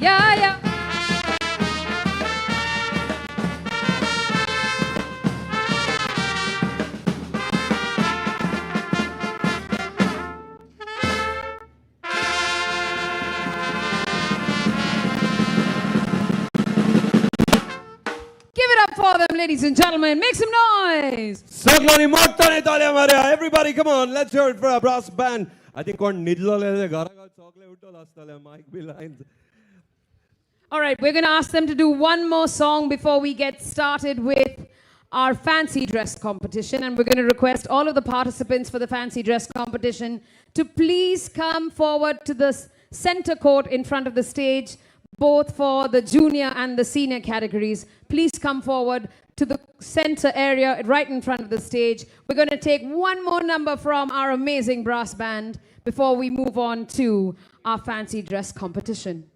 Yeah, yeah. Give it up for them, ladies and gentlemen. Make some noise. Saglani Mortani Talia Maria. Everybody, come on. Let's hear it for a brass band. I think on Nidlo Garaga Chocolate Utolastale Mike Lines. All right, we're going to ask them to do one more song before we get started with our fancy dress competition. And we're going to request all of the participants for the fancy dress competition to please come forward to the center court in front of the stage, both for the junior and the senior categories. Please come forward to the center area right in front of the stage. We're going to take one more number from our amazing brass band before we move on to our fancy dress competition.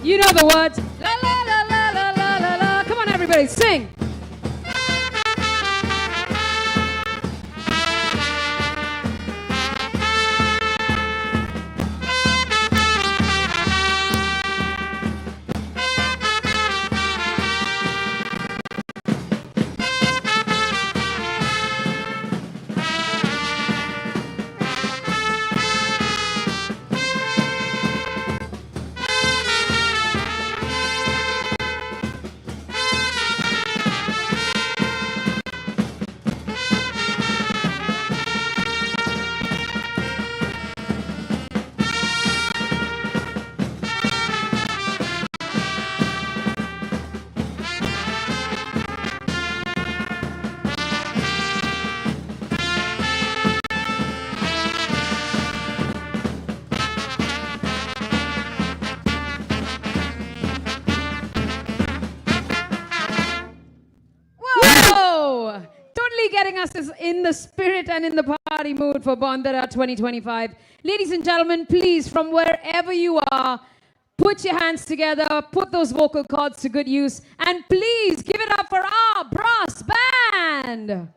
You know the words. La la la la la la la la. Come on, everybody, sing. Getting us in the spirit and in the party mood for Bonderam 2025. Ladies and gentlemen, please, from wherever you are, put your hands together, put those vocal cords to good use, and please give it up for our brass band.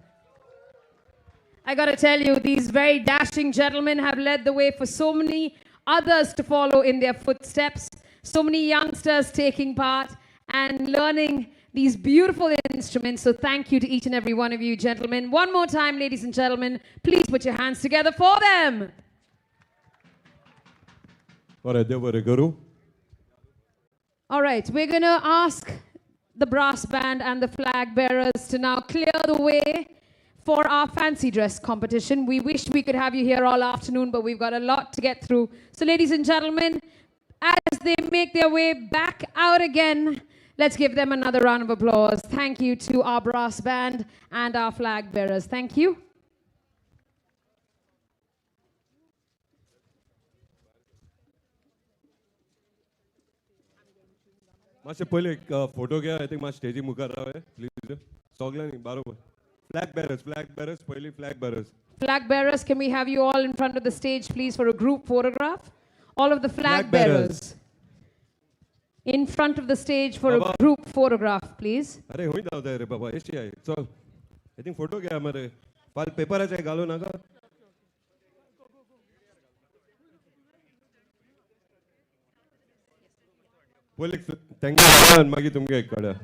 I gotta tell you, these very dashing gentlemen have led the way for so many others to follow in their footsteps, so many youngsters taking part and learning these beautiful instruments. So thank you to each and every one of you, gentlemen. One more time, ladies and gentlemen, please put your hands together for them. All right, we're going to ask the brass band and the flag bearers to now clear the way for our fancy dress competition. We wish we could have you here all afternoon, but we've got a lot to get through. So ladies and gentlemen, as they make their way back out again, let's give them another round of applause. Thank you to our brass band and our flag bearers. Thank you. Mashe pole photo gaya. I think mas stage mukar raha hai. Please. Soglani barobar. Flag bearers, pole flag bearers. Flag bearers, can we have you all in front of the stage, please, for a group photograph? All of the flag bearers. In front of the stage for a group photograph, please. Are hoi da ude re baba. Eshi hai. So, I think photo gaya hamare. File paper hai galo naga. Thank you. Magi tumge ek kada.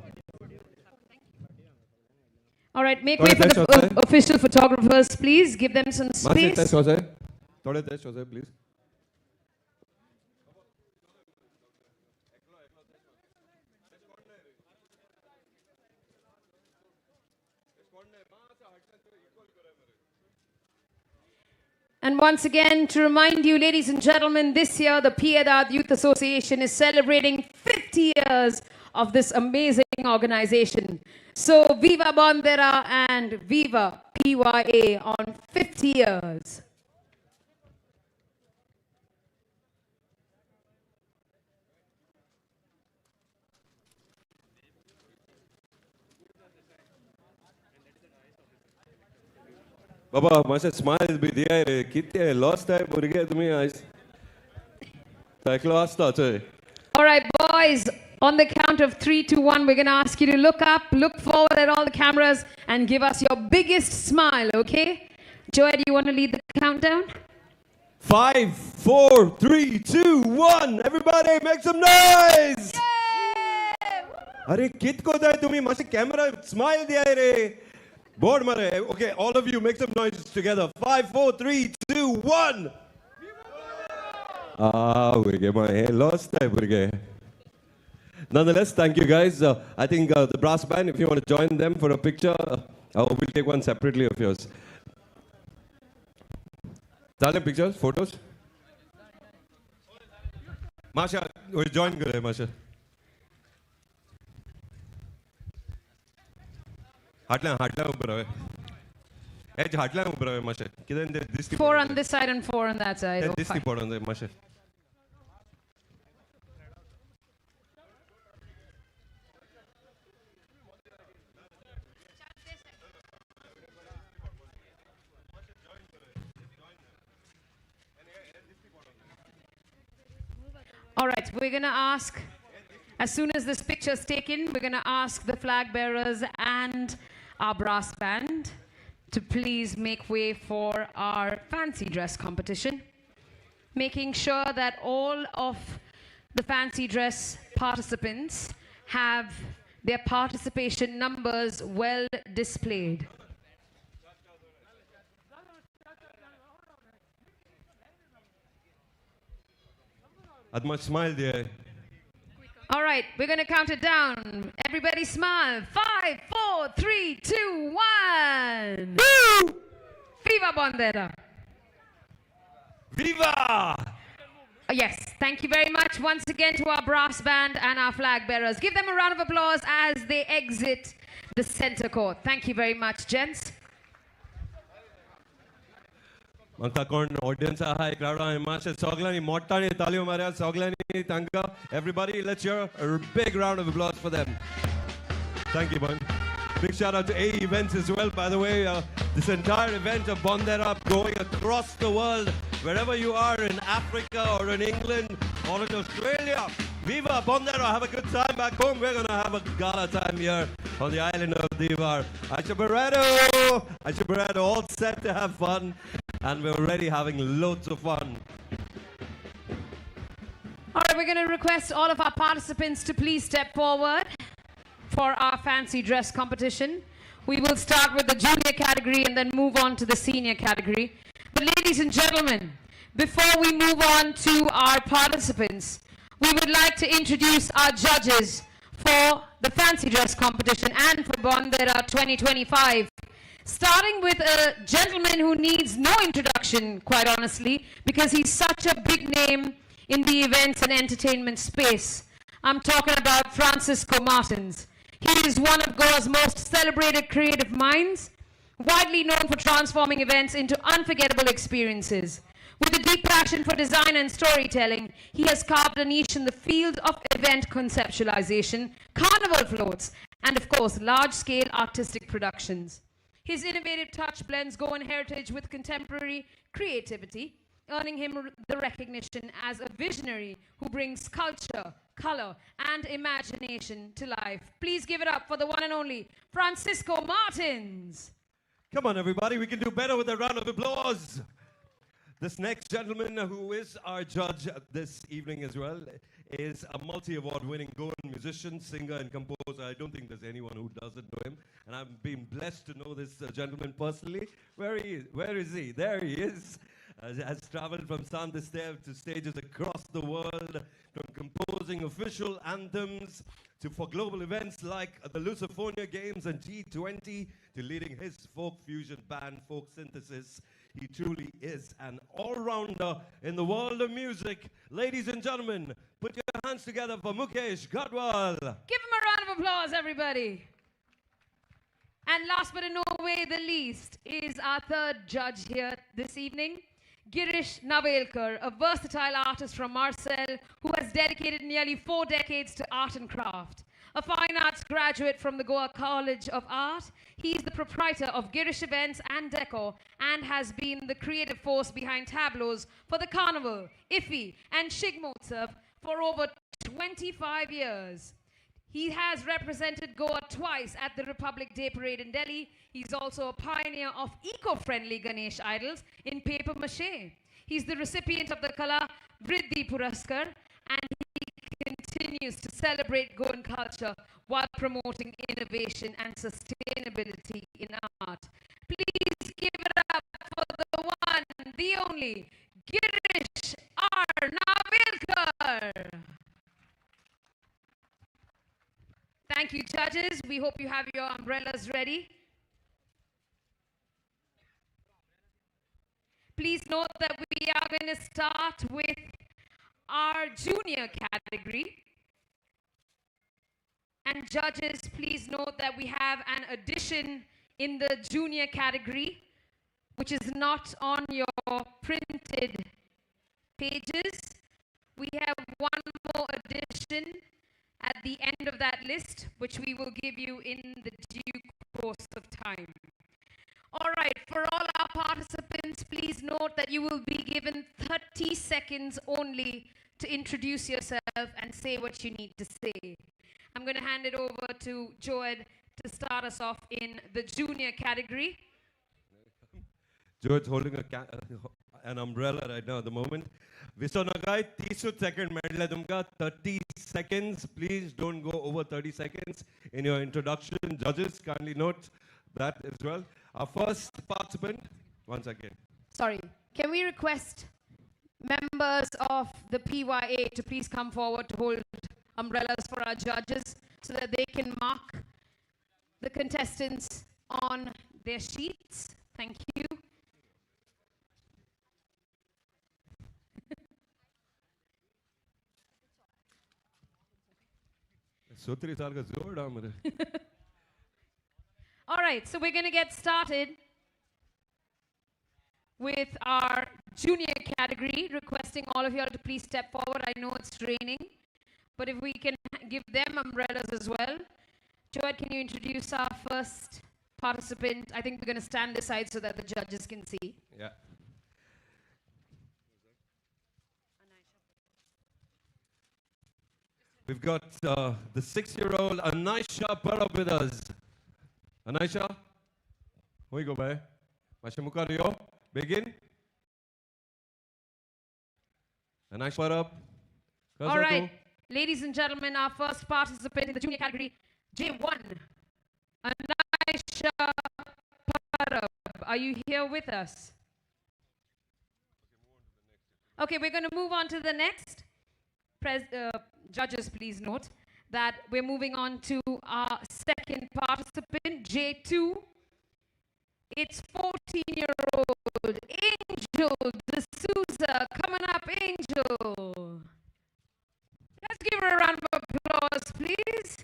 All right, make way for the official photographers, please. Give them some space. Thode test ho jaye, please. And once again, to remind you, ladies and gentlemen, this year the Piedad Youth Association is celebrating 50 years of this amazing organization. So Viva Bondera and Viva PYA on 50 years. Baba, masha smile bhi diya re. Kitte lost hai burge tumi eyes. Cyclo asta che. All right, boys, on the count of 3, 2, 1, we're going to ask you to look up, look forward at all the cameras, and give us your biggest smile, okay? Joy, do you want to lead the countdown? 5, 4, 3, 2, 1. Everybody make some noise. Are kit ko dai tumi masha camera smile diya re. Board mare. Okay, all of you make some noises together. 5, 4, 3, 2, 1. Burge my hair lost hai burge. Nonetheless, thank you guys. I think the brass band, if you want to join them for a picture, we'll take one separately of yours. Tale pictures, photos. Masha, we'll join kare Masha. Hatla upar ave. Edge hatla upar ave Masha. Kidan de disti. 4 on this side and 4 on that side. Oh, disti pod on the Masha. All right, we're going to ask, as soon as this picture is taken, we're going to ask the flag bearers and our brass band to please make way for our fancy dress competition, making sure that all of the fancy dress participants have their participation numbers well displayed. Adma smile there. All right, we're going to count it down. Everybody smile. 5, 4, 3, 2, 1. Woo! Viva Bondera. Viva! Yes, thank you very much once again to our brass band and our flag bearers. Give them a round of applause as they exit the center court. Thank you very much, gents. Audience everybody, let's hear a big round of applause for them. Thank you, man. Big shout out to AE Events as well, by the way. This entire event of Bonderam going across the world, wherever you are in Africa or in England or in Australia. Viva Bonderam, have a good time back home. We're going to have a gala time here on the island of Divar. Aisha Barreto, all set to have fun. And we're already having loads of fun. All right, we're going to request all of our participants to please step forward for our fancy dress competition. We will start with the junior category and then move on to the senior category. But ladies and gentlemen, before we move on to our participants, we would like to introduce our judges for the fancy dress competition and for Bonderam 2025. Starting with a gentleman who needs no introduction, quite honestly, because he's such a big name in the events and entertainment space. I'm talking about Francisco Martins. He is one of Goa's most celebrated creative minds, widely known for transforming events into unforgettable experiences. With a deep passion for design and storytelling, he has carved a niche in the field of event conceptualization, carnival floats, and of course, large-scale artistic productions. His innovative touch blends Goan heritage with contemporary creativity, earning him the recognition as a visionary who brings culture, color, and imagination to life. Please give it up for the one and only Francisco Martins. Come on, everybody. We can do better with a round of applause. This next gentleman, who is our judge this evening as well, is a multi-award winning Goan musician, singer, and composer. I don't think there's anyone who doesn't know him. And I've been blessed to know this gentleman personally. Where is he? There he is. has traveled from Saint Esteve to stages across the world, from composing official anthems for global events like the Lusophobia Games and G20 to leading his folk fusion band, Folk Synthesis. He truly is an all-rounder in the world of music. Ladies and gentlemen, put your hands together for Mukesh Gadwal. Give him a round of applause, everybody. And last but in no way the least is our third judge here this evening, Girish Navelkar, a versatile artist from Marseille who has dedicated nearly 4 decades to art and craft. A fine arts graduate from the Goa College of Art, he is the proprietor of Girish Events and Decor and has been the creative force behind tableaus for the Carnival, IFFI and Shigmotsav for over 25 years. He has represented Goa twice at the Republic Day Parade in Delhi. He's also a pioneer of eco-friendly Ganesh idols in paper mache. He's the recipient of the Kala Vriddhi Puraskar, and he continues to celebrate Goan culture while promoting innovation and sustainability in art. Please give it up for the one, the only, Girish R. Navelkar. Thank you, judges. We hope you have your umbrellas ready. Please note that we are going to start with our junior category. And judges, please note that we have an addition in the junior category, which is not on your printed pages. We have one more addition at the end of that list, which we will give you in the due course of time. All right, for all our participants, please note that you will be given 30 seconds only to introduce yourself and say what you need to say. I'm going to hand it over to Joed to start us off in the junior category. Joed's holding an umbrella right now at the moment. Mr. Nagai, 30 seconds, 30 seconds. Please don't go over 30 seconds in your introduction. Judges, kindly note that as well. Our first participant, once again. Sorry, can we request members of the PYA to please come forward to hold umbrellas for our judges so that they can mark the contestants on their sheets? Thank you. All right, so we're going to get started with our junior category, requesting all of you all to please step forward. I know it's raining, but if we can give them umbrellas as well. Joed, can you introduce our first participant? I think we're going to stand aside so that the judges can see. Yeah. We've got the 6-year-old Anaisha Parab with us. Anaisha, where you go, bhai? Mashamuka Rio, begin. Anaisha Parab. All right, ladies and gentlemen, our first participant in the junior category, J1, Anaisha Parab. Are you here with us? Okay, we're going to move on to the next. Judges, please note that we're moving on to our second participant, J2. It's 14-year-old Angel D'Souza. Coming up, Angel. Let's give her a round of applause, please.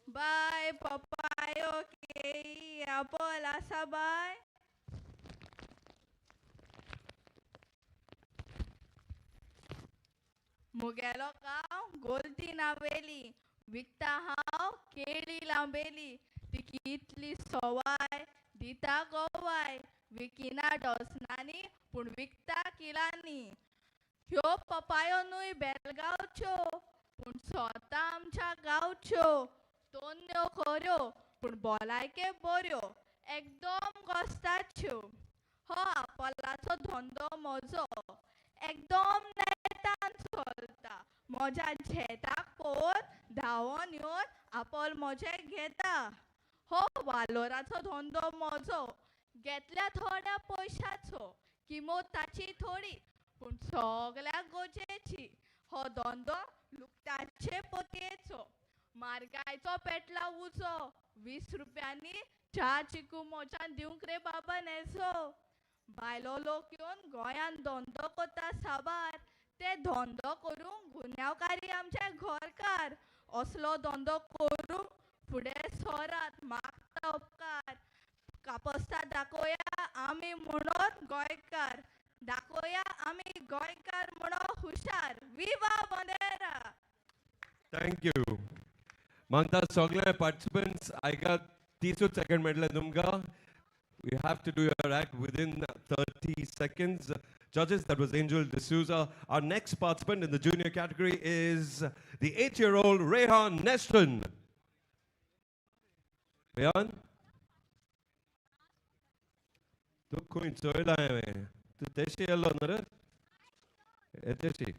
Bye, Papayo, okay. Apola, sabay. Mugelo kao, golti naveli. Vikta hao, keli lambeli. Tikitli sowai, dita gowai. Vikina dosnani, pun vikta kilani. Hyo papayo nui belgaucho. Pun sota amcha gaucho. Tonyo koryo, pun bolai ke boryo. Ekdom gostacho. Ho apalacho dhondo mozo. Ekdom netan solta. Moja jeta por, dhawon yor, apol moje geta. हो वालोराचो धंदो म्हजो घेतल्या थोड्या पयशाचो किंमत ताची थोडी पूण सगळ्या गोजेची हो धंदो लुकताचे पोतयेचो मारगायचो पेटला उचो 20 रुपयांनी च्या चिकू मोच्यान दिवंक रे बाबा नेसो भायलो लोक येवन गोंयान धंदो कोता साबार ते धंदो करूंक गुन्यांवकारी आमचे घरकार असलो धंदो करूंक फुडें सोरात मागता उपकार कापस्ता दाखोवया आमी म्हणून गोंयकार दाखोवया आमी गोंयकार म्हणून हुशार विवा बंदेरा. Thank you. Mangta सगळे participants, I got 30 seconds medal तुमका. You have to do your act within 30 seconds. Judges, that was Angel D'Souza. Our next participant in the junior category is the 8-year-old Rehan Neston. Rehan? Tu kuin soila hai. Tu teshi allo nara? Teshi.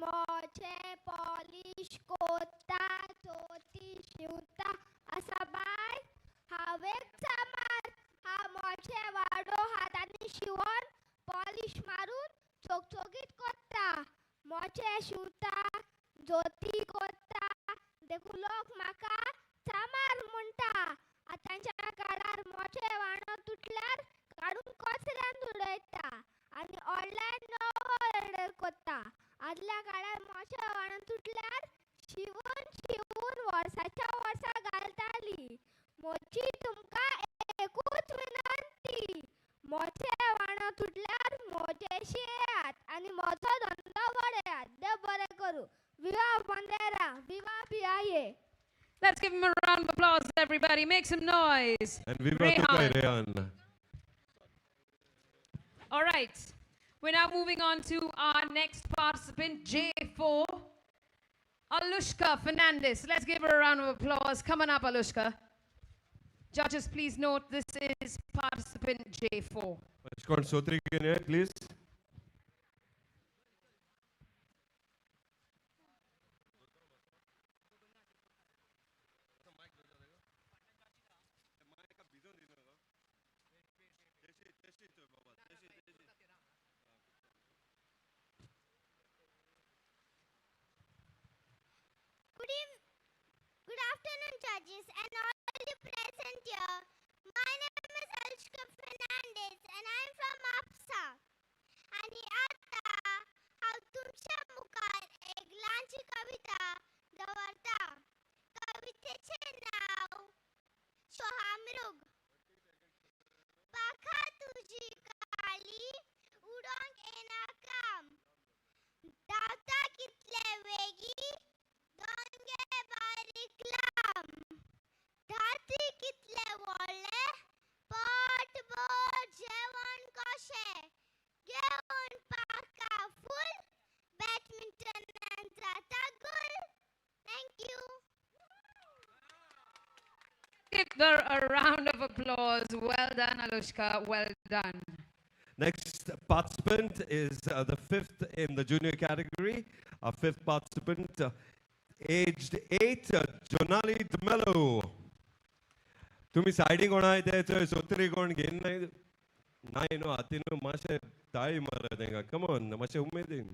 मोचे polish कोता चोती शिवता असा bye हावेक सामार हा मोचे वाडो हातांनी शिवून polish मारून चोकचोकीत कोत्ता मोचे शिवता जोती कोत्ता देखू लोक म्हाका सामार म्हणटा आतांच्या काळार मोचे वाणो तुटल्यार काडून कचऱ्यान उडयता आनी ऑनलायन नवो ऑर्डर कोत्ता आदल्या काळार मोचे वाणो तुटल्यार शिवून वर्साच्या वर्सा घालताली मोची तुमका एकूच विनंती मोचे वाणो तुटल्यार मोचे शेयात आनी मोचो धंदो वाडयात देव बरें करूं विवा बंदेरा विवा बियाये. Let's give him a round of applause, everybody. Make some noise. And viva tukai Rehan. All right. We're now moving on to our next participant, J4, Alushka Fernandez. Let's give her a round of applause. Come on up, Alushka. Judges, please note this is participant J4. Ashkon Sotri please. Good afternoon, judges, and all the present here. My name is Alushka Fernandez, and I am from Apsa. आणि आता हांव तुमच्या मुखार एक ल्हानशी कविता दवरता. कवितेचें नांव शोहामृग. पाखां तुजी काळी उडोंक येना काम. धांवता कितले वेगी दोंगे बारीक लांब. धारती कितले व्हडले पोटभर जेवण कशें. घेवन पाखां फूल बॅडमिंटनान जाता गोल. Thank you. Give her a round of applause. Well done, Alushka. Well done. Next participant is the 5th in the junior category. Our 5th participant, aged 8, Jonali D'Mello. तुम्ही सायडीक कोण आहाय ते थंय सोत्री कोण घेन नाही न्हू हातीन मातशें ताळी मार तेंका. कम ऑन मातशें उमेदीन.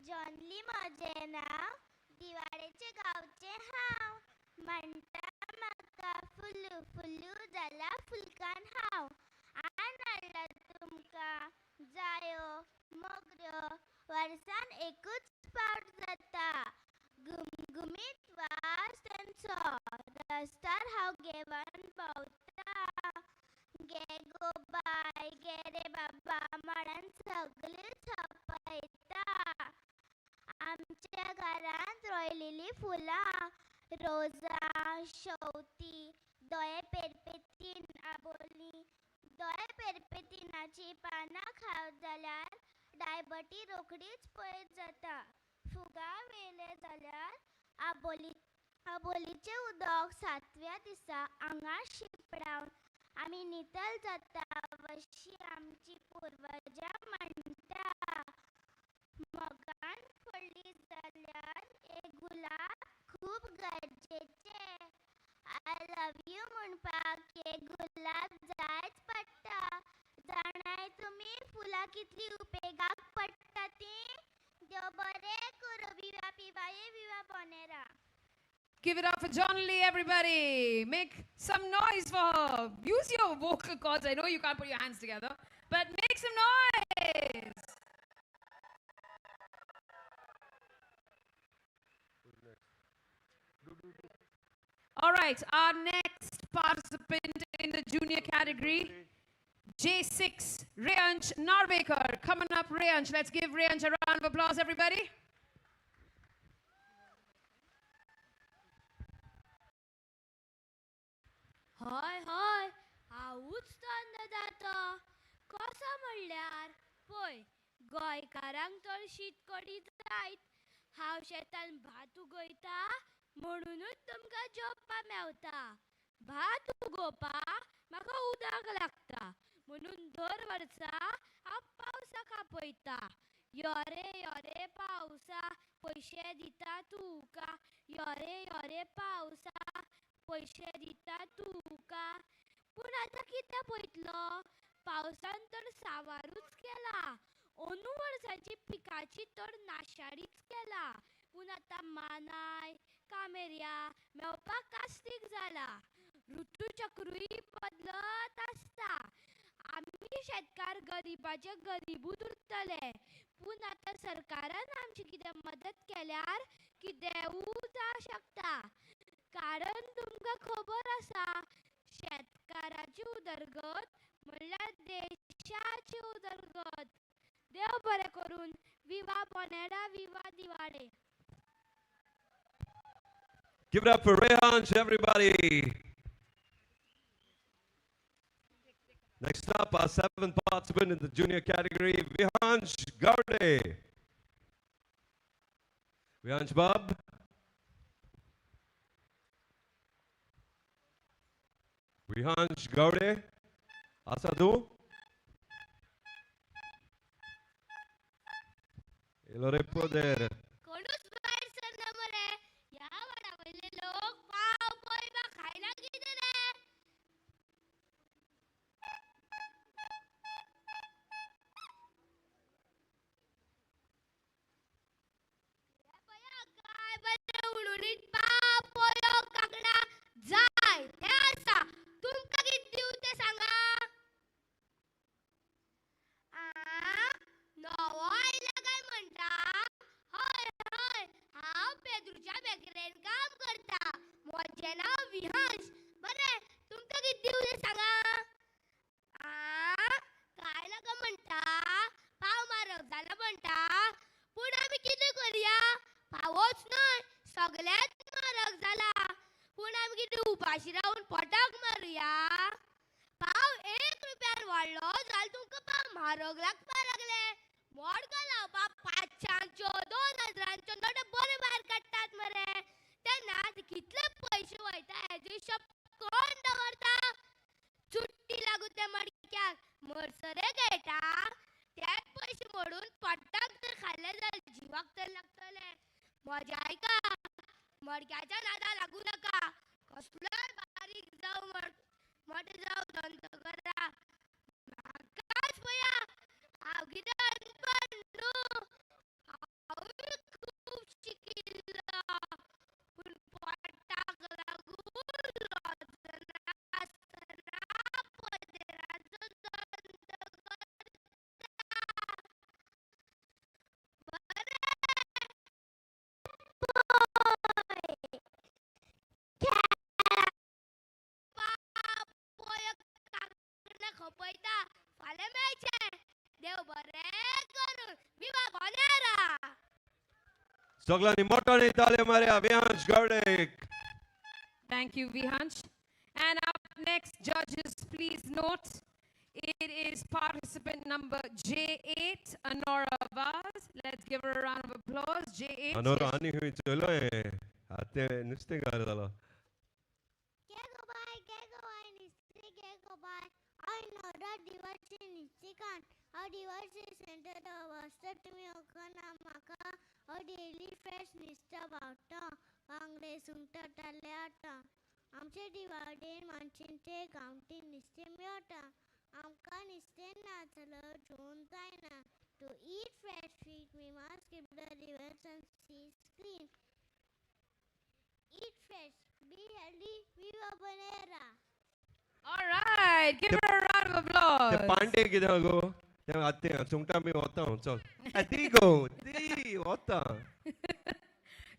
जॉनली म्हजें नांव दिवाडेचे गांवचें हांव. म्हणटा म्हाका फुल्लू फुल्लू जाल्यार फुलकान हांव. आन हाडला तुमकां जायो मोगऱ्यो वर्सान एकूच पावट जाता. घुमघुमीत वास तेंचो रस्त्यार हांव घेवन भोंवता. घे गो बाय घे रे बाबा म्हणून सगळीं छपयता. आमच्या घरांत रोयलेलीं फुलां रोजां शेवतीं दोळे पेरपेतीन आबोलीं. दोळे पेरपेतिनाची पानां खावत जाल्यार डायबटी रोखडीच पयस जाता. फुगां वेले जाल्यार आबोलीचें उदक 7व्या दिसा आंगार शिंपडावन आमी नितळ जाता अशी आमची पुर्वजां म्हणटा. मोगान कितली उपेगाक पडटा ती देव बरें करूं विवा पिवाये विवा बोनेरा. Give it up for John Lee, everybody. Make some noise for her. Use your vocal cords. I know you can't put your hands together, but make some noise. All right, our next participant in the junior category, J6, Reyansh Narvekar. Coming up, Reyansh. Let's give Reyansh a round of applause, everybody. हय हय हांवूच अन्नदाता कसो म्हणल्यार पळय गोंयकारांक तर शीत कडी जायत हांव शेतान भात उगयता म्हणूनच तुमकां जेवपा मेवता भात उगोवपाक म्हाका उदक लागता म्हणून दर वर्सा हांव पावसाक आपयता यो रे पावसा पयशे दिता तुका यो रे पावसा पयशे दिता तुका पूण आतां कितें पयतलो पावसान तर सावारूच केला अंदू वर्साची पिकाची तर नाशाडीच केला पूण आतां मानाय कामेऱ्या मेवपाक कास्तीक जाला ऋतुचक्रूय बदलत आसता आमी शेतकार गरीबाचे गरीबूच उरतले पूण आतां सरकारान आमची कितें मदत केल्यार कितेंय जावं शकता कारण तुमकां खबर आसा शेतकाराची उदरगत म्हणल्यार देशाची उदरगत देव बरें करून विवा बोनेरा विवा दिवाडे. Give it up for Reyansh, everybody. Next up, our seventh participant in the junior category, Vihansh Gaude. Vihansh Bab. Vihansh Gaude. Asadu. Ilore poder. कोणूच भायर सरना मरे ह्या वाडा वयले लोक पाव पयबा खायला कितें रे काय बरें उडुडीत पाव पोयो काकडा जाय ते आसा तुमकां कितें दिवं तें सांगा नवो आयला काय म्हणटा हय हय हांव पेद्रूच्या बेकरेन काम करता म्हजें नांव विहांश बरें तुमकां कितें दिवं तें सांगा काय नाका म्हणटा पाव म्हारग जाला म्हणटा पूण आमी कितें करया पावच न्हय सगळेंच म्हारग जाला पूण आमी कितें उपाशी रावन पोटाक मारुया पाव 1 रुपयार वाडलो जाल्यार तुमकां पाव म्हारग लागपा लागले मोडको लावपाक 500च्यो 2000च्यो नोटा बरे भायर काडटात मरे तेन्ना कितले पयशे वयता हेजो हिशोब कोण दवरता चुट्टी लागू त्या मडक्याक मरसरे खेळटा तेच पयशे मोडून पोटाक तर खाल्ले जाल्यार जिवाक तर लागतले म्हजें आयका मडक्याच्या नादा लागू नाका कसलोय बारीक जावं मोठे जावं धंदो करा म्हाकाच पया हांव कितें अनपड न्हू हांवूय खूब शिकिल्लो पूण पोटाक लागून लजना आसतना पदेराचो धंदो करता खपयता फाल्यां मेळचे देव बरें करून विवा बोनेरा. Sogolani motoनी ताले मारया Vihansh Gaude. Thank you, Vihansh. And up next, judges, please note, it is participant number J8, Anora Vaz. Let's give her a round of applause. J8. Anora ani hui chalo hai. Aate nuste gar dalo. Ke go bye nisri ke go bye. I know that divorce nistikan. Our divorce center the worst to me okana maka. Our daily fresh nista bauta. Bangre sunta taleata. आमचे दिवाडे माणसांचे गावठी निस्ते मेळटा आमकां नुस्तें नाचलं जेवून जायना. To eat fresh fish, we must keep the rivers and seas clean. Eat fresh, be healthy, viva Bonderam. All right, give her a round of ते applause. Pandey कितें गो ते आत्ते सुंगटां बी वता चल ती गो ती वता.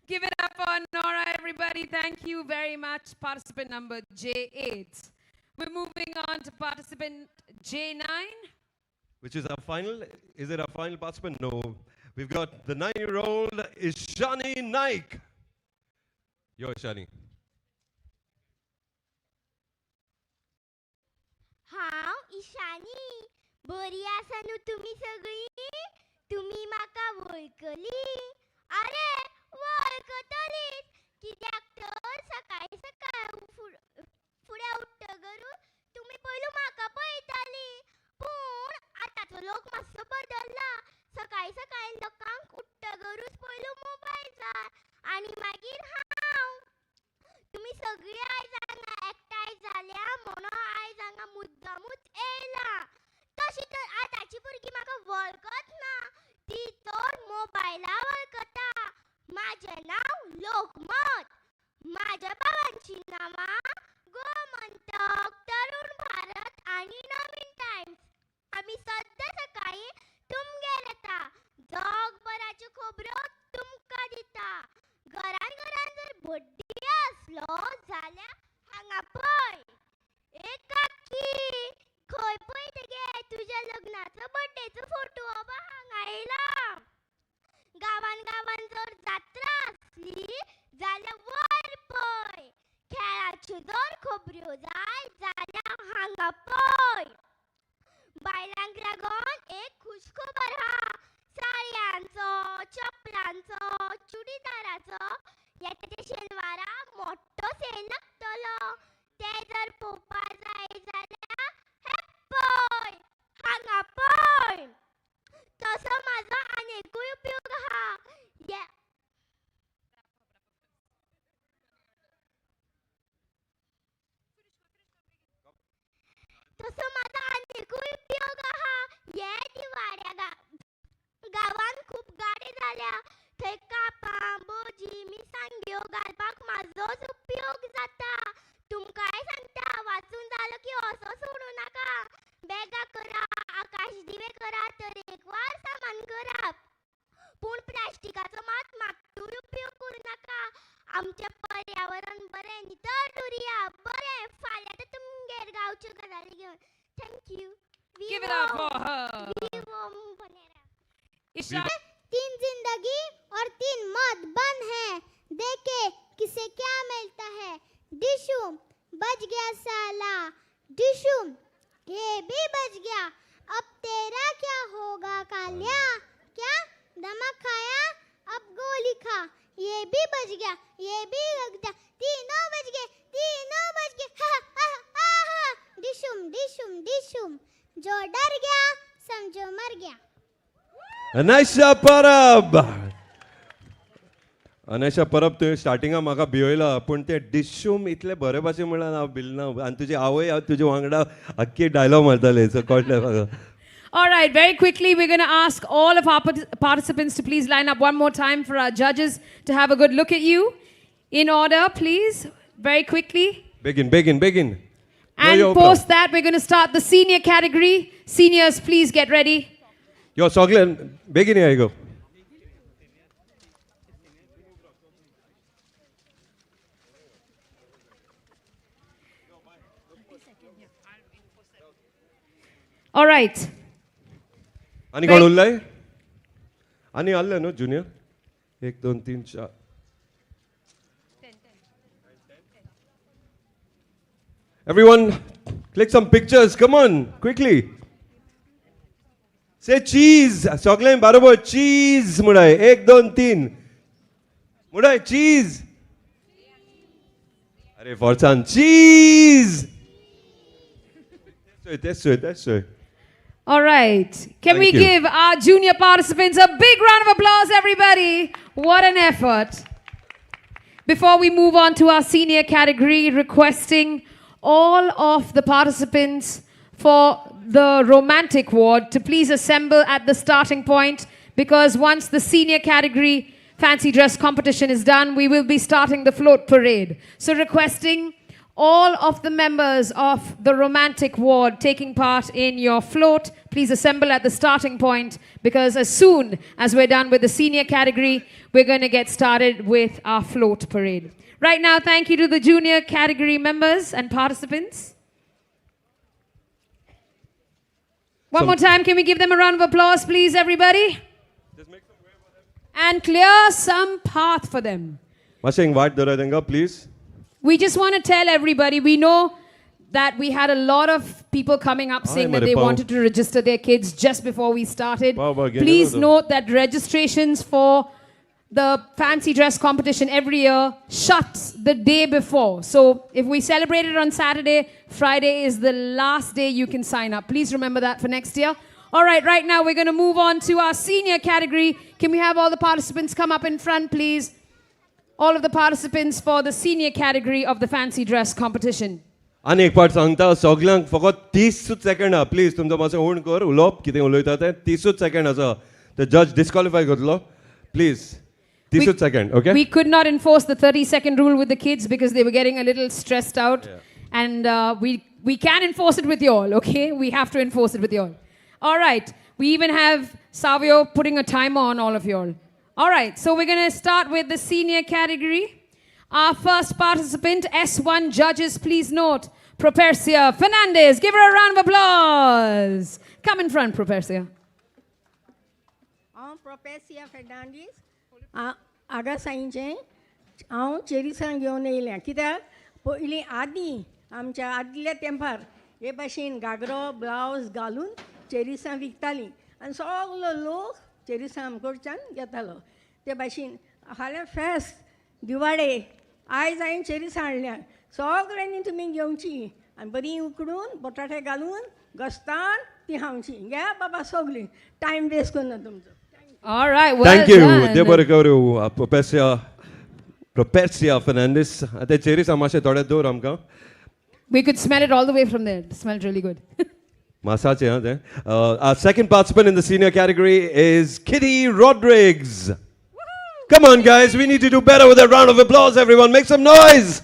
Give it up for Nora, everybody. Thank you very much. Participant number J8. We're moving on to participant J9. Which is our final? Is it our final participant? No. We've got the 9-year-old Ishani Naik. Yo, Ishani. हांव इशानी. बरी आसा न्हू तुमी सगळीं? तुमी म्हाका वळखली? अरे वळखतलीच. कित्याक तर सकाळी सकाळी फुडें उठ्ठगरूच तुमी पयलू म्हाका पळयताली. पूण आतांचो लोक मातसो बदलला. सकाळी सकाळी लोकांक उठ्ठगरूच पयलू मोबायल जाय आनी मागीर हांव. तुमी सगळीं आयज हांगा एकठांय जाल्या म्हणून आयज हांगा मुद्दामूच येयला. तशी तर आतांची भुरगीं म्हाका वळखत ना. ती तर मोबायला वळखता. म्हाजें नांव लोकमत. म्हाज्या भावांची नांवां गोमंतक, तरुण भारत आनी नवीन टायम्स. आमी सद्दां सकाळी तुमगेर येता. जगभराच्यो खबरो तुमकां दिता. घरान घरान जर बड्डे आसलो जाल्यार हांगा पळय. ए काकी, खंय पळयता गे तुज्या लग्नाचो बड्डेचो फोटो बाबा हांगा येयला. गांवान गांवान जर जात्रा आसली जाल्यार वर पळय. खेळाच्यो जर खबऱ्यो जाय जाल्यार हांगा पळय. बायलांक लागून एक खुश खबर हा. साडयांचो, चपलांचो, चुडीदाराचो येता शेनवारा मोठो सेल लागतलो. ते जर पळोवपाक जाय जाल्यार हे पळय हांगा पळय. तसो म्हाजो आनीकूय उपयोग आहा. तसो म्हाजो आनीकूय उपयोग आहा. हे दिवाळ्या गांवांत खूब गाडी जाल्या. थंय कापां, भजी, मिरसांग्यो घालपाक म्हाजोच उपयोग जाता. तुमकांय सांगता, वाचून जालो की असो सोडूं नाका. बॅगां करा, आकाश दिवे करा, तरेकवार सामान करा. पूण प्लास्टिकाचो मात मात्तूय उपयोग करूं नाका. आमचें पर्यावरण बरें नितळ दवरया. बरें, फाल्यां तर तुमगेर गांवच्यो गजाली घेवन. Thank you. Give it up for her. Ishani. 3 जिंदगी और 3 मौत बंद है. देखे किसे क्या मिलता है. डिशुम बच गया साला. डिशुम ये भी बच गया. अब तेरा क्या होगा कालिया. क्या नमक खाया अब गोली खा. ये भी बच गया, ये भी बच गया. तीनों बच गए, तीनों बच गए. हा हा हा हा. डिशुम डिशुम डिशुम. जो डर गया समझो मर गया. अनायशा परब. अनायशा परब तुवें स्टार्टिंगा म्हाका भिवयला पूण ते डिशूम इतले बरे भाशेन म्हणल्यार हांव भिलना. आनी तुजी आवय हांव तुजे वांगडा आख्खी डायलॉग मारताले सो कळ्ळें म्हाका. All right, very quickly, we're going to ask all of our participants to please line up one more time for our judges to have a good look at you. In order, please, very quickly. Begin. And post that, we're going to start the senior category. Seniors, please get ready. Yo, Soglen, begin here you go. All right. आणि कोण उरलाय? आणि आले न्हू junior 1 2 3 4. Everyone, click some pictures. Come on, quickly. Say cheese. Soglen बरोबर cheese मुडाय 1 2 3. मुडाय cheese. अरे फॉर्सान cheese. That's right. All right. Can we give our junior participants a big round of applause, everybody? What an effort. Before we move on to our senior category, requesting all of the participants for the romantic ward to please assemble at the starting point, because once the senior category fancy dress competition is done, we will be starting the float parade. So requesting all of the members of the romantic ward taking part in your float, please assemble at the starting point, because as soon as we're done with the senior category, we're going to get started with our float parade. Right now, thank you to the junior category members and participants. One more time, can we give them a round of applause, please, everybody? And clear some path for them. Please. We just want to tell everybody, we know that we had a lot of people coming up saying that they wanted to register their kids just before we started. Please note that registrations for the fancy dress competition every year shuts the day before. So if we celebrate it on Saturday, Friday is the last day you can sign up. Please remember that for next year. All right now we're going to move on to our senior category. Can we have all the participants come up in front, please? All of the participants for the senior category of the fancy dress competition. आणि एक part सांगता सगळ्यांक फकत 30 second please तुमचो मातसो होण कर उलोवप कितें उलयता तें 30 सेकंड आसा ते जज डिस्क्वालिफाय करतलो please 30 second okay We could not enforce the 30-second rule with the kids because they were getting a little stressed out. And we can enforce it with you all, okay? We have to enforce it with you all. All right. We even have Savio putting a timer on all of you all. All right. So we're going to start with the senior category. Our first participant, S1 judges, please note, Propercia Fernandez. Give her a round of applause. Come in front, Propercia. Propercia Fernandez. आगा सांगचें हांव चेरिसां घेवन येयलें कित्याक पयलीं आदीं आमच्या आदल्या तेंपार हे भाशेन घागरो ब्लावज घालून चेरिसां विकतालीं आनी सगलो लोक चेरिसां आमकडच्यान घेतालो ते भाशेन फाल्यां फेस्त दिवाळे आयज हांवें चेरिसां हाडल्या सगळ्यांनी तुमी घेवची आनी बरीं उकडून बटाटे घालून घस्तान ती खावची घ्या बाबा सगळीं टायम वेस्ट करना तुमचो. All right, well Thank you. done. They bore go to Propercia Fernandez. Ate cherries amashe thode dur amka. We could smell it all the way from there. It smelled really good. Massage there. Our second participant in the senior category is Kitty Rodriguez. Come on, guys. We need to do better with a round of applause, everyone. Make some noise.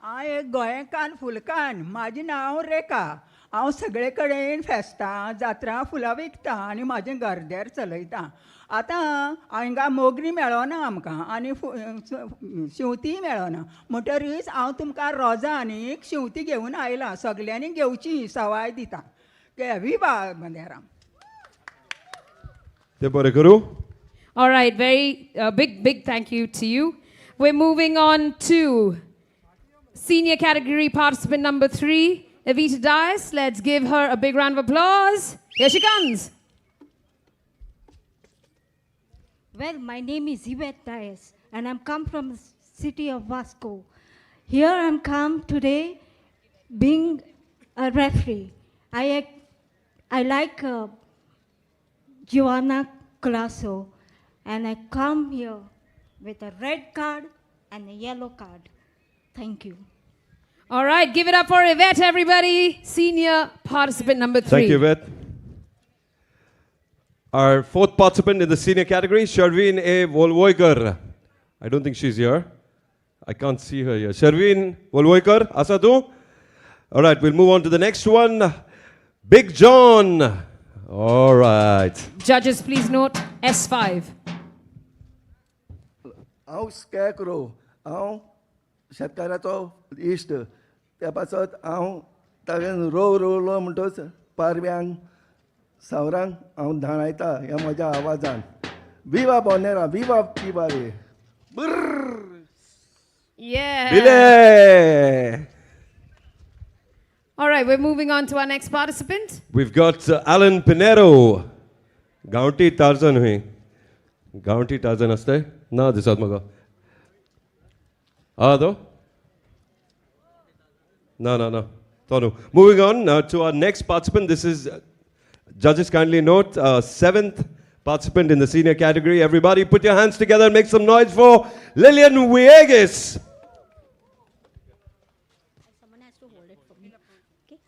हांव एक गोंयकार फुलकान म्हाजें नांव रेखा हांव सगळे कडेन फेस्तां जात्रा फुलां विकतां आनी म्हाजें घरदार चलयतां आतां हांगा मोगरी मेळोना आमकां आनी शिंवतीय मेळोना म्हणटरीच हांव तुमकां रोजां आनी शिंवती घेवन आयलां सगल्यांनी घेवची सवाय दितां विवा बंदेराम. They bore go. All right, very big thank you to you. We're moving on to senior category participant number 3, Evita Dias. Let's give her a big round of applause. Here she comes. Well, my name is Yvette Dias, and I'm come from the city of Vasco. Here I'm come today being a referee. I like Giovanna Colasso, and I come here with a red card and a yellow card. Thank you. All right, give it up for Yvette, everybody. Senior participant number 3. Thank you, Yvette. Our fourth participant in the senior category, Sharveen A. Volvoikar. I don't think she's here. I can't see her here. Sharveen Volvoikar, Asadu. All right, we'll move on to the next one. Big John. All right. Judges, please note S5. हांव स्कॅकरो हांव शेतकाराचो इश्ट त्या पासत हांव तागेन रोवलो म्हणटच पारव्यांक सावरांक हांव धाणायता ह्या म्हज्या आवाजान विवा बोनेरा विवा पिबारे Yeah. Bile. All right, we're moving on to our next participant. We've got Alan Pinero. Gaunti Tarzan hui. Gaunti Tarzan aste? Na, this maga. Do? No. Tonu. Moving on to our next participant. This is, judges kindly note, 7th participant in the senior category. Everybody put your hands together and make some noise for Lillian Viegas. Someone has to hold it for me. Okay.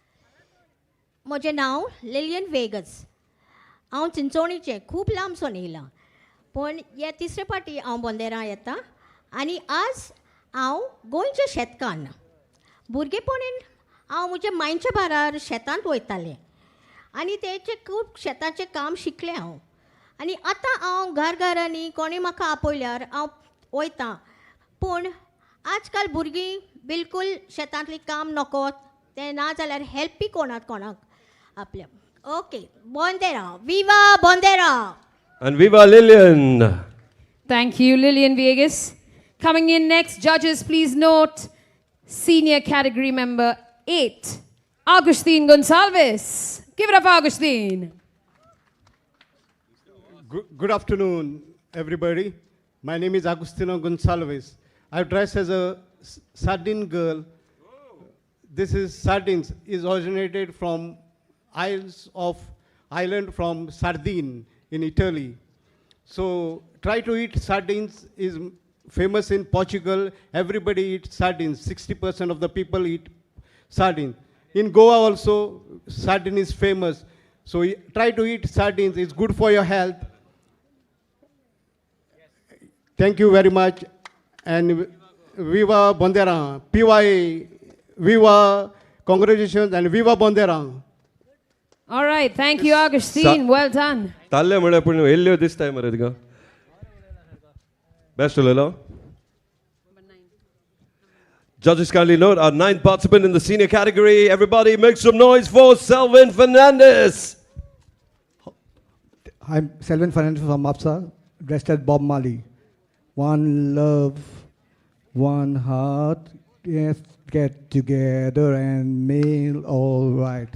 म्हजें नांव Lillian vagus. हांव चिंचोणीचें खूब लांबसून येयलां, पूण हे तिसरे फावटी हांव बोंदेरां येतां आनी आज हांव गोंयच्या शेतकान. भुरगेपणीन हांव म्हज्या मांयच्या बारार शेतांत वयतालें आनी तेचें खूब शेताचें काम शिकलें हांव. आनी आतां हांव घरांनी कोणें म्हाका आपयल्यार हांव वयतां, पूण आजकाल भुरगीं बिलकूल शेतांतलीं काम नकोत, ते ना जाल्यार हेल्पी कोणाक आपल्या. ओके, बोंदेरां, विवा बोंदेरां. And viva Lillian! Thank you, Lillian Vegas. Coming in next, judges, please note, senior category member 8, Agustin Gonçalves. Give it up for Agustin. Good afternoon, everybody. My name is Agustino Gonçalves. I dress as a sardine girl. This is sardines, is originated from island from Sardine in Italy. So try to eat sardines is famous in Portugal. Everybody eats sardines. 60% of the people eat sardines. In Goa also, sardine is famous. So try to eat sardines. It's good for your health. Thank you very much. And viva Bonderam. PY, viva, congratulations, and viva Bonderam. All right, thank you, Agustin. Well done. Talle mule punu ello this time maradiga. Best ulelo. Judges kindly note our 9th participant in the senior category. Everybody make some noise for Selvin Fernandez. I'm Selvin Fernandez from APSA, dressed as Bob Marley. One love, one heart, yes, get together and make all right.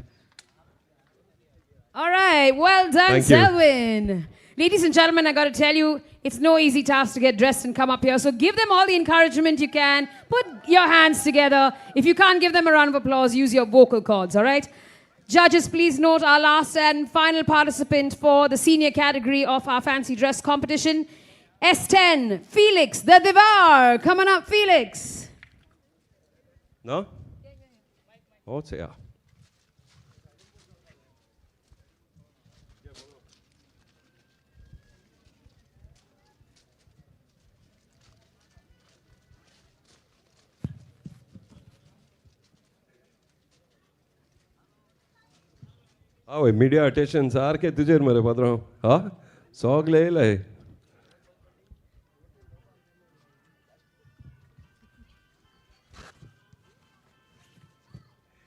All right, well done, Thank you. Selvin. Ladies and gentlemen, I got to tell you, it's no easy task to get dressed and come up here. So give them all the encouragement you can. Put your hands together. If you can't give them a round of applause, use your vocal cords, all right? Judges, please note our last and final participant for the senior category of our fancy dress competition. S10, Felix the Divar. Come on up, Felix. No? Oh, it's yeah. Oh, media attention सारखे तुझेर मरे पात्रांव. हा? सगळे येयले.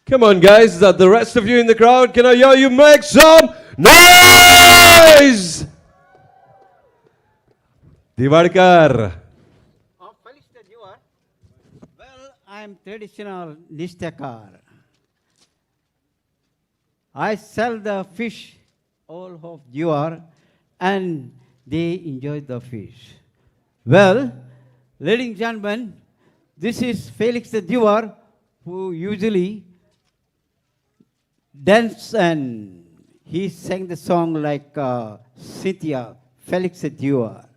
Come on, guys. The rest of you in the crowd, can I hear you make some noise? Divarkar. Well, I'm traditional Nistakar. I sell the fish all of Divar and they enjoy the fish. Well, ladies and gentlemen, this is Felix the Divar, who usually dance and he sang the song like Cynthia, Felix the Divar.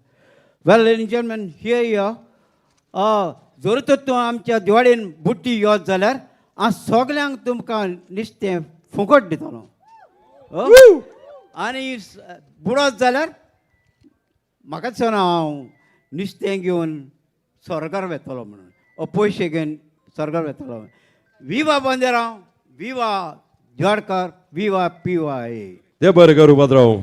Well, ladies and gentlemen, here you are. जोर तूं आमच्या दिवाळेन बुट्टी योत जाल्यार हांव सगल्यांक तुमकां निश्तें फुकट दितलो. आनी बुडत जाल्यार म्हाका दिसना हांव निश्तें घेवन स्वर्गार वेतलो म्हणून पयशे घेवन स्वर्गार वेतलो. विवा बोंदेरां, विवा Dwarkar, viva PYA. Yeah, bari karu patrao.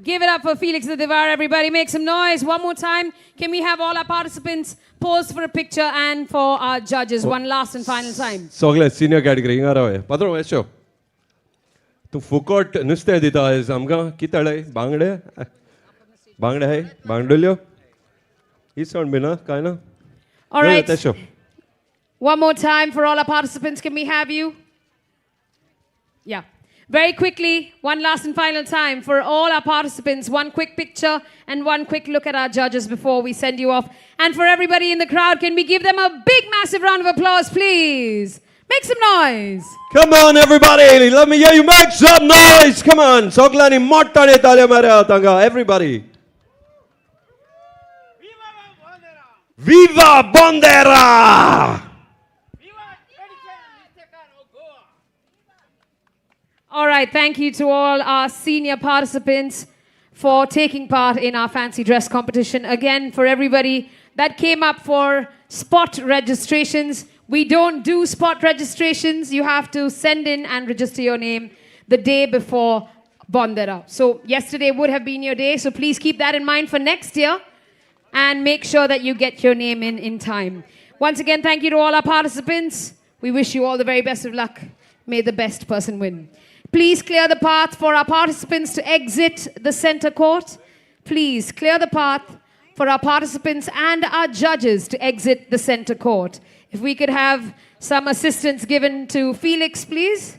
Give it up for Felix the Divar, everybody. Make some noise. One more time. Can we have all our participants pose for a picture and for our judges one last and final time? Sogle senior category inga rawe. Patrao esho. Tu fukot nuste dita hai amga kitale bangde. Bangde hai bangdolyo. Is sound bina kaina. All right. One more time for all our participants. Can we have you? Yeah. Very quickly, one last and final time for all our participants, one quick picture and one quick look at our judges before we send you off. And for everybody in the crowd, can we give them a big, massive round of applause, please? Make some noise. Come on, everybody. Let me hear you make some noise. Come on. Soglani mottane talia mare tanga. Everybody. Viva Bondera! All right. right, thank you to all our senior participants for taking part in our fancy dress competition. Again, for everybody that came up for spot registrations, we don't do spot registrations. You have to send in and register your name the day before Bonderam. So yesterday would have been your day, so please keep that in mind for next year and make sure that you get your name in time. Once again, thank you to all our participants. We wish you all the very best of luck. May the best person win. Please clear the path for our participants to exit the center court. Please clear the path for our participants and our judges to exit the center court. If we could have some assistance given to Felix, please.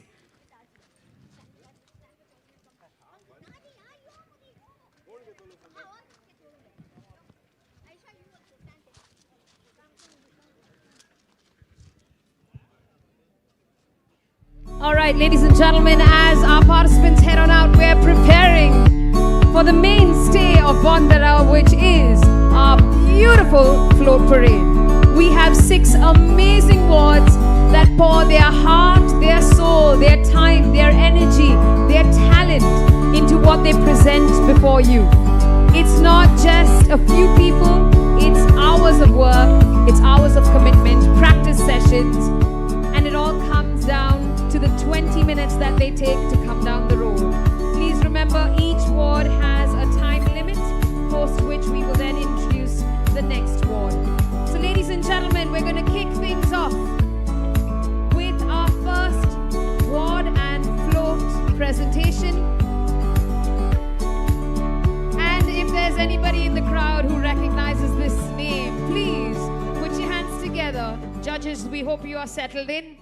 All right, ladies and gentlemen, as our participants head on out, we're preparing for the mainstay of Bonderam, which is our beautiful float parade. We have 6 amazing wards that pour their heart, their soul, their time, their energy, their talent into what they present before you. It's not just a few people, it's hours of work, it's hours of commitment, practice sessions, and it all comes down to the 20 minutes that they take to come down the road. Please remember, each ward has a time limit, post which we will then introduce the next ward. So ladies and gentlemen, we're going to kick things off with our first ward and float presentation. And if there's anybody in the crowd who recognizes this name, please put your hands together. Judges, we hope you are settled in.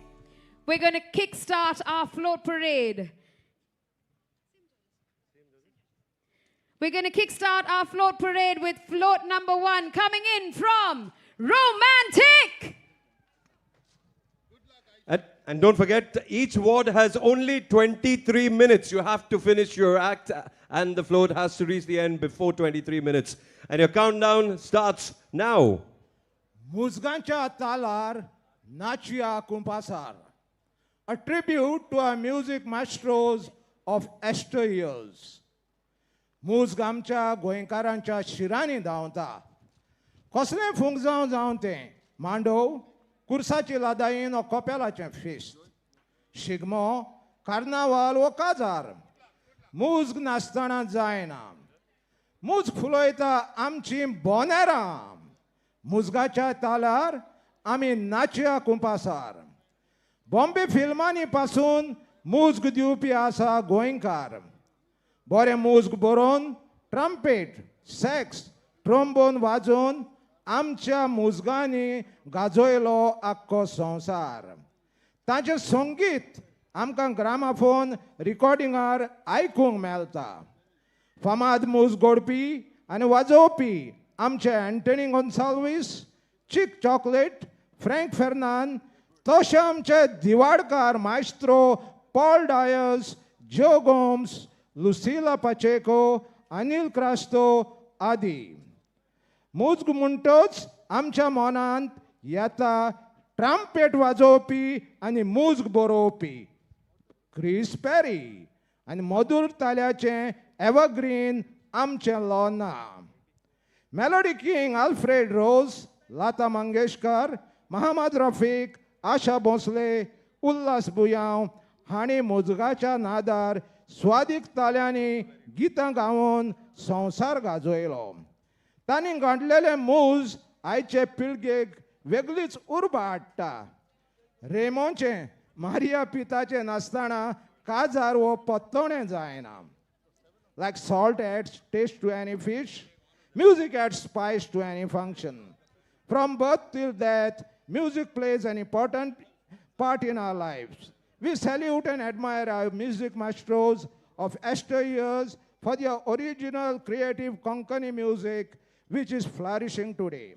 We're going to kickstart our float parade. We're going to kickstart our float parade with float number 1 coming in from Romantic. And don't forget, each ward has only 23 minutes. You have to finish your act, and the float has to reach the end before 23 minutes. And your countdown starts now. Muzgancha talar, nachia kumpasar. A tribute to our music maestros of yesteryears. Muzg आमच्या गोंयकारांच्या शिरांनी धांवता. कसलें फूंक जावं तें मांडव, कुर्साची लादायीन वा कोपेलाचें फेस्त. शिगमो, कार्नावाल वो काजार. मुजग नासतना जायना. मुजग फुलोयता आमची बोनेरां. मुजगाच्या तालार आमी नाचया कुंपासार. बॉम्बे फिल्मांनी पासून मुजग दिवपी आसा गोंयकार. बरें मुजग बरोवन ट्रम्पेट, सॅक्स, ट्रोम्बोन वाजोवन आमच्या मुजगांनी गाजयलो आख्खो संवसार. ताचें संगीत आमकां ग्रामाफोन रिकॉर्डिंगार आयकूंक मेळटा. फामाद मुजग घडपी आनी वाजोवपी आमचे एंटनी गोन्साल्वीस, चिक चॉकलेट, फ्रँक फेर्नांद, तशें आमचे दिवाडकार मायस्त्रो पॉल डायस, जो गोम्स, लुसिला पाचेको, अनिल क्रास्तो आदी. मुजग म्हणटच आमच्या मनांत येता ट्रम्पेट वाजोवपी आनी मुजग बरोवपी क्रिस पेरी आनी मधुर ताल्याचें एवरग्रीन आमचें लोना. मेलोडी किंग आल्फ्रेड रोज, लता मंगेशकर, महम्मद रफीक, आशा भोसले, उल्हास बुयांव हांणी मुजगाच्या नादार स्वादीक ताल्यांनी गितां गावन संवसार गाजयलो. तांणी गांठलेले मूज आयचे पिळगेक वेगळीच उर्बा हाडटा. रेमोचें मारिया पिताचें नासतना काजार वो पत्तोणें जायना. Like salt adds taste to any fish, music adds spice to any function. From birth till death, music plays an important part in our lives. We salute and admire our music maestros of yesteryears for their original creative Konkani music, which is flourishing today.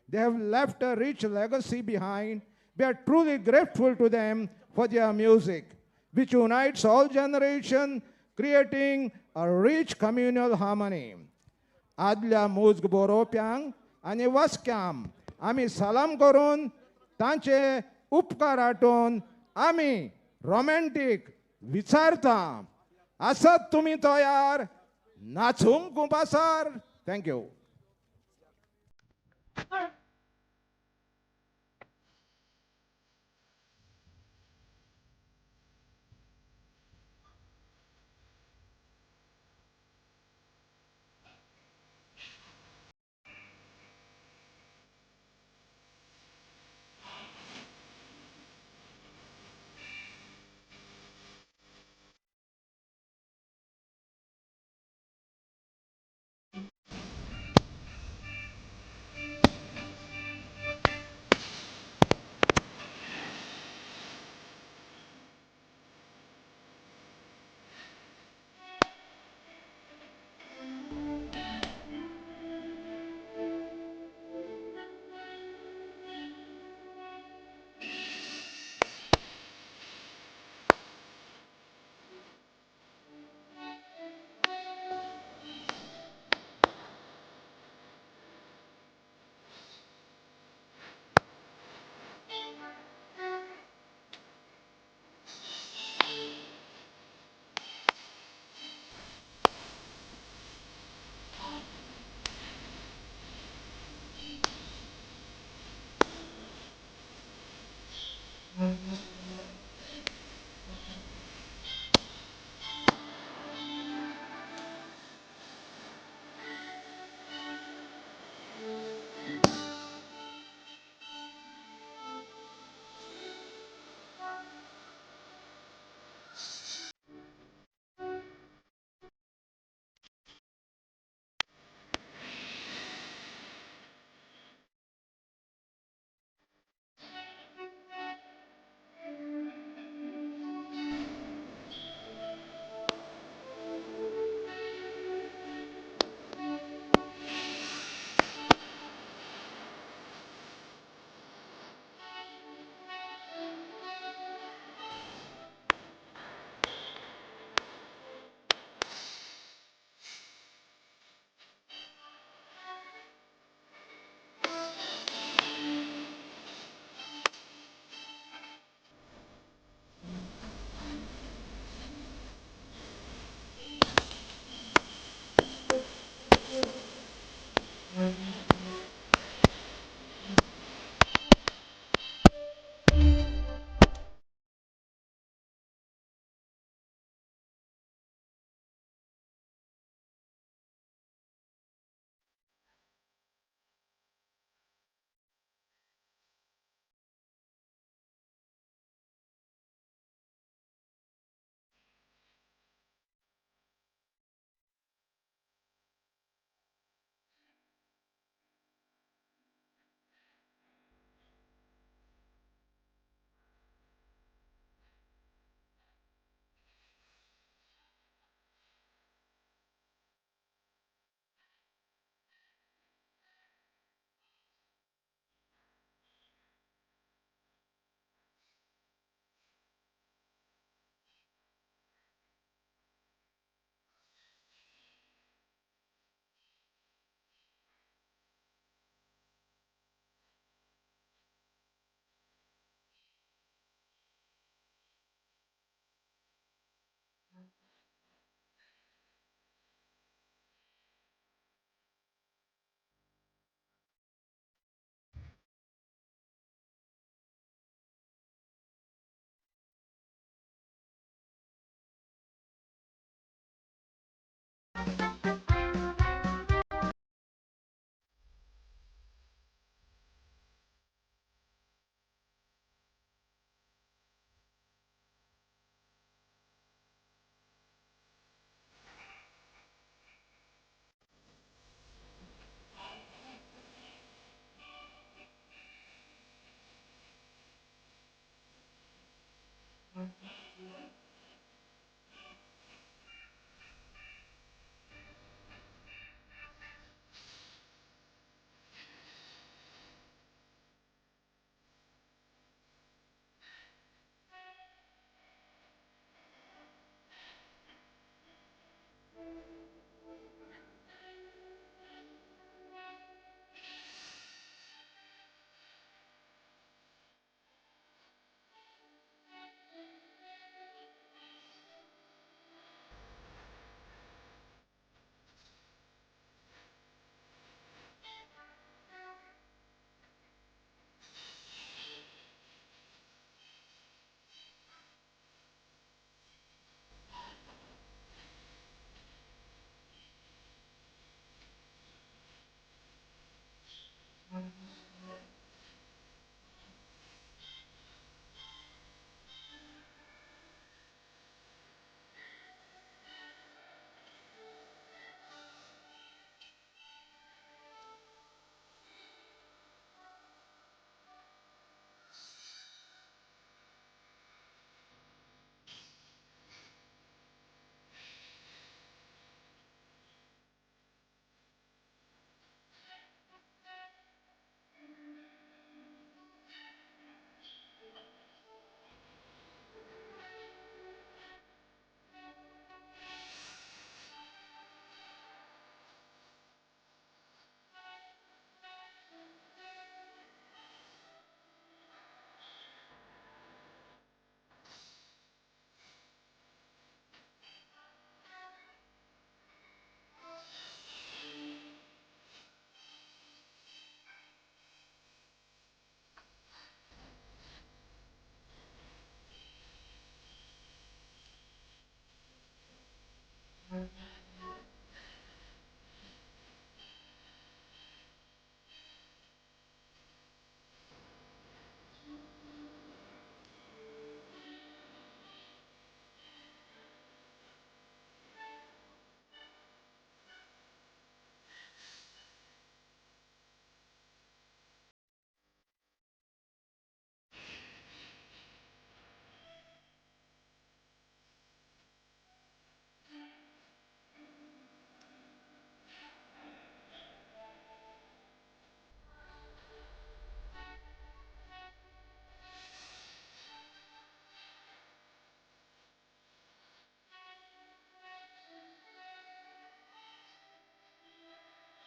They have left a rich legacy behind. We are truly grateful to them for their music, which unites all generations, creating a rich communal harmony. आदल्या मुजग बरोवप्यांक आनी वाचक्यांक आमी सलाम करून तांचे उपकार आठोवन आमी romantic विचारता आसात तुमी तयार नाचूंक कुंपासार thank you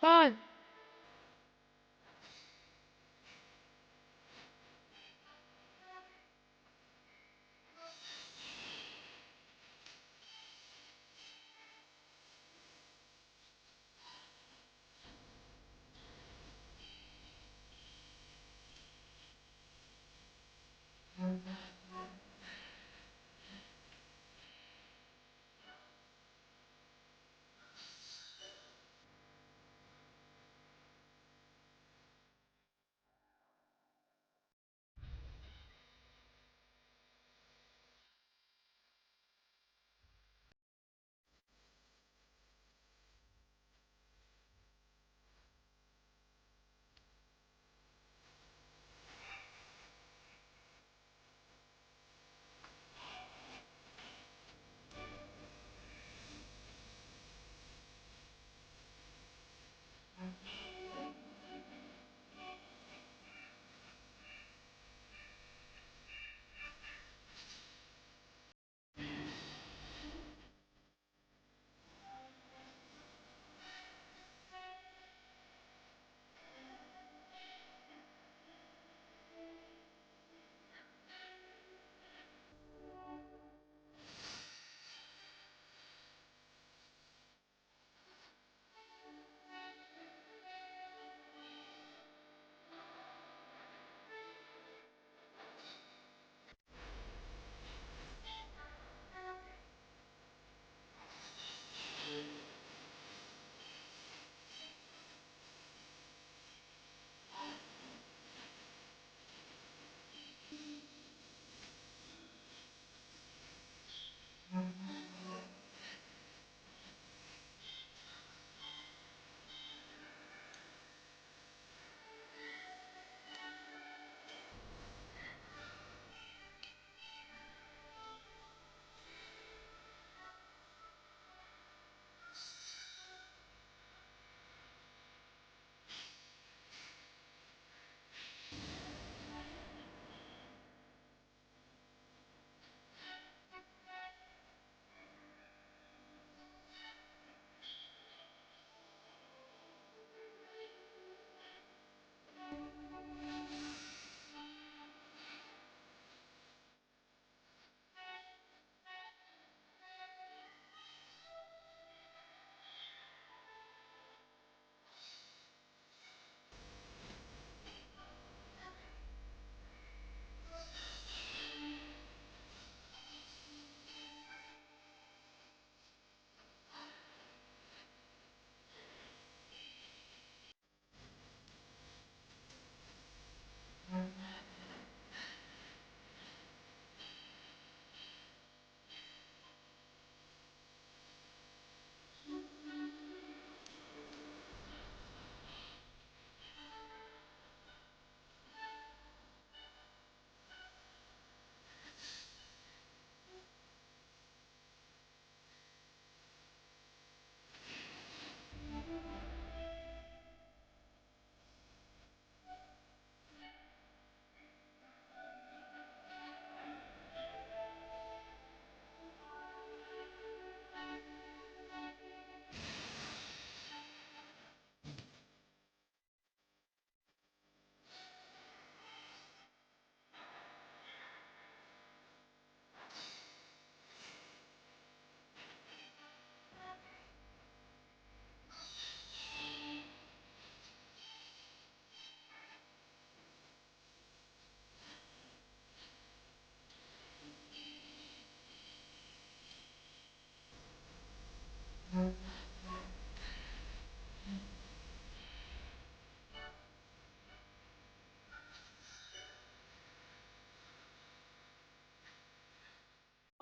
Fun.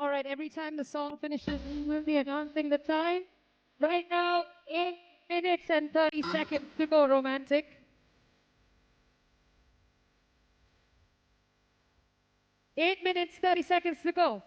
All right, every time the song finishes, we'll be announcing the time. Right now, 8 minutes and 30 seconds to go, romantic. 8 minutes, 30 seconds to go.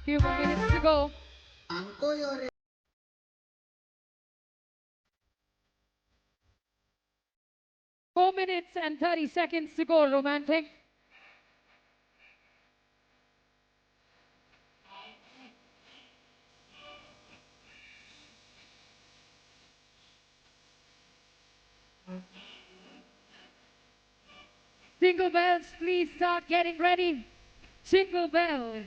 Few more minutes to go. 4 minutes and 30 seconds to go, romantic. Jingle bells, please start getting ready. Jingle bells.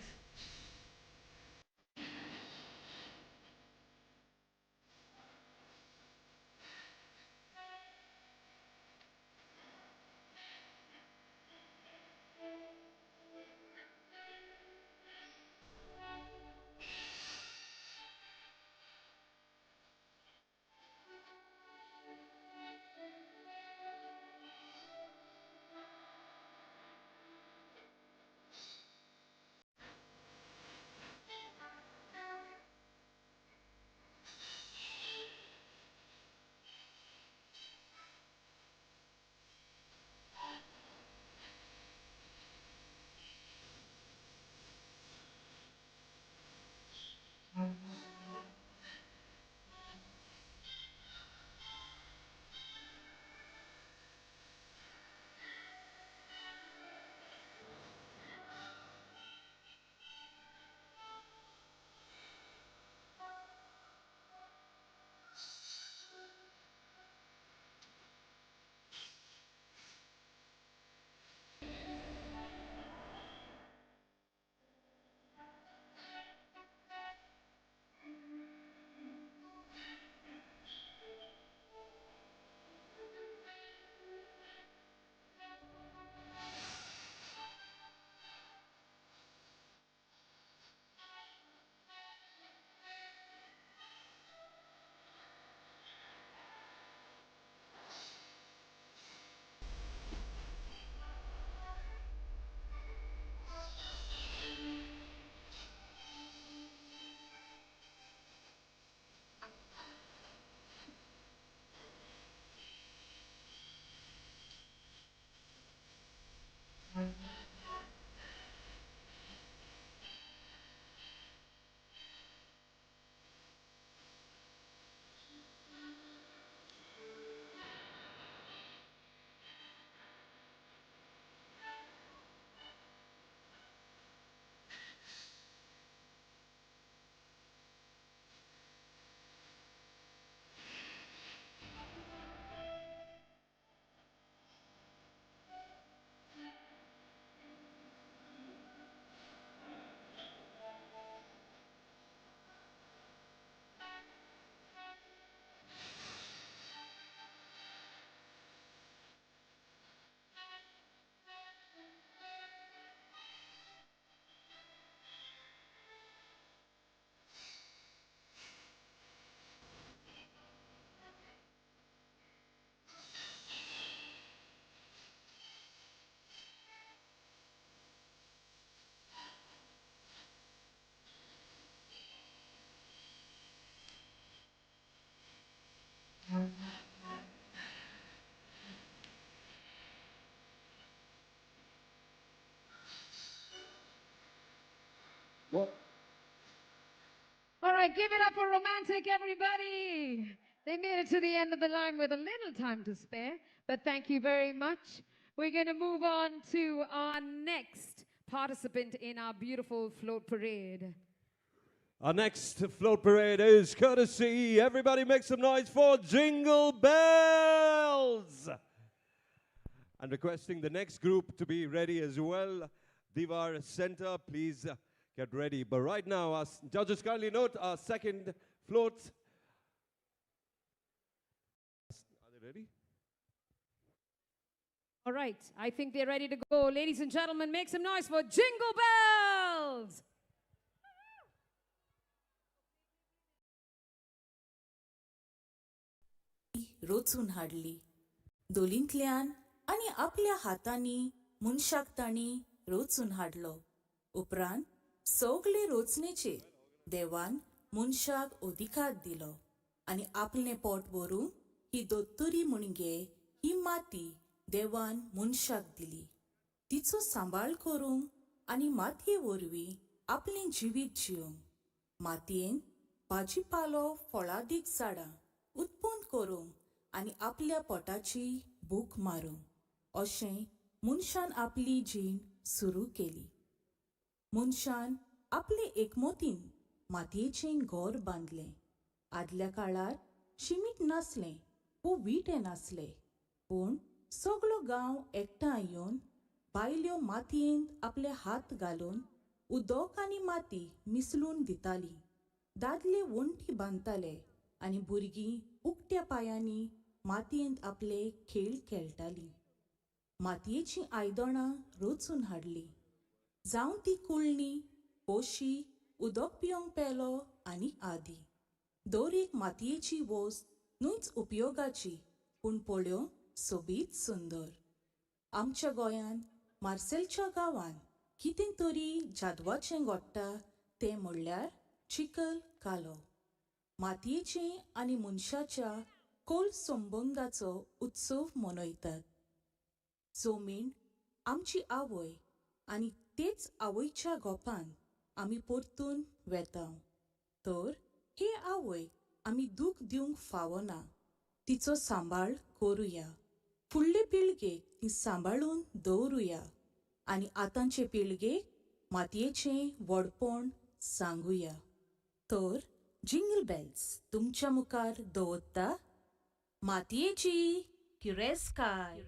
All right, give it up for romantic, everybody. They made it to the end of the line with a little time to spare, but thank you very much. We're going to move on to our next participant in our beautiful float parade. Our next float parade is courtesy. Everybody make some noise for Jingle Bells. And requesting the next group to be ready as well. Divar Center, please get ready. But right now, our judges kindly note our second float. Are they ready? All right, I think they're ready to go. Ladies and gentlemen, make some noise for Jingle Bells. रोचून हाडली दोलींतल्यान आनी आपल्या हातांनी मनशाक तांणी रोचून हाडलो उपरांत सगळे रोचणेचेर देवान मनशाक अधिकार दिलो आनी आपलें पोट भरून ही दोत्तोरी म्हणगे ही माती देवान मनशाक दिली तिचो सांबाळ करूंक आनी मातये वरवीं आपलें जिवीत जिवंक, मातयेन भाजीपालो फळादीक झाडां उत्पन्न करूंक आनी आपल्या पोटाची भूक मारूंक अशें मनशान आपली जीण सुरू केली. मनशान आपले एकमतीन मातयेचें घर बांदलें. आदल्या काळार शिमीट नासलें वो विटे नासले, पूण सगळो गांव एकठांय येवन बायल्यो मातयेंत आपले हात घालून उदक आनी माती मिसळून दितालीं. दादले वण्टी बांदताले आनी भुरगीं उक्त्या पांयांनी मातयेंत आपले खेळ खेळटालीं. मातयेचीं आयदनां रचून हाडलीं, जावं ती कुळणी, कोशी, उदक पिवंक पेलो आनी आदी. दर एक मातयेची वस्त न्हूच उपयोगाची, पूण पळोवंक सोबीत सुंदर. आमच्या गोंयांत मार्सेलच्या गांवांत कितें तरी जादवाचें घडटा तें म्हणल्यार चिखल कालो. मातयेचें आनी मनशाच्या खोल संबंदाचो उत्सव मनयतात. जमीन आमची आवय आनी तेच आवयच्या गोपान आमी परतून वेतांव, तर हे आवयक आमी दूख दिवंक फावना. तिचो सांबाळ करुया, फुडले पिळगेक ती सांबाळून दवरुया आनी आतांचे पिळगेक मातयेचें व्हडपण सांगुया. तर जिंगल बेल्स तुमच्या मुखार दवरता मातयेची किरेस्कार.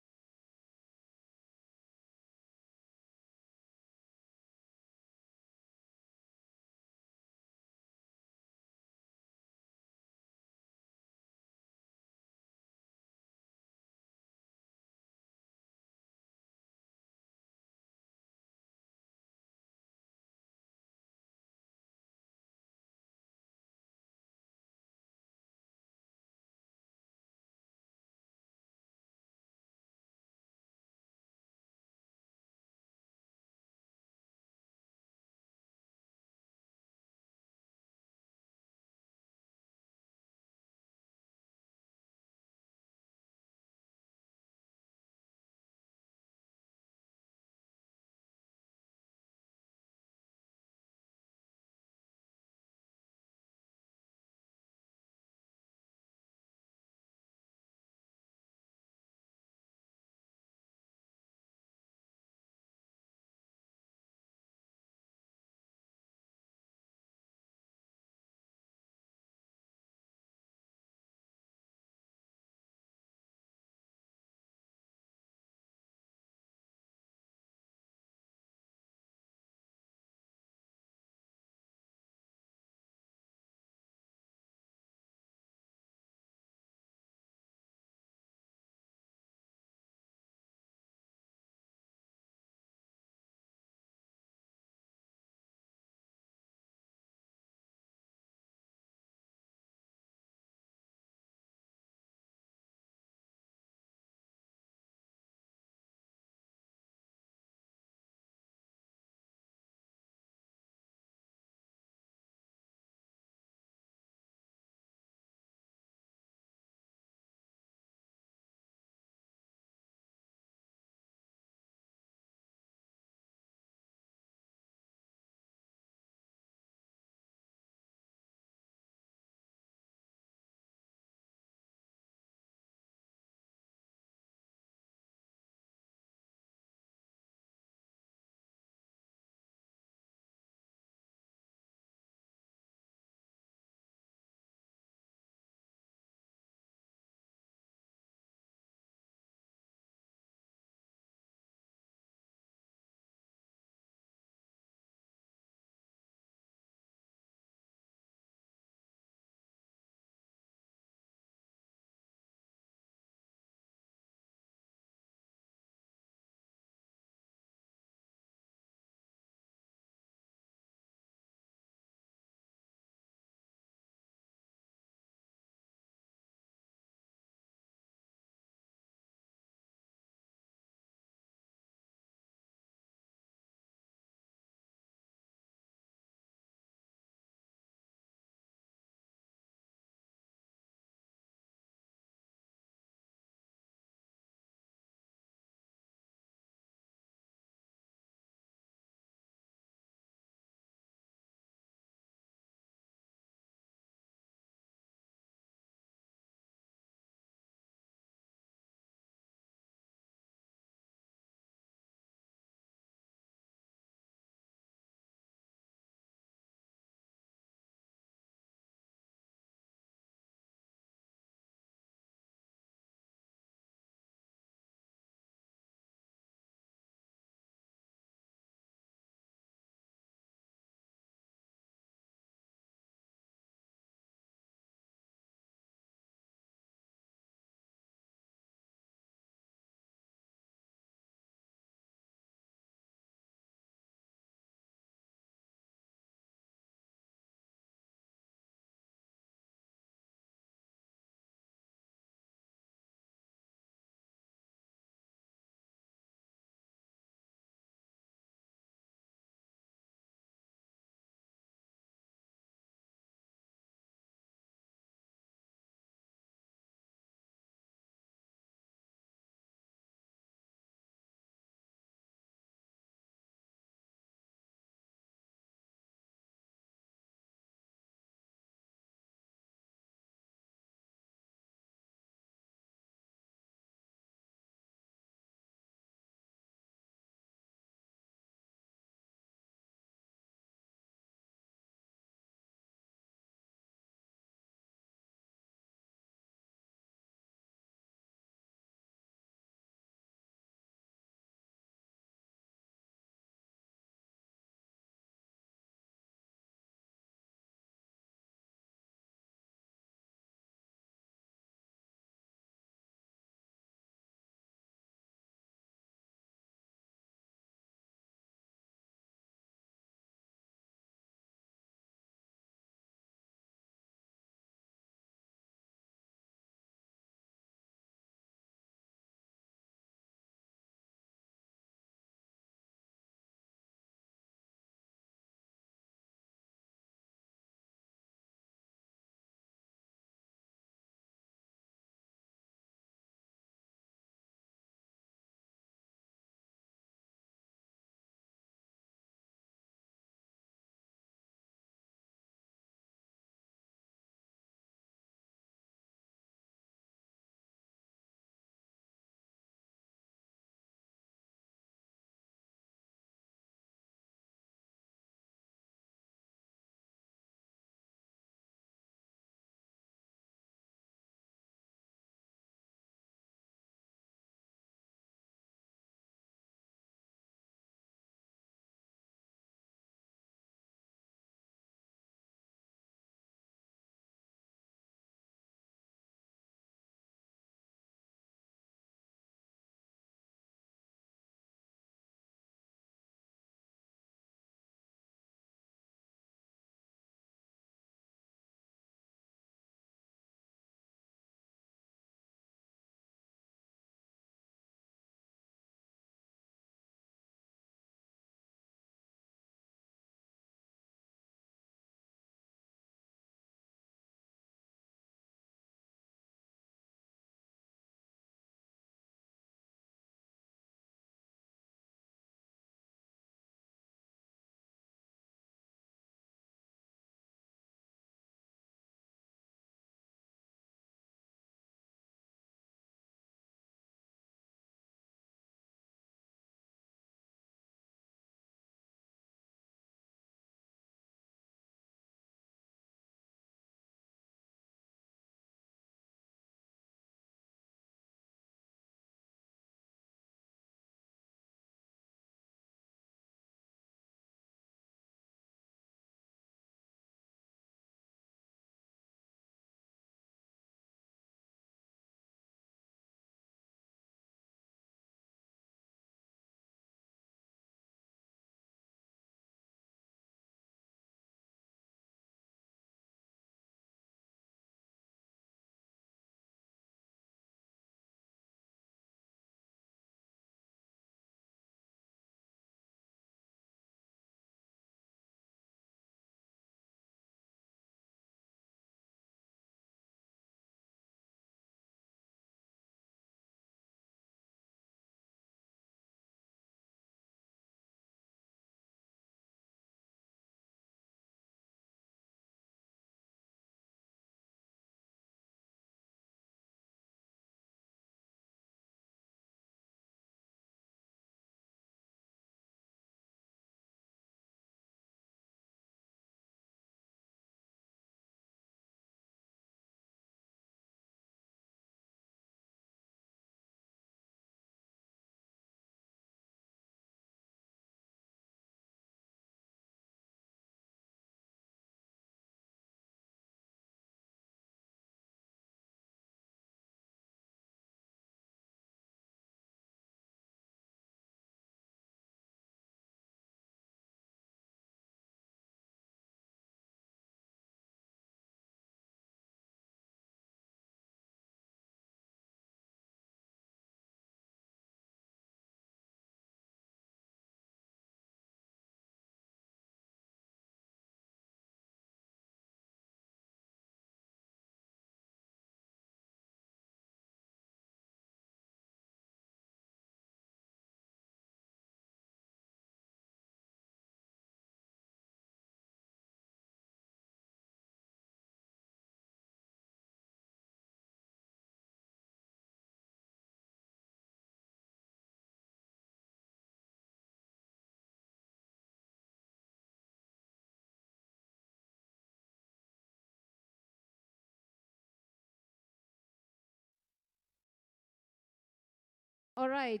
All right.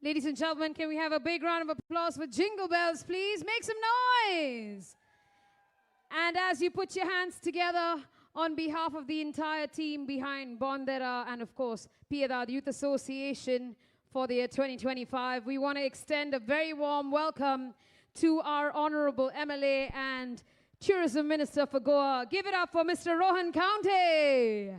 Ladies and gentlemen, can we have a big round of applause for Jingle Bells, please? Make some noise. And as you put your hands together on behalf of the entire team behind Bondera and, of course, Piedad Youth Association for the year 2025, we want to extend a very warm welcome to our Honorable MLA and Tourism Minister for Goa. Give it up for Mr. Rohan County.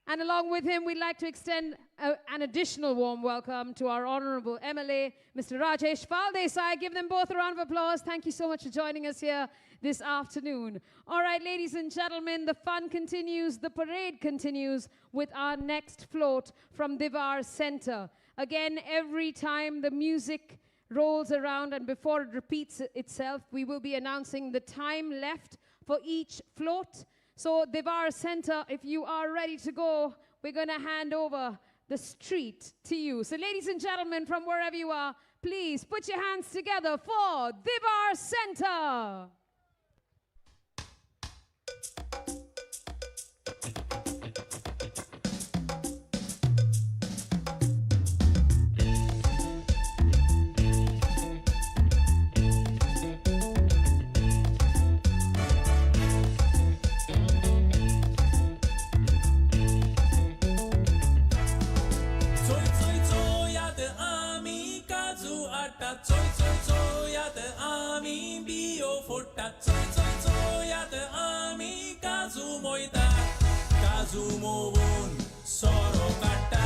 And along with him, we'd like to extend an additional warm welcome to our Honorable MLA, Mr. Rajesh Faldesai. Give them both a round of applause. Thank you so much for joining us here this afternoon. All right, ladies and gentlemen, the fun continues, the parade continues with our next float from Divar Center. Again, every time the music rolls around and before it repeats itself, we will be announcing the time left for each float. So Divar Center, if you are ready to go, we're going to hand over the street to you. So ladies and gentlemen, from wherever you are, please put your hands together for Divar Center. Choi choi choi at ami bio fota choi choi choi at ami kazu moita kazu movun soro kata.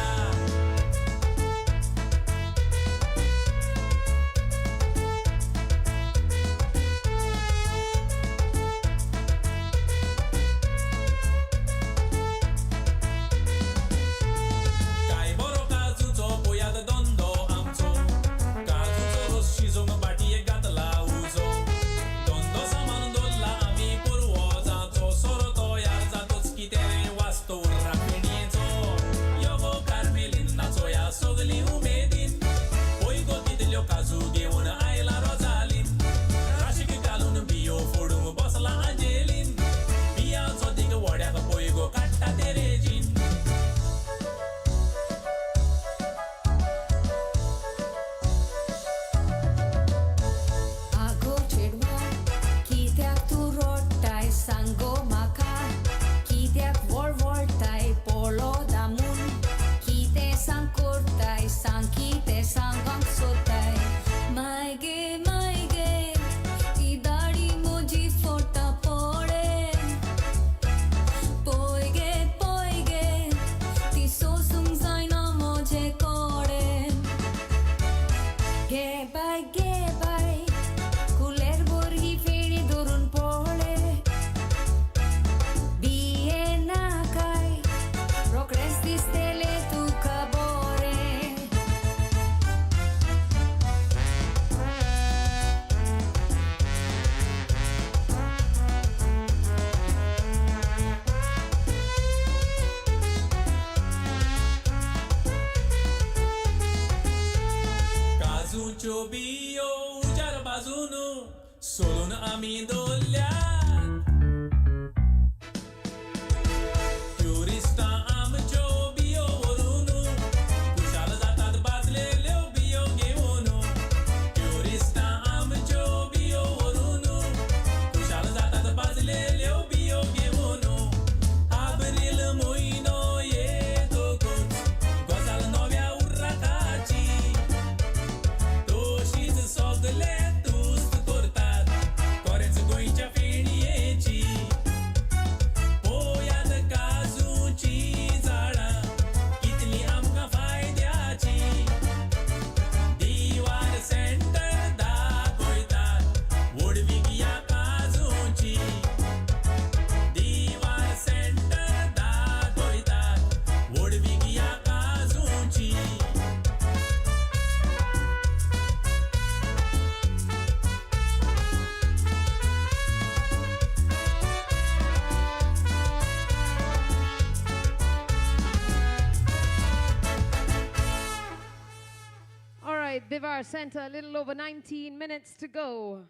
Divar Center, a little over 19 minutes to go.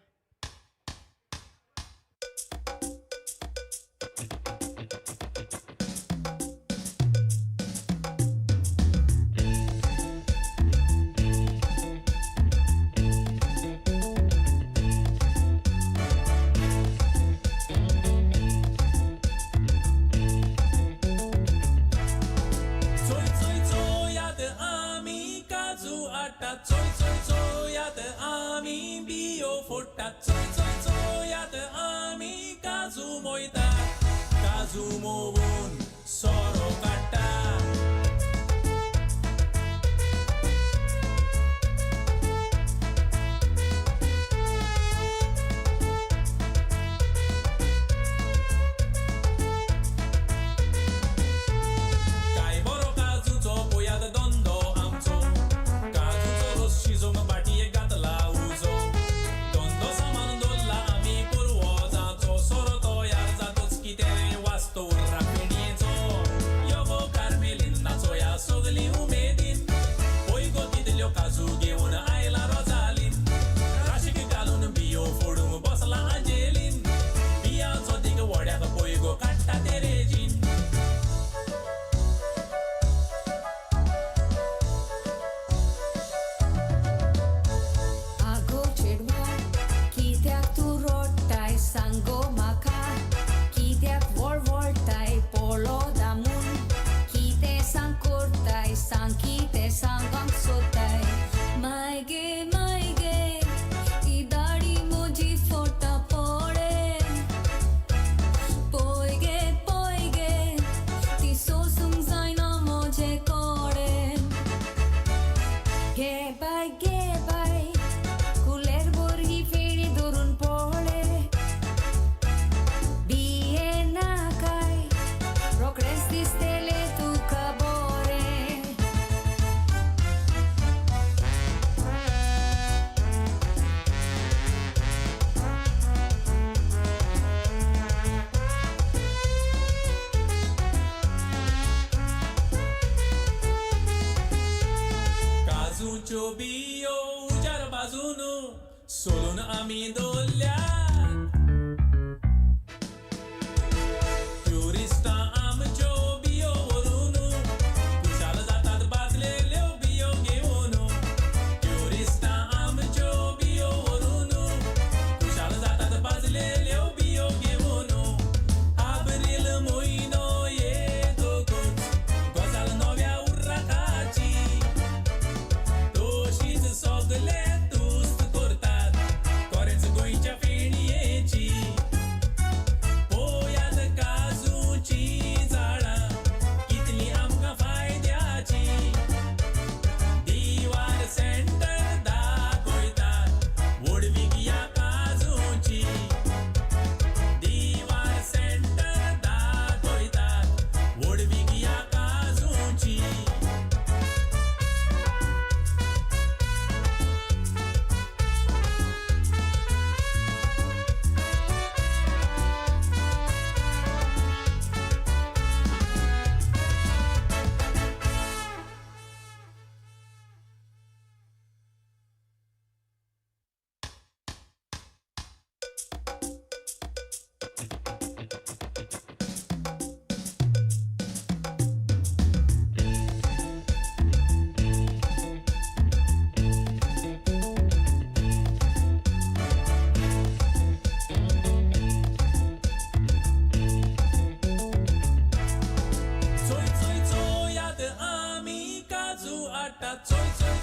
काजू मोवून सोरो काडटा काय बरो काजूचो पयात दोंदो आमचो काजूचो रोस शिजोवंक बाटयेक घातला उजो दोंदो सामान दवरला आमी पुरवोजाचो सोरो तयार जातोच कितें वास्तो राखणयेचो योगो कार्मेलिनाचो ह्या सगली उमेदीन पय गो तितल्यो काजू घेवन आयला रोजालीन राशीक घालून बियो फोडूंक बसला आंजेलीन बियांचो दिग व्हड्याक पय गो काडटा तेरेजीन आगो चेडवा कित्याक तूं रोडटाय सांगो म्हाका कित्याक वळवळटाय पोळो दामून कितें सांग करताय सांग कितें सांगूंक सोदताय माय गे ती दाडी म्हजी फोटा पडे पय गे ती सोसूंक जायना म्हजे कोडे गे बाय कुलेर बोरगी फेडी धरून पळय बिये नाकाय रोकडेच दिसतले तुका बरें काजूच्यो बियो उजार बाजून सोलून आमी दवरल्या ट्युरिस्टां आमच्यो बियो व्हरून खुशाल जातात बाजलेल्यो बियो घेवन ट्युरिस्टां आमच्यो बियो व्हरून खुशाल जातात बाजलेल्यो बियो घेवन आब्रील म्हयनो येतकच गजाल नव्या उर्राकाची तशीच सगले तुस्त करतात कोरेंच गोंयच्या फेणयेची पळयात काजूची झाडां कितली आमकां फायद्याची दिवार सेंटर दाखयतात वडवीक ह्या काजूची दिवार सेंटर दाखयतात वडवीक ह्या काजूची चोयात आमी काजू हाडटात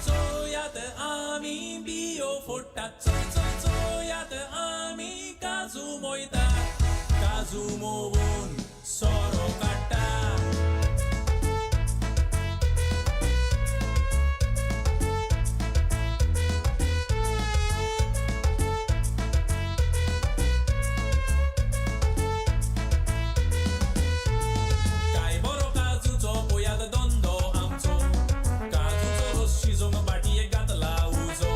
चोयात आमी बियो फोडटात चोयात आमी काजू मोयतात काजू मोवून सोरो काडटा काय बरो काजूचो पयात दोंदो आमचो काजूचो रोस शिजोवंक बाटयेक घातला उजो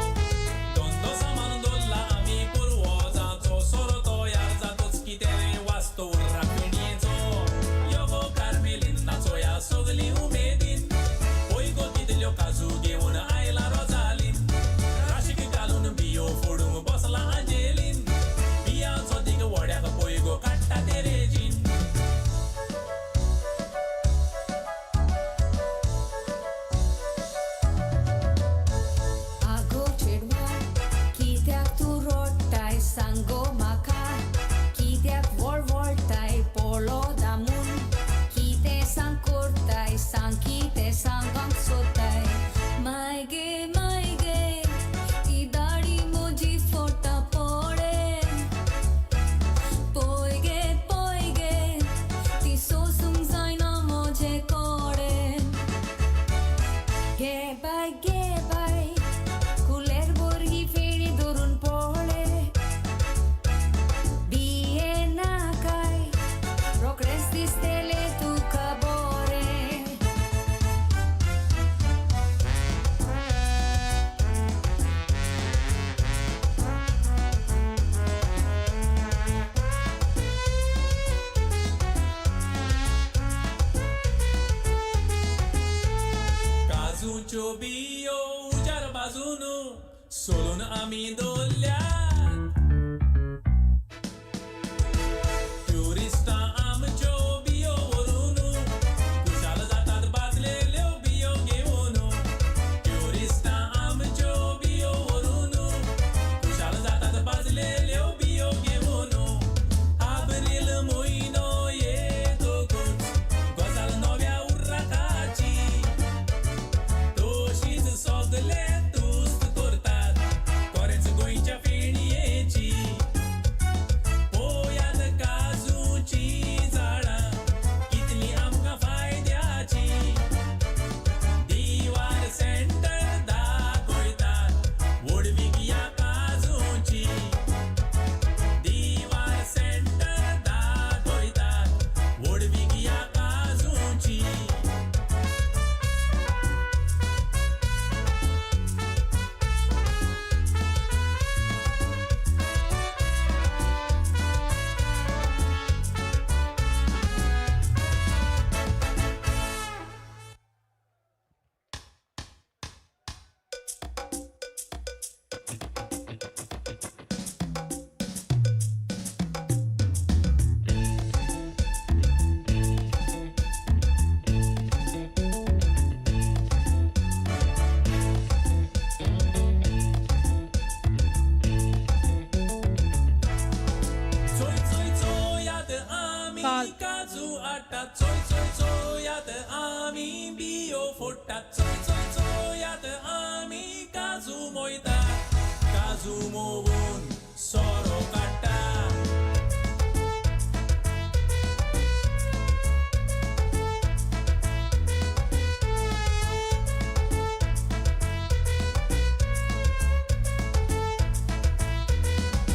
दोंदो सामान दवरला आमी पुरवोजाचो सोरो तयार जातोच कितें वास्तो राखणयेचो काजूच्यो बियो उजार बाजून सोलून आम्ही दोल्ल्या ट्युरिस्टा आमच्यो बियो वरून कुशाल जातात बाजलेल्यो बियो घेऊन ट्युरिस्टा आमच्यो बियो वरून कुशाल जातात बाजलेल्यो बियो घेऊन आब्रिल म्हयनो येतोकूच गजाल नव्या उर्राकाची तोशीच सगले तुस्त करतात कोरेंच गोंयच्या फेणयेची पोयात काजूची झाडां कितली आमकां फायद्याची दिवार सेंटर दाखयतात वडवीक या काजूची दिवार सेंटर दाखयतात वडवीक या काजूची चोय चोय चोयात आमी काजू आटात चोय चोय चोयात आमी बियो फोडटात चोय चोय चोयात आमी काजू मोयतात काजू मोवून सोरो काडटात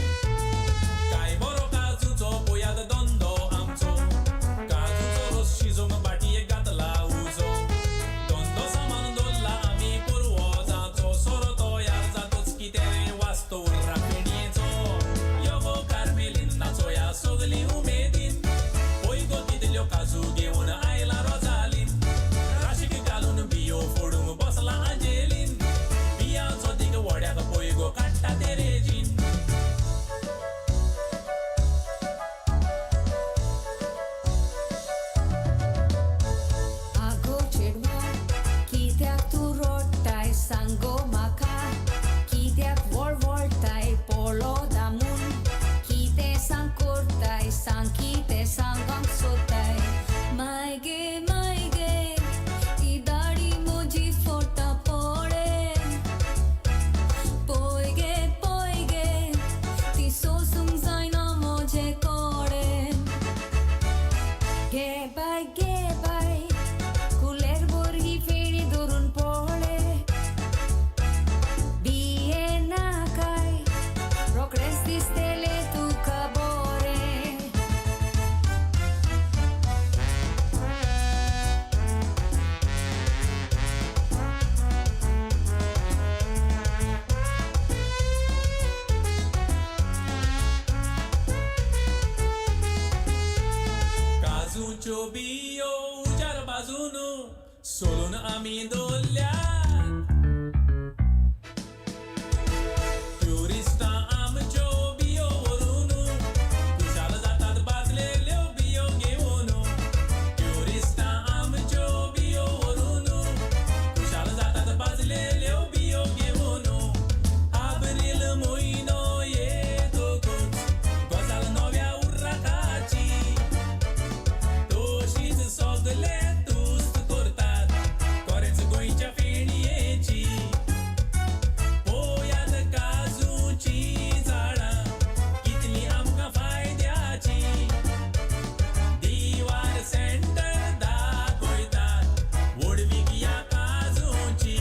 काय बरो काजूचो पोयात दोंदो आमचो काजूचो रोस शिजोवंक बाटयेक घातला उजो दोंदो सामान दवरला आमी पुरवो जाचो सोरो तयार जातोच कितें वास्तो उर्रा फेणयेचो योगो कार्मेलीन नाचोया सगली उमेदीन पळय गो तितल्यो काजू घेवन आयला रोजालीन राशीक घालून बियो फोडूंक बसला आंजेलीन बियांचो दीग व्हड्याक पळय गो काडटा तेरेजीन आगो चेडवा कित्याक तूं रडटाय सांग गो म्हाका कित्याक वळवळटाय पोळो दामून कितें सांग करताय सांग कितें सांगूंक सोदताय माय गे ती दाडी म्हजी फोटा पळे पळय गे ती सोसूंक जायना म्हजे कडेन गे बाय कुलेर बोरगी फेणी धरून पळय बिये नाकाय रोकडेच दिसतले तुका बरें काजूच्यो बियो उजार बाजून सोलून आमी दोल्ल्या ट्युरिस्टा आमच्यो बियो वरून कुशाल जातात बाजलेल्यो बियो घेऊन ट्युरिस्टा आमच्यो बियो वरून कुशाल जातात बाजलेल्यो बियो घेऊन आब्रिल म्हयनो येतोकूच गजाल नव्या उर्राकाची तोशीच सगले तुस्त करतात कोरेंच गोंयच्या फेणयेची पोयात काजूची झाडां कितली आमकां फायद्याची दिवार सेंटर दाखयतात वडवीक या काजूची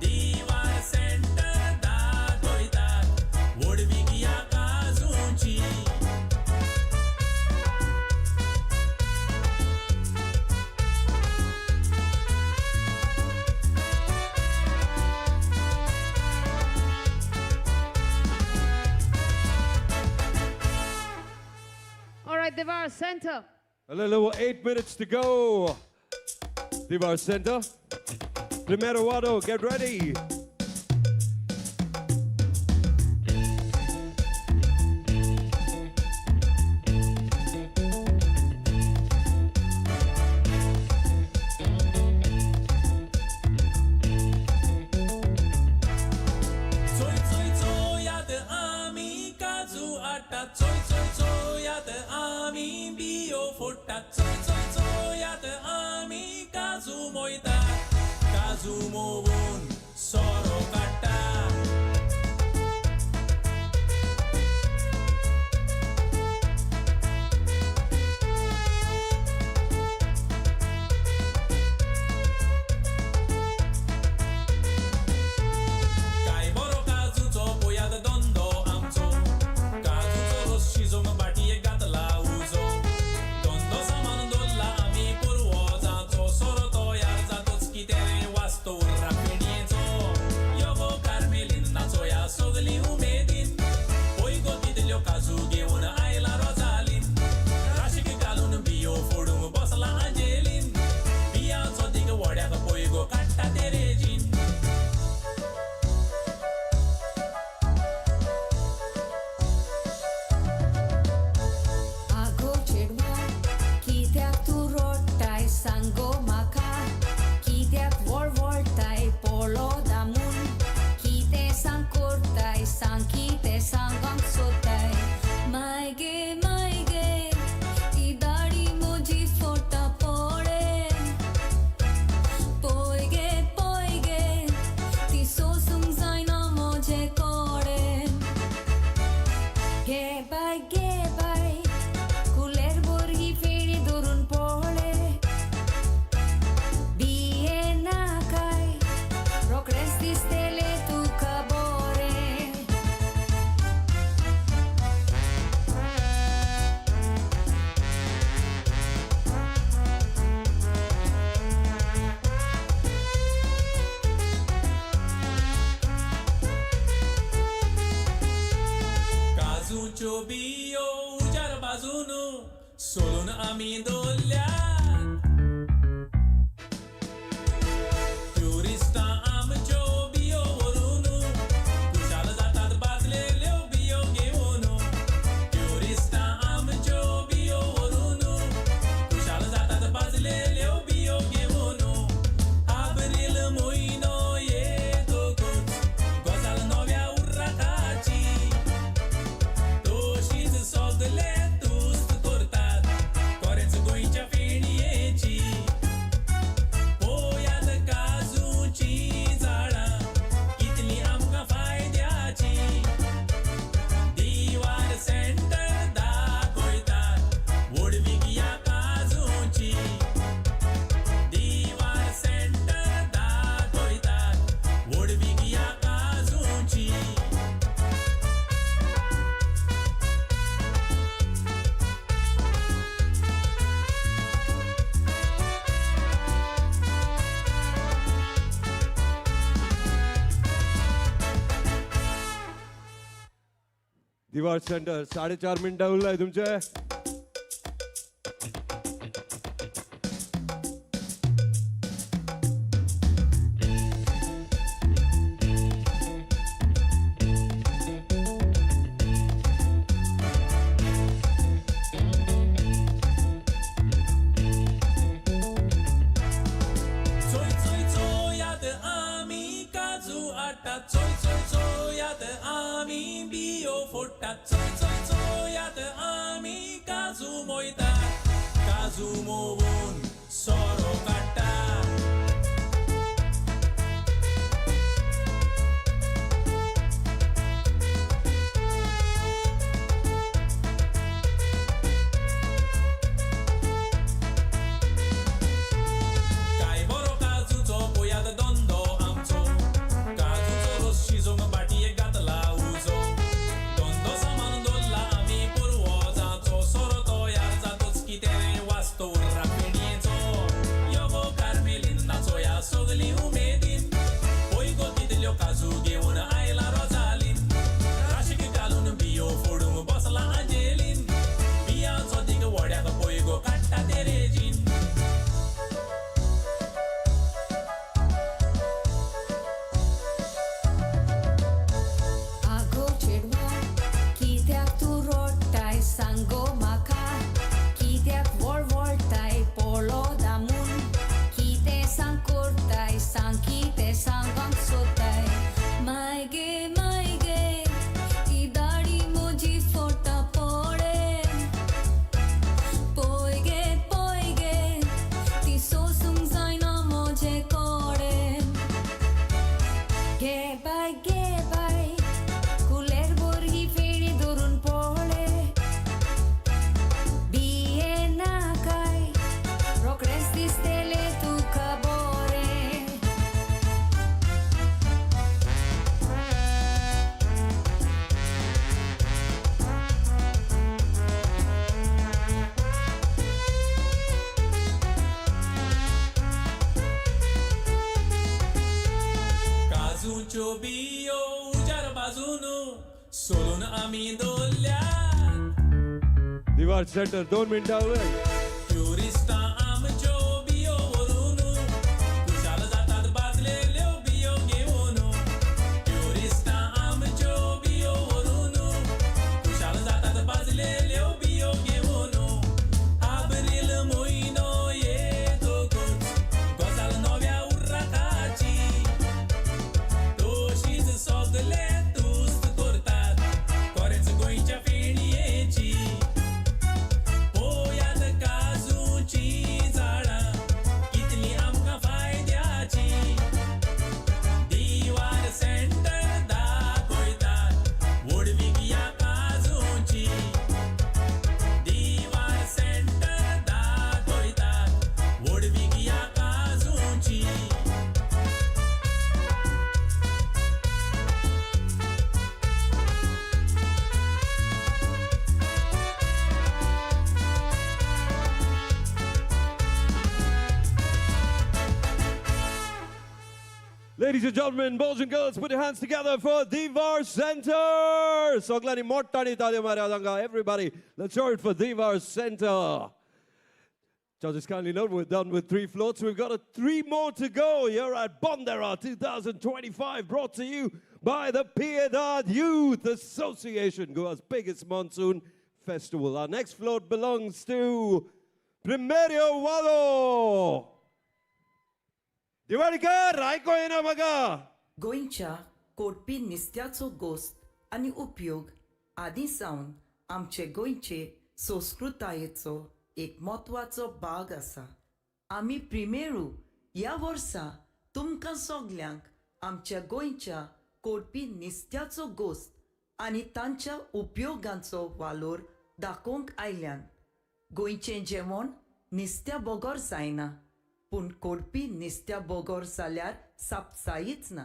दिवार सेंटर दाखयतात वडवीक या काजूची All right, Divar Center. A little over 8 minutes to go. Divar Center. Primero Wado, get ready. दिवार सेंटर 4.5 मिनिट उरलाय तुमचे Rapido. आमच्यो बियो उजार बाजून सोडून आम्ही दोल्ल्या Divar Center, 2 मिनिटं. ट्युरिस्टां आमच्यो बियो व्हरून खुशाल जातात बाजलेल्यो बियो घेऊन ट्युरिस्टां आमच्यो बियो व्हरून खुशाल जातात बाजलेल्यो बियो घेऊन आब्रिल म्हयनो येतकच गजाल नव्या उर्राकाची तशीच सगळे तुस्त करतात खरेंच गोंयच्या फेणयेची पोयात काजूची झाडां कितली आमकां फायद्याची दिवार सेंटर दाखयतात वडवीक ह्या काजूची दिवार सेंटर दाखयतात वडवीक ह्या काजूची Ladies and gentlemen, boys and girls, put your hands together for Divar Center. Soglani mottani talia mariadanga. Everybody, let's hear it for Divar Center. Judges kindly note we're done with 3 floats. We've got 3 more to go here at Bonderam 2025, brought to you by the Piedad Youth Association, Goa's biggest monsoon festival. Our next float belongs to Primerio Wado. दिवाळीकर ऐको येना बघा. गोंयच्या कोटपी नुस्त्याचो गोस्त आनी उपयोग आदीं सावन आमचे गोंयचे संस्कृतायेचो एक म्हत्वाचो भाग आसा. आमी प्रिमेरू ह्या वर्सा तुमकां सगल्यांक आमच्या गोंयच्या कोटपी नुस्त्याचो गोस्त आनी तांच्या उपयोगांचो वालोर दाखोवंक आयल्यान. गोंयचें जेवण नुस्त्या बगर जायना, पूण कोडपी नुस्त्या बगर जाल्यार सापसाईच ना.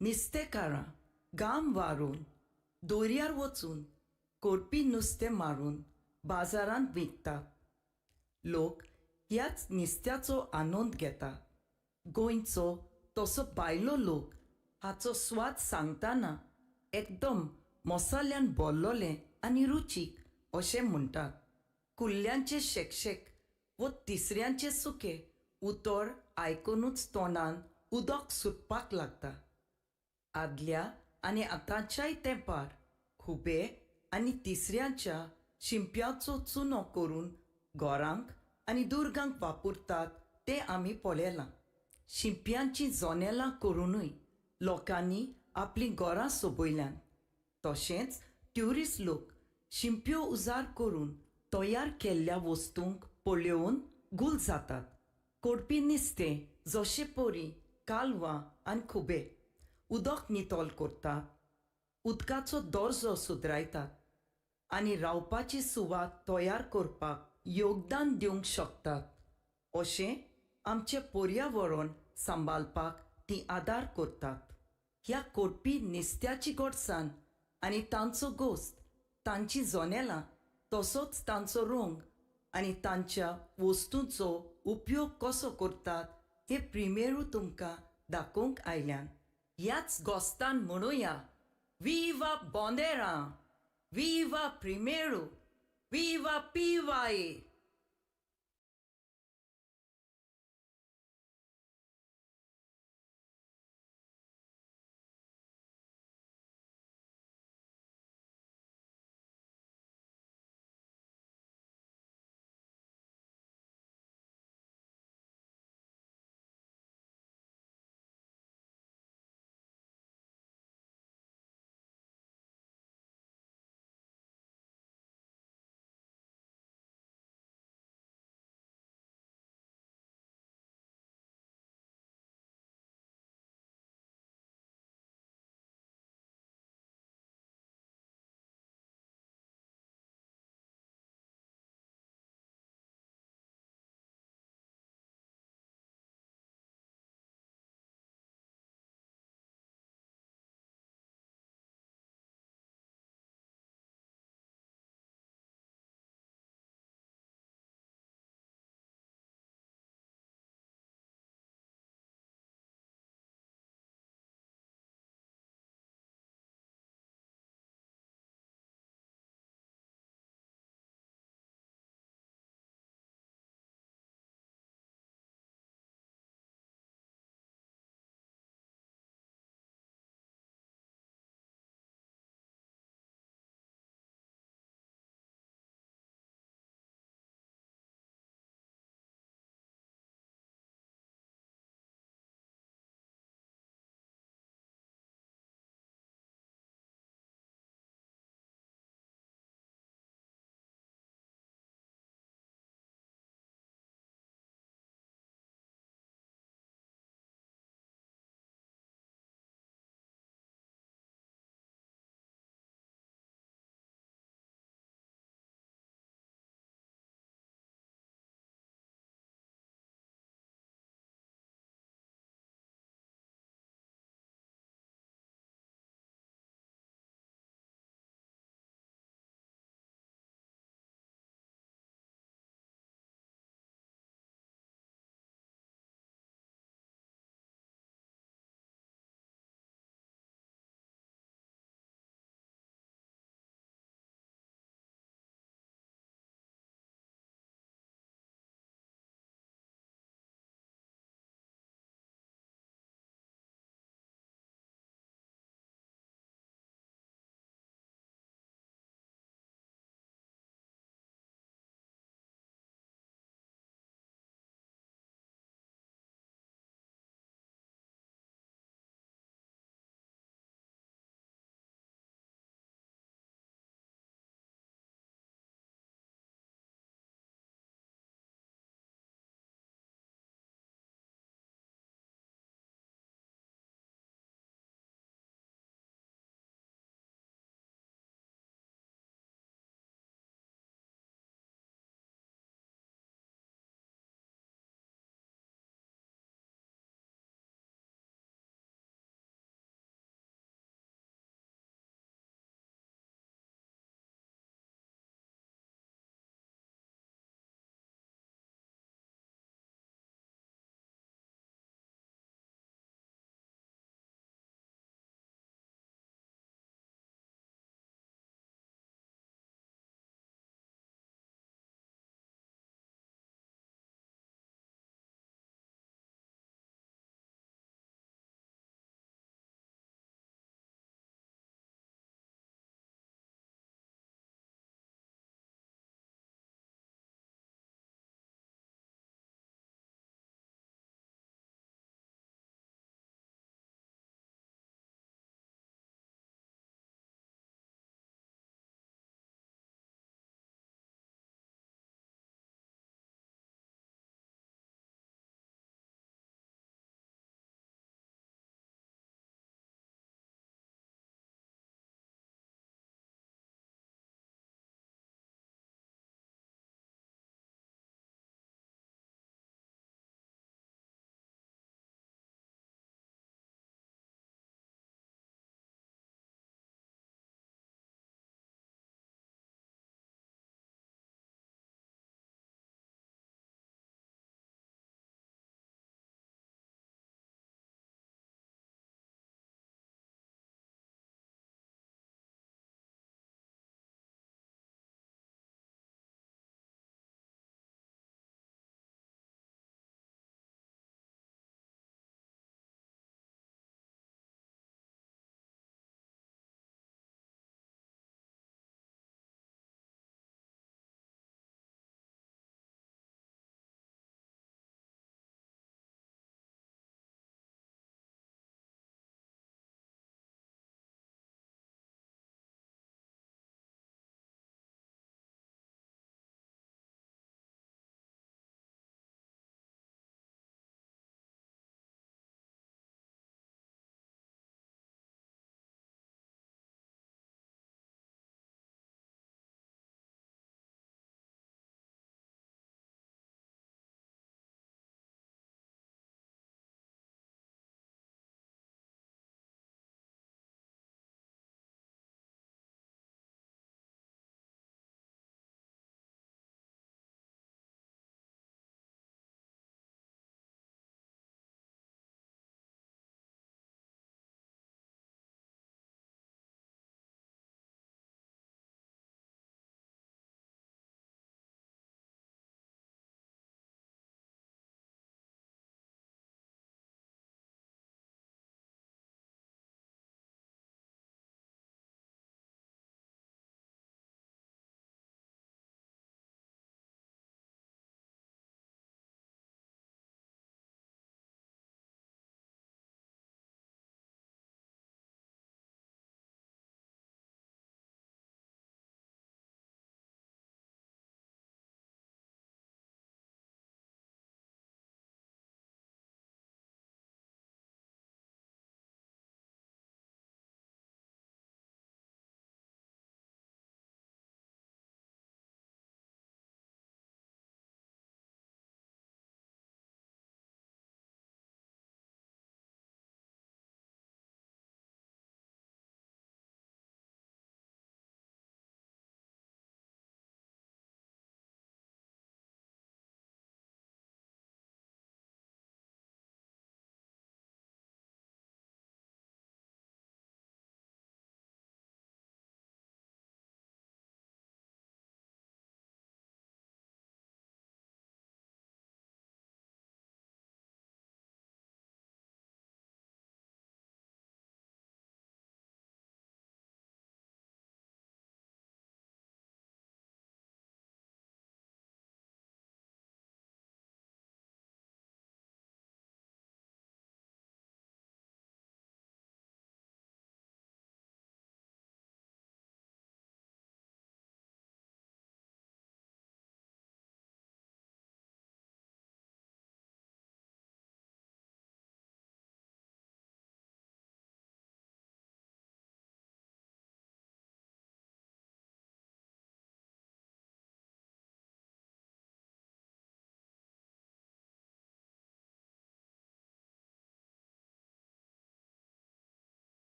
नुस्तेकारां घाम वारून दोर्यार वचून कोडपी नुस्तें मारून बाजारांत विकतात. लोक ह्याच नुस्त्याचो आनंद घेता. गोंयचो तसो भायलो लोक हाचो स्वाद सांगतना एकदम मसाल्यान भरलोलें आनी रुचीक अशें म्हणटात. कुल्ल्यांचे शेकशेक वो तिसऱ्यांचे सुके उतर आयकूनच तोंडान उदक सुटपाक लागता. आदल्या आनी आतांच्याय तेंपार खुबे आनी तिसऱ्यांच्या शिंप्याचो चुनो करून घरांक आनी दुर्गांक वापरतात तें आमी पळयलां. शिंप्यांची जनेलां करूनय लोकांनी आपलीं घरां सोबयल्यान. तशेंच ट्युरिस्ट लोक शिंप्यो उजार करून तयार केल्ल्या वस्तूंक पळयोवन गूल जातात. कोडपी नुस्तें जशें पोरी कालवां आनी खुबे उदक नितोल करतात, उदकाचो दर्जो सुदरायतात आनी रावपाची सुवात तयार करपाक योगदान दिवंक शकतात. अशें आमचें पर्यावरण सांबाळपाक तीं आदार करतात. ह्या कोडपी नुस्त्याची घोटसाण आनी तांचो गोस्त, तांची जनेलां, तसोच तांचो रंग आनी तांच्या वस्तूंचो उपयोग कसो करतात हें प्रिमेरू तुमकां दाखोवंक आयल्यान. ह्याच गोस्तान म्हणुया विवा बोंदेराम, विवा प्रिमेरू, विवा PYA.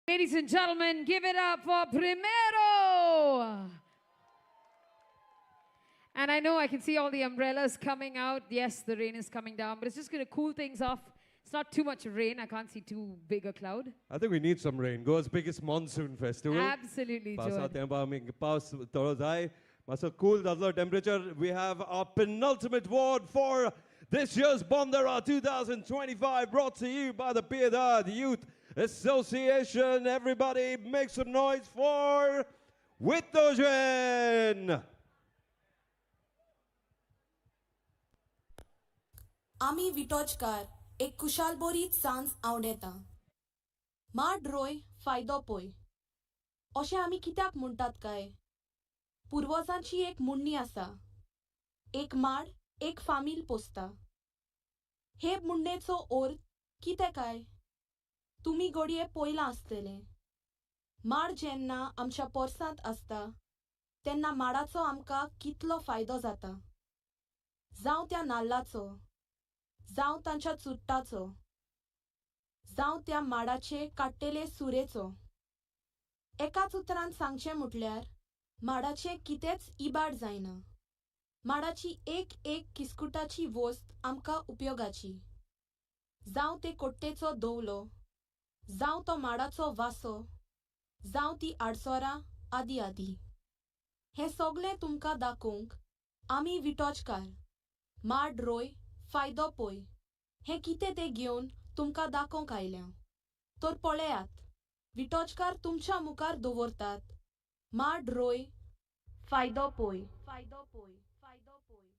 Ladies and gentlemen, give it up for Primero. And I know I can see all the umbrellas coming out. Yes, the rain is coming down, but it's just going to cool things off. It's not too much rain. I can't see too big a cloud. I think we need some rain. Goa's biggest monsoon festival. Absolutely, George. Paus Torozai. Masa cool the temperature. We have our penultimate award for this year's Bonderam 2025, brought to you by the Piedad Youth Association. Everybody make some noise for Wittojen. आमी विटोचकार एक कुशालबोरीत सांज आवडेता माड रोय फायदो पय अशें आमी कित्याक म्हणटात काय पुर्वजांची एक मुण्णी आसा एक माड एक फामील पोसता हे मुण्णेचो अर्थ कितें काय तुमी घडये पयलां आसतलें माड जेन्ना आमच्या पोरसांत आसता तेन्ना माडाचो आमकां कितलो फायदो जाता जावं त्या नाल्लाचो जावं तांच्या चुट्टाचो जावं त्या माडाचे काडटेले सुरेचो एकाच उतरान सांगचें म्हटल्यार माडाचें कितेंच इबाड जायना माडाची एक किस्कुटाची वस्त आमकां उपयोगाची जावं ते कोट्टेचो दवलो जावं तो माडाचो वासो जावं ती आडसोरां आदी आदी हें सगळें तुमकां दाखोवंक आमी विटोचकार माड रोय फायदो पय हें कितें तें घेवन तुमकां दाखोवंक आयल्या तर पळयात विटोचकार तुमच्या मुखार दवरतात माड रोय फायदो पय फायदो पय फायदो पय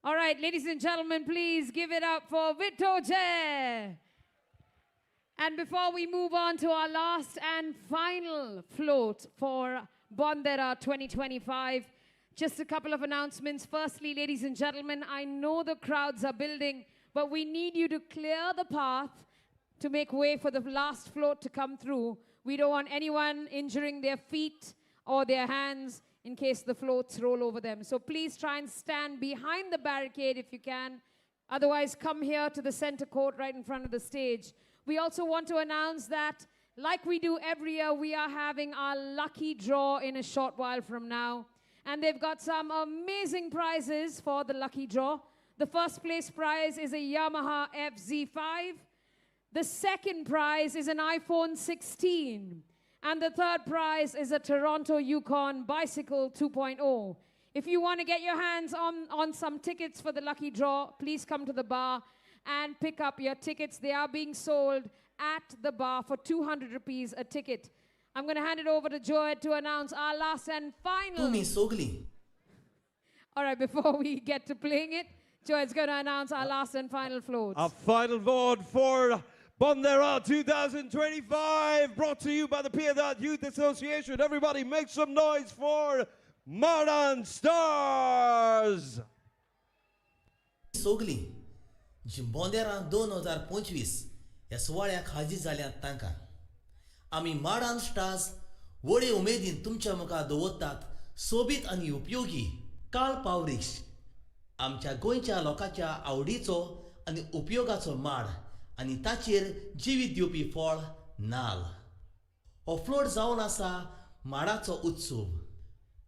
All right, ladies and gentlemen, please give it up for Vitoje. And before we move on to our last and final float for Bondera 2025, just a couple of announcements. Firstly, ladies and gentlemen, I know the crowds are building, but we need you to clear the path to make way for the last float to come through. We don't want anyone injuring their feet or their hands in case the floats roll over them. So please try and stand behind the barricade if you can. Otherwise, come here to the center court right in front of the stage. We also want to announce that, like we do every year, we are having our lucky draw in a short while from now. And they've got some amazing prizes for the lucky draw. The first place prize is a Yamaha FZ5. The second prize is an iPhone 16. And the third prize is a Toronto Yukon Bicycle 2.0. If you want to get your hands on some tickets for the lucky draw, please come to the bar and pick up your tickets. They are being sold at the bar for 200 rupees a ticket. I'm going to hand it over to Joed to announce our last and final. तुम्ही सोगली. All right, before we get to playing it, Joed's going to announce our last and final floats. Our final vote for Bondera 2025, brought to you by the Piedad Youth Association. Everybody make some noise for Modern Stars! सोगली जी बोंदेरां 2025 ह्या सुवाळ्याक हाजीर जाल्यात तांकां आमी modern stars व्हडे उमेदीन तुमच्या मुखार दवरतात सोबीत आनी उपयोगी काळ पावरीश आमच्या गोंयच्या लोकांच्या आवडीचो आनी उपयोगाचो माड आनी ताचेर जिवीत दिवपी फळ नाल हो फ्लोट जावन आसा माडाचो उत्सव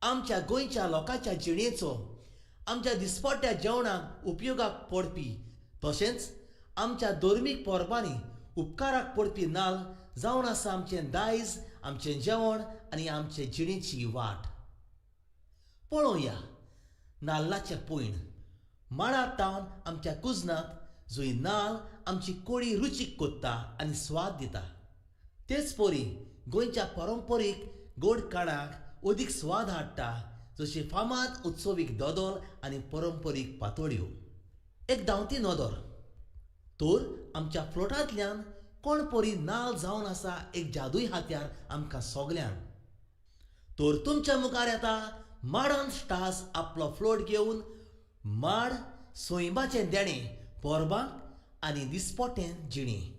आमच्या गोंयच्या लोकांच्या जिणेचो आमच्या दिसपट्ट्या जेवणाक उपयोगाक पडपी तशेंच आमच्या धर्मीक परबांनी उपकाराक पडपी नाल जावन आसा आमचें दायज आमचें जेवण आनी आमचे जिणेची वाट पळोवया नाल्लाचें पयण माडार तावन आमच्या कुजनांत जंय नाल आमची कोडी रुचीक कोत्ता आनी स्वाद दिता तेच परी गोंयच्या पारंपरीक गोड काणाक अदीक स्वाद हाडटा जशे फामाद उत्सवीक दोदोल आनी पारंपरीक पातोळ्यो एक धांवती नदर तर आमच्या फ्लोटांतल्यान कोण परी नाल जावन आसा एक जादूय हात्यार आमकां सोगल्यांक तर तुमच्या मुखार येता मॉडर्न स्टार्स आपलो फ्लोट घेवन माड सोयंबाचें देणें पोरबांक आनी दिसपट्टें जिणें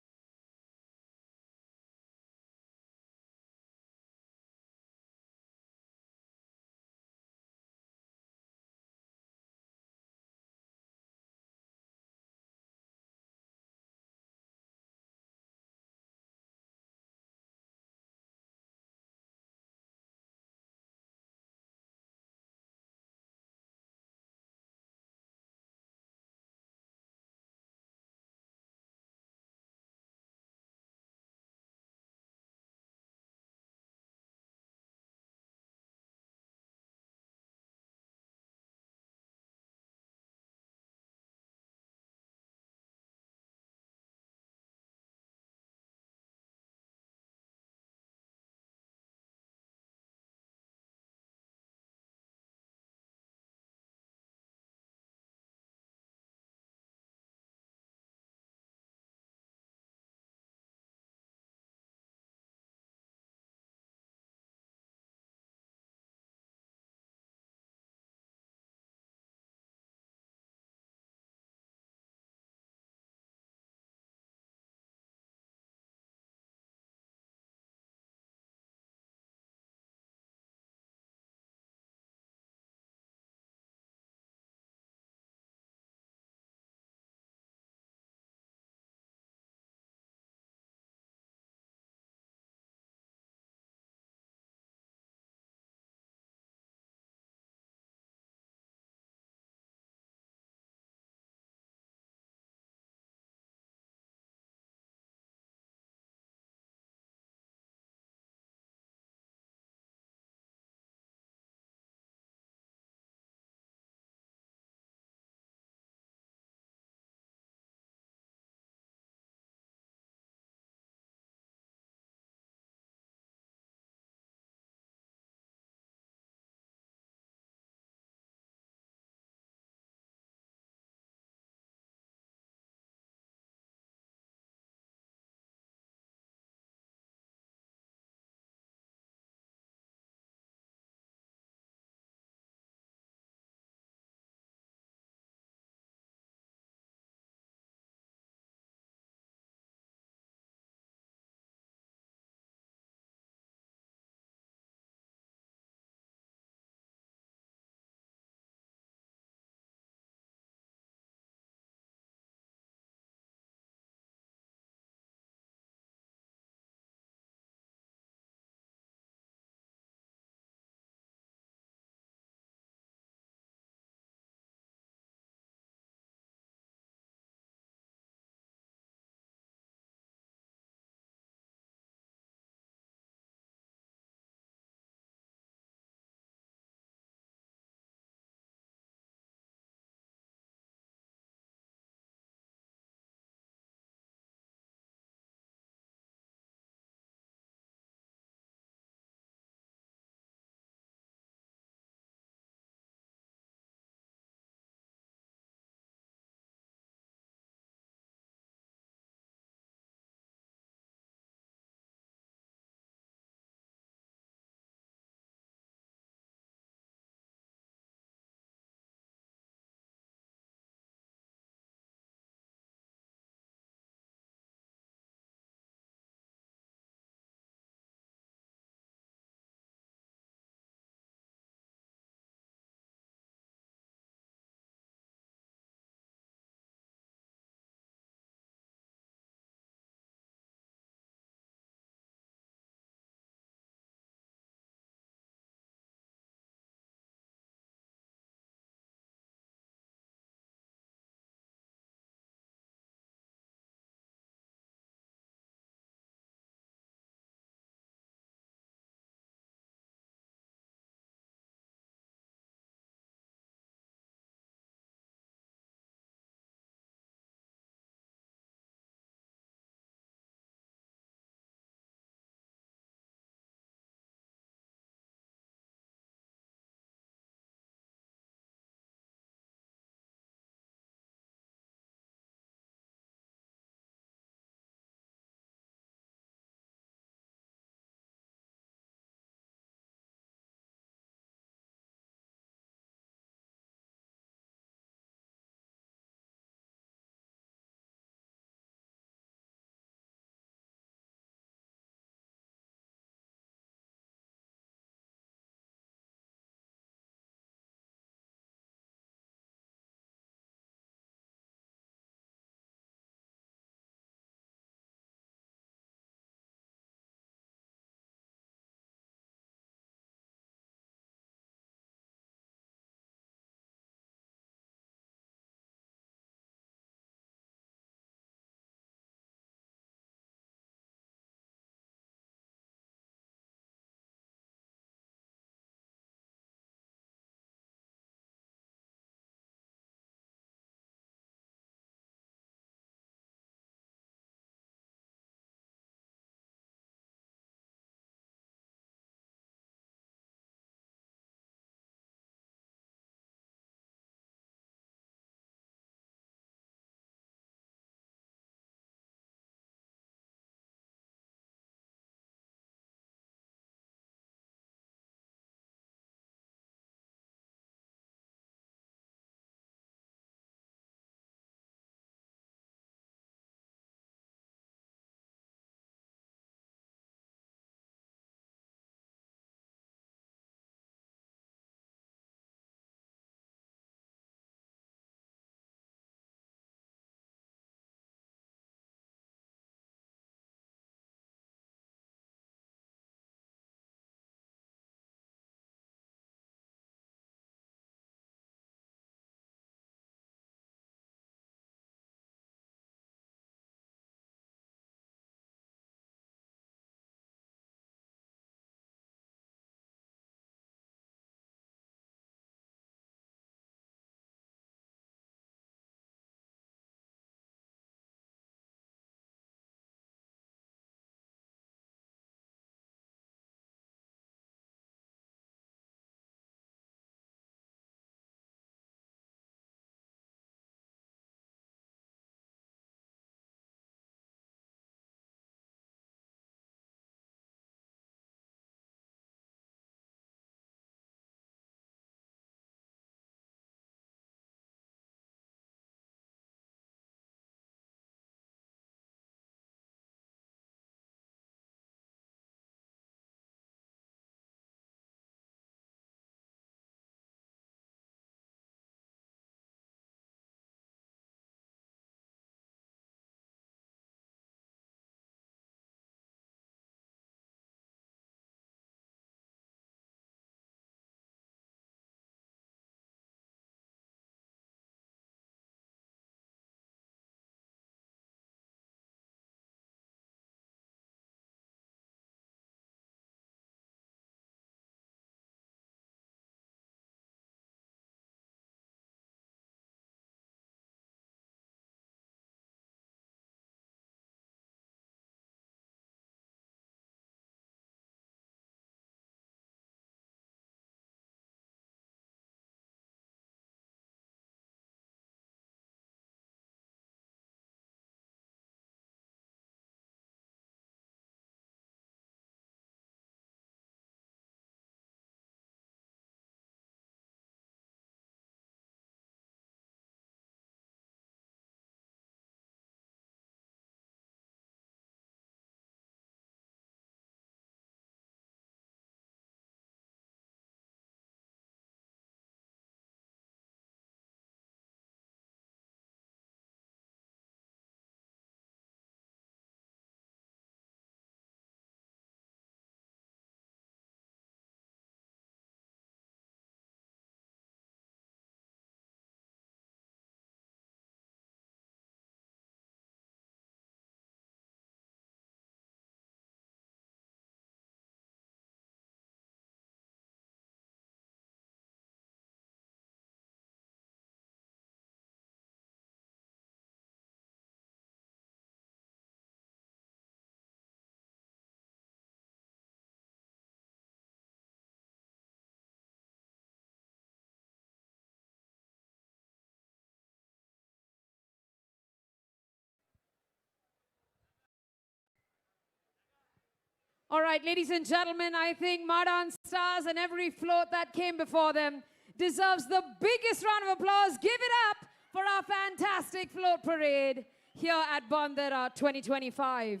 All right, ladies and gentlemen, I think Mardan Stars and every float that came before them deserves the biggest round of applause. Give it up for our fantastic float parade here at Bonderam 2025.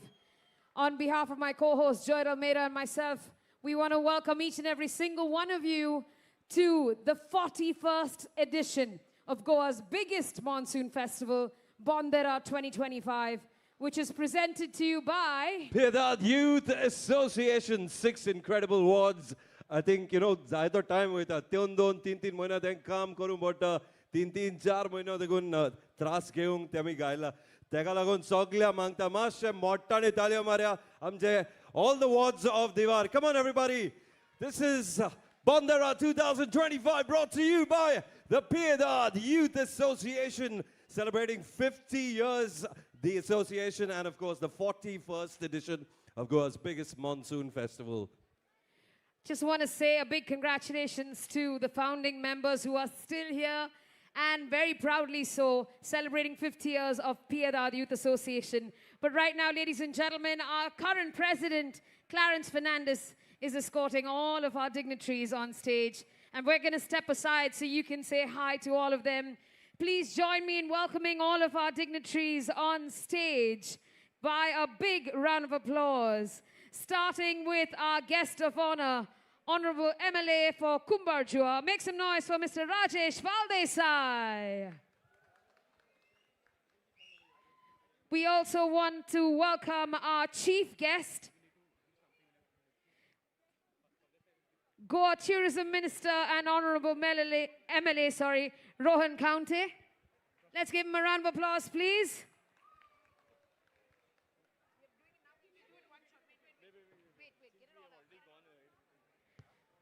On behalf of my co-host Joy Almeida and myself, we want to welcome each and every single one of you to the 41st edition of Goa's biggest monsoon festival, Bonderam 2025, which is presented to you by Piedad Youth Association. 6 incredible awards. I think, you know, जायतो time वयता 2-3 महिना तें काम करूंक पडटा 3-4 महिना देखून त्रास घेवंक तेमी गायला तेका लागून सगल्या मागता मातशे मोट्टाने ताळयो मारया आमचे all the awards of Divar. Come on everybody. This is Bonderam 2025 brought to you by the Piedad Youth Association, celebrating 50 years the association, and of course the 41st edition of Goa's biggest monsoon festival. Just want to say a big congratulations to the founding members who are still here and very proudly so, celebrating 50 years of Piedad Youth Association. But right now, ladies and gentlemen, our current president, Clarence Fernandez, is escorting all of our dignitaries on stage. And we're going to step aside so you can say hi to all of them. Please join me in welcoming all of our dignitaries on stage by a big round of applause. Starting with our guest of honor, Honorable MLA for Kumbarjua. Make some noise for Mr. Rajesh Valdesai. We also want to welcome our chief guest, Goa Tourism Minister and Honorable MLA, Rohan County. Let's give him a round of applause, please.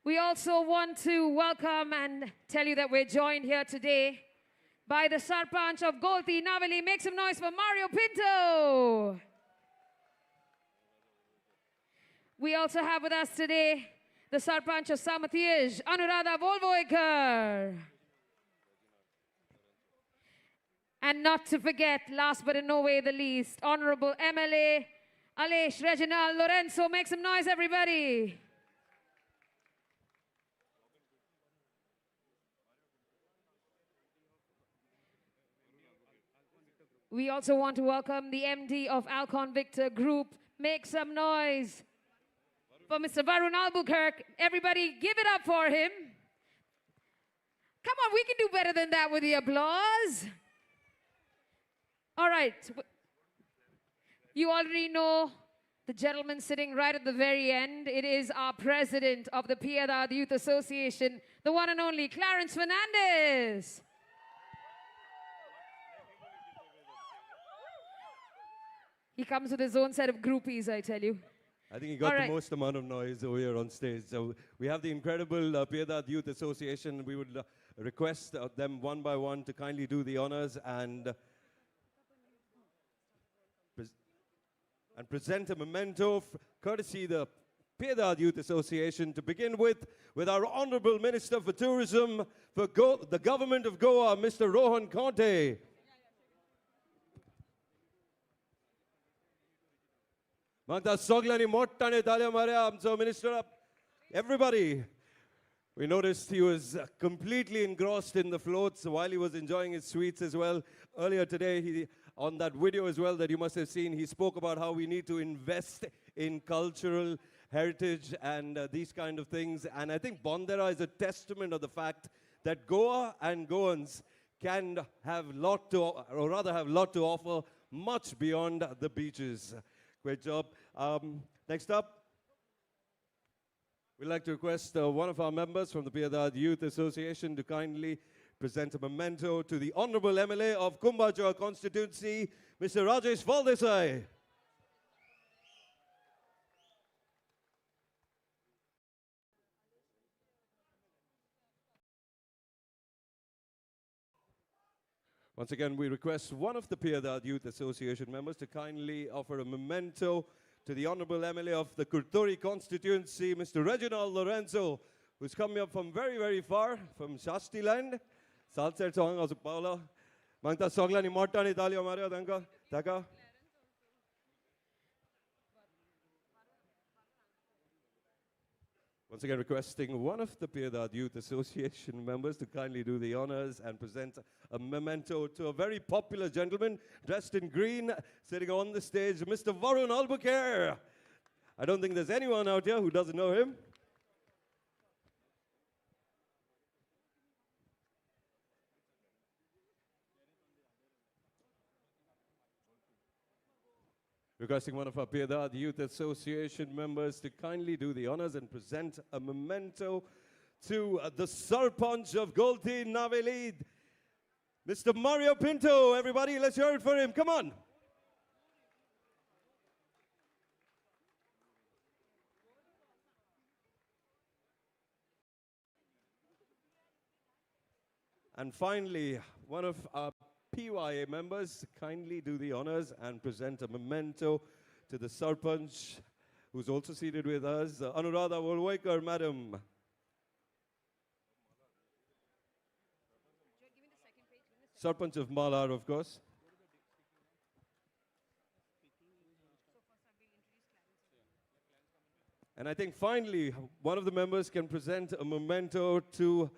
We also want to welcome and tell you that we're joined here today by the Sarpanch of Golti Navali. Make some noise for Mario Pinto. We also have with us today the Sarpanch of Samathiej, Anuradha Volvoikar. And not to forget, last but in no way the least, Honorable MLA Alesh Reginald Lorenzo. Make some noise, everybody. We also want to welcome the MD of Alcon Victor Group. Make some noise for Mr. Varun Albuquerque. Everybody give it up for him. Come on, we can do better than that with the applause. All right. You already know the gentleman sitting right at the very end. It is our president of the Piedad Youth Association, the one and only Clarence Fernandez. He comes with his own set of groupies, I tell you. I think he got the most amount of noise over here on stage. So we have the incredible Piedad Youth Association. We would request them one by one to kindly do the honors and present a memento courtesy the Piedad Youth Association. To begin with our Honorable Minister for Tourism for the Government of Goa, Mr. Rohan Conte. Magda soglani mottane talia maria amso minister. Everybody. We noticed he was completely engrossed in the floats while he was enjoying his sweets as well. Earlier today, on that video as well that you must have seen, he spoke about how we need to invest in cultural heritage and these kind of things. And I think Bonderam is a testament of the fact that Goa and Goans can have lot to offer much beyond the beaches. Great job. Next up, we'd like to request one of our members from the Piedad Youth Association to kindly present a memento to the Honorable MLA of Kumbhajoa constituency, Mr. Rajesh Valdesai. Once again, we request one of the Piedad Youth Association members to kindly offer a memento to the Honorable MLA of the Kurturi constituency, Mr. Reginald Lorenzo, who's coming up from very, very far, from Shasti land. Salzer song as Paula. Mangta sogla ni morta ni Italia Maria Danka. Taka. Once again, requesting one of the Piedad Youth Association members to kindly do the honors and present a memento to a very popular gentleman dressed in green, sitting on the stage, Mr. Varun Albuquerque. I don't think there's anyone out here who doesn't know him. Requesting one of our Piedad Youth Association members to kindly do the honors and present a memento to the Sarpanch of Golti Navelid, Mr. Mario Pinto. Everybody, let's hear it for him. Come on. And finally, one of our PYA members kindly do the honors and present a memento to the Sarpanch, who's also seated with us, Anuradha Volwaikar, madam. Sarpanch of Malar, of course. And I think finally, one of the members can present a memento to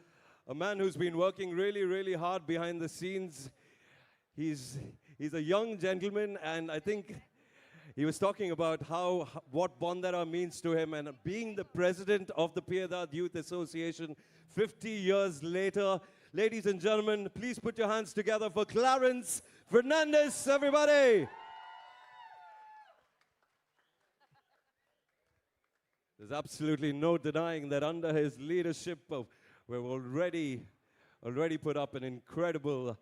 a man who's been working really, really hard behind the scenes. He's a young gentleman, and I think he was talking about what Bonderam means to him, and being the president of the Piedad Youth Association 50 years later. Ladies and gentlemen, please put your hands together for Clarence Fernandez, everybody. There's absolutely no denying that under his leadership, we've already put up an incredible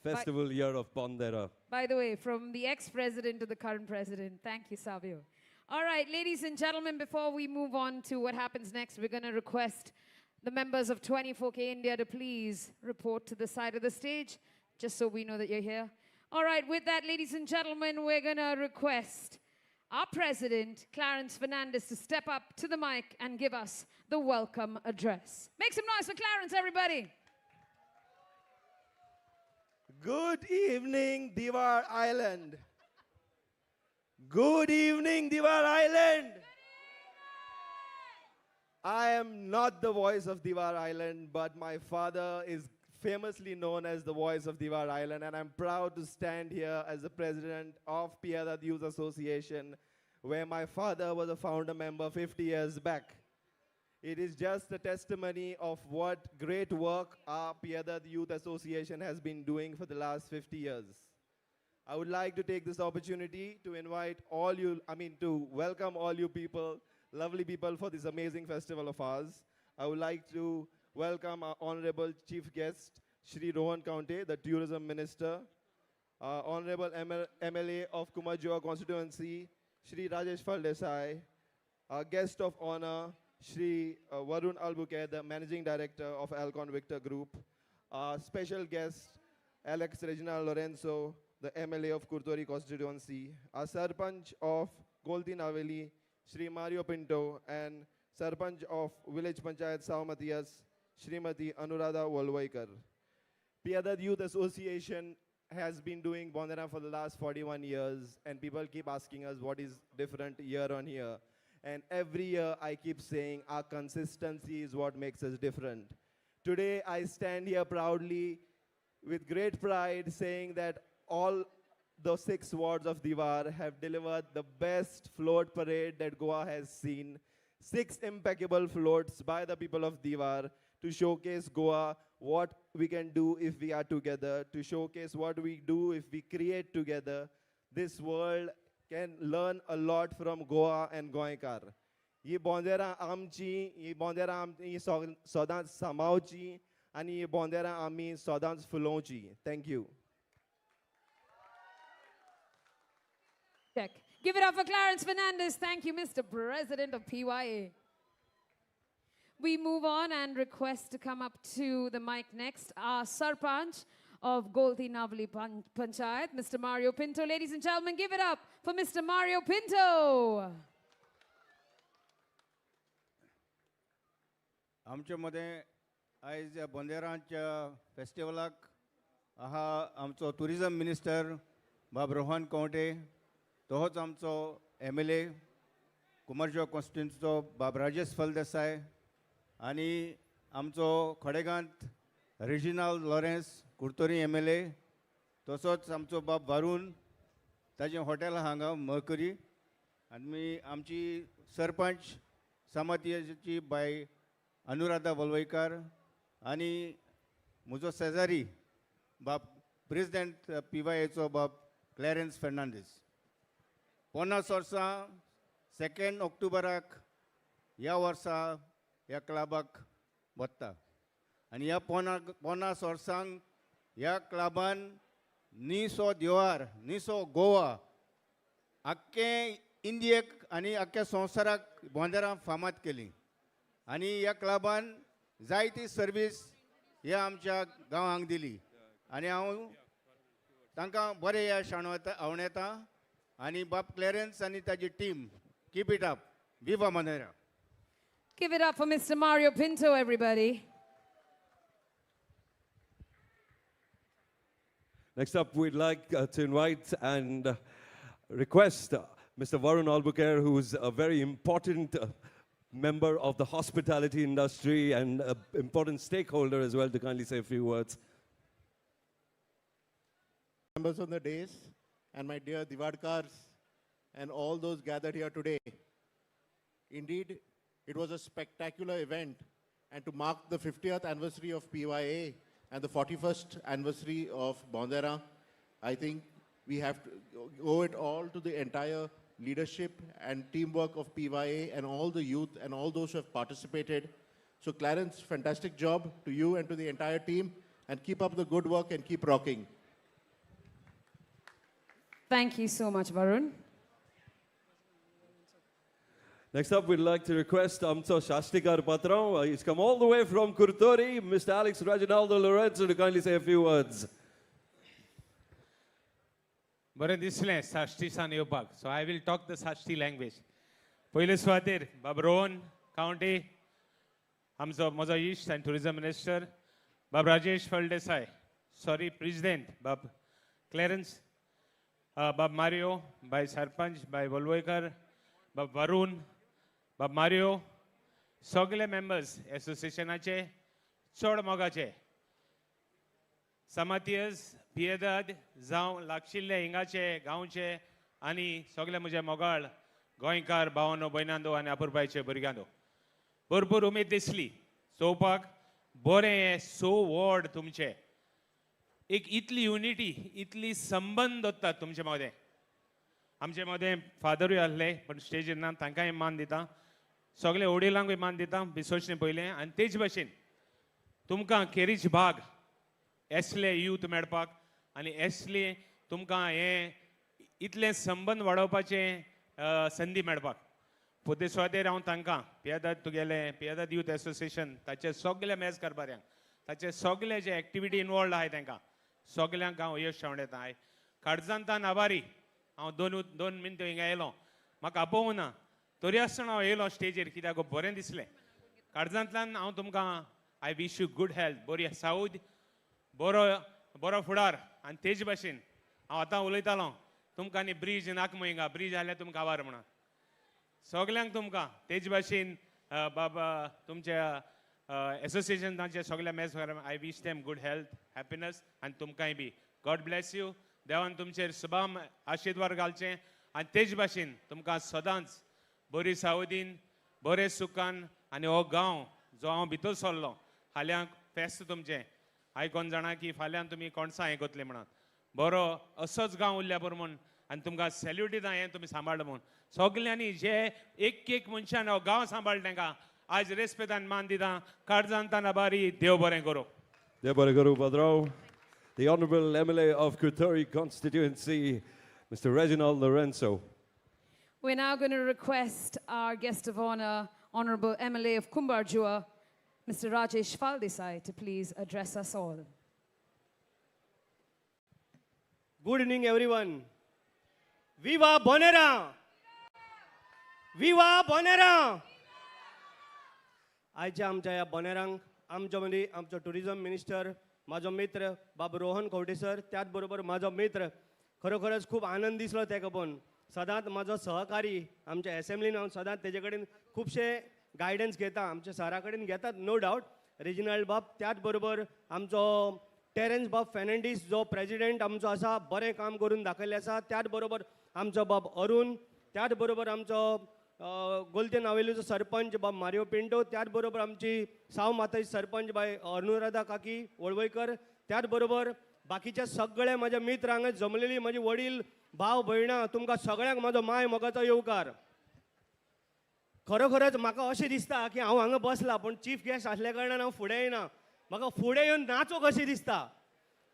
festival year of Bonderam. By the way, from the ex-president to the current president. Thank you, Savio. All right, ladies and gentlemen, before we move on to what happens next, we're going to request the members of 24K India to please report to the side of the stage, just so we know that you're here. All right, with that, ladies and gentlemen, we're going to request our president, Clarence Fernandez, to step up to the mic and give us the welcome address. Make some noise for Clarence, everybody. Good evening, Divar Island. Good evening, Divar Island. I am not the voice of Divar Island, but my father is famously known as the voice of Divar Island, and I'm proud to stand here as the president of Piedad Youth Association, where my father was a founder member 50 years back. It is just a testimony of what great work our Piedad Youth Association has been doing for the last 50 years. I would like to take this opportunity to to welcome all you people, lovely people, for this amazing festival of ours. I would like to welcome our honorable chief guest, Shri Rohan Kaunte, the tourism minister, honorable MLA of Kumajua constituency, Shri Rajesh Faldesai, our guest of honor, Shri Varun Albuquerque, the managing director of Alcon Victor Group, our special guest, Alex Regina Lorenzo, the MLA of Kurtori constituency, our Sarpanch of Golti Naveli, Shri Mario Pinto, and Sarpanch of Village Panchayat Sao Matias, Shrimati Anuradha Volwaikar. Piedad Youth Association has been doing Bonderam for the last 41 years, and people keep asking us what is different year on year. And every year I keep saying our consistency is what makes us different. Today I stand here proudly with great pride saying that all the 6 wards of Divar have delivered the best float parade that Goa has seen. 6 impeccable floats by the people of Divar to showcase Goa, what we can do if we are together, to showcase what we do if we create together. This world can learn a lot from Goa and Goaikar. Ye Bonderam amchi, ye Bonderam amchi sodans samauchi, and ye Bonderam ami sodans fulonchi. Thank you. Check. Give it up for Clarence Fernandez. Thank you, Mr. President of PYA. We move on and request to come up to the mic next, our Sarpanch of Golti Navali Panchayat, Mr. Mario Pinto. Ladies and gentlemen, give it up for Mr. Mario Pinto. आमचे मध्ये आयज बोंदेरांच्या फेस्टिवलाक आहा आमचो tourism minister बाब रोहन कौंटे, तोच आमचो MLA कुमारजुवा कॉन्स्टिट्युन्सीचो बाब राजेश फलदेसाय आनी आमचो खडेगांत रिजिनाल लॉरेन्स कुर्तोरी MLA तसोच आमचो बाब वारून ताजें हॉटेल हांगा मळकरी आनी आमची सरपंच सामातियाची बाय अनुराधा वलवयकार आनी म्हजो शेजारी बाब प्रेसिडेंट PYAचो बाब क्लॅरन्स फेर्नांडीस 50 वर्सां 2 ऑक्टोबराक ह्या वर्सा ह्या क्लबाक वता आनी ह्या 50 वर्सांक ह्या क्लबान निसो दिवार निसो गोवा आख्खे इंडियेक आनी आख्ख्या संवसाराक बोंदेरां फामाद केली आनी ह्या क्लबान जायती सर्वीस ह्या आमच्या गांवांक दिली आनी हांव तांकां बरें ह्या आवणेता आनी बाब क्लॅरन्स आनी ताजी टीम कीप इट अप विवा बोंदेरा. Give it up for Mr. Mario Pinto, everybody. Next up, we'd like to invite and request Mr. Varun Albuquerque, who's a very important member of the hospitality industry and an important stakeholder as well, to kindly say a few words. Members on the days and my dear Divadkars and all those gathered here today. Indeed, it was a spectacular event, and to mark the 50th anniversary of PYA and the 41st anniversary of Bonderam, I think we have to owe it all to the entire leadership and teamwork of PYA and all the youth and all those who have participated. So Clarence, fantastic job to you and to the entire team, and keep up the good work and keep rocking. Thank you so much, Varun. Next up, we'd like to request Amso Shastikar Patram. He's come all the way from Kurtori, Mr. Alex Reginaldo Lorenzo, to kindly say a few words. बरें दिसलें साश्टीसान येवपाक, so I will talk the Sashti language. पयले सुवातेर बाब Rohan county आमचो म्हजो इश्ट and tourism minister बाब राजेश फळदेसाय, सॉरी प्रेसिडेंट बाब क्लॅरन्स, बाब Mario, bye sarpanch bye Valvaikar, बाब वरुण, बाब मारियो, सगळे मेंबर्स एसोसिएशनाचे चड मोगाचे समातियर्स पियेदाद जावं लागशिल्ले हिंगाचे गांवचे आनी सगळे म्हजे मोगाळ गोंयकार भावांनो भयणांदो आनी आपुरबायचे भुरग्यांदो, भरपूर उमेद दिसली चोवपाक. बरें सो व्हड तुमचे एक इतली युनिटी इतली संबंध दोत्तात तुमचे मदें. आमचे मदें फादरूय आहले पण स्टेजीर ना, तांकांय मान दिता, सगळे वडिलांकूय मान दिता बिसोचणे पयलें. आनी तेच भशेन तुमकां खेरीच भाग एसले यूथ मेळपाक आनी एसले तुमकां हे इतले संबंध वाडोवपाचे संदी मेळपाक. पोते सुवातेर हांव तांकां पियेदाद तुगेले पियेदाद यूथ एसोसिएशन ताचे सगळे मेज कारभाऱ्यांक ताचे सगळे जे एक्टिविटी इनवॉल्ड आहाय तांकां सगळ्यांक हांव यश शावणेता. हांव काडजांतान आभारी. हांव दोन मिनटां हिंगा येयलो, म्हाका आपोवूं ना तरी आसतना हांव येयलो स्टेजीर, कित्याक बरें दिसलें. काडजांतल्यान हांव तुमकां I wish you good health, बरी सावध, बरो फुडार. आनी तेज भाशेन हांव आतां उलयतालो तुमकां आनी ब्रीज नाका हिंगा, ब्रीज जाल्यार तुमकां आभार म्हणा सगल्यांक तुमकां. तेज भाशेन बाबा तुमच्या एसोसिएशनाचे सगळे मेज I wish them good health happiness आनी तुमकांय बी गॉड ब्लेस यू. देवान तुमचेर सुबाम आशिर्वाद घालचें आनी तेज भाशेन तुमकां सदांच बरी सावधीन बरे सुखान. आनी हो गांव जो हांव भितर सरलो हाल्यांक फेस्त तुमचें आयकोन जाणा की फाल्यां तुमी कोणसां हें कोतले म्हणून बरो असोच गांव उरल्या बरो म्हूण. आनी तुमकां सॅल्यूट दिता हें तुमी सांबाळ्ळें म्हूण. सगल्यांनी जे एक मनशान हो गांव सांबाळ्ळें तांकां आज रेस्पेदान मान दिता. काडजांतान आभारी. देव बरें करूं. देव बरें करूं पात्रांव. The Honourable MLA of Kurtori constituency, Mr. Reginald Lorenzo. We're now going to request our guest of honor, Honorable MLA of Kumbarjua, Mr. Rajesh Faldesai, to please address us all. Good evening, everyone. Viva Bonderam! Viva Bonderam! आयच्या आमच्या ह्या बोनेरांक आमच्या मदीं आमचो tourism minister म्हाजो मित्र बाब रोहन कवटेसर, त्याच बरोबर म्हाजो मित्र खरोखरच खूब आनंद दिसलो तेका पळोवन. सदांच म्हजो सहकारी आमच्या एसेंब्लीन हांव सदांच तेजे कडेन खुबशे गायडन्स घेता, आमच्या सरा कडेन घेतात नो डावट. रिजनल बाब त्याच बरोबर आमचो टेरेन्स बाब फेर्नांडीस जो प्रेजिडेंट आमचो आसा, बरें काम करून दाखयल्लें आसा. त्याच बरोबर आमचो बाब अरुण, त्याच बरोबर आमचो गोलते नावेलीचो सरपंच बाब मारियो पिंटो, त्याच बरोबर आमची साव माताची सरपंच बाय अनुराधा काकी वळवयकर, त्याच बरोबर बाकीचे सगळे माझे मित्र हांगा जमलेली, म्हजी वडील, भाव भयणां, तुमकां सगळ्यांक म्हजो माय मोगाचो येवकार. खरोखरच म्हाका अशें दिसता की हांव हांगा बसला, पूण चीफ गेस्ट आसल्या कारणान हांव फुडें येना. म्हाका फुडें येवन नाचो कशें दिसता,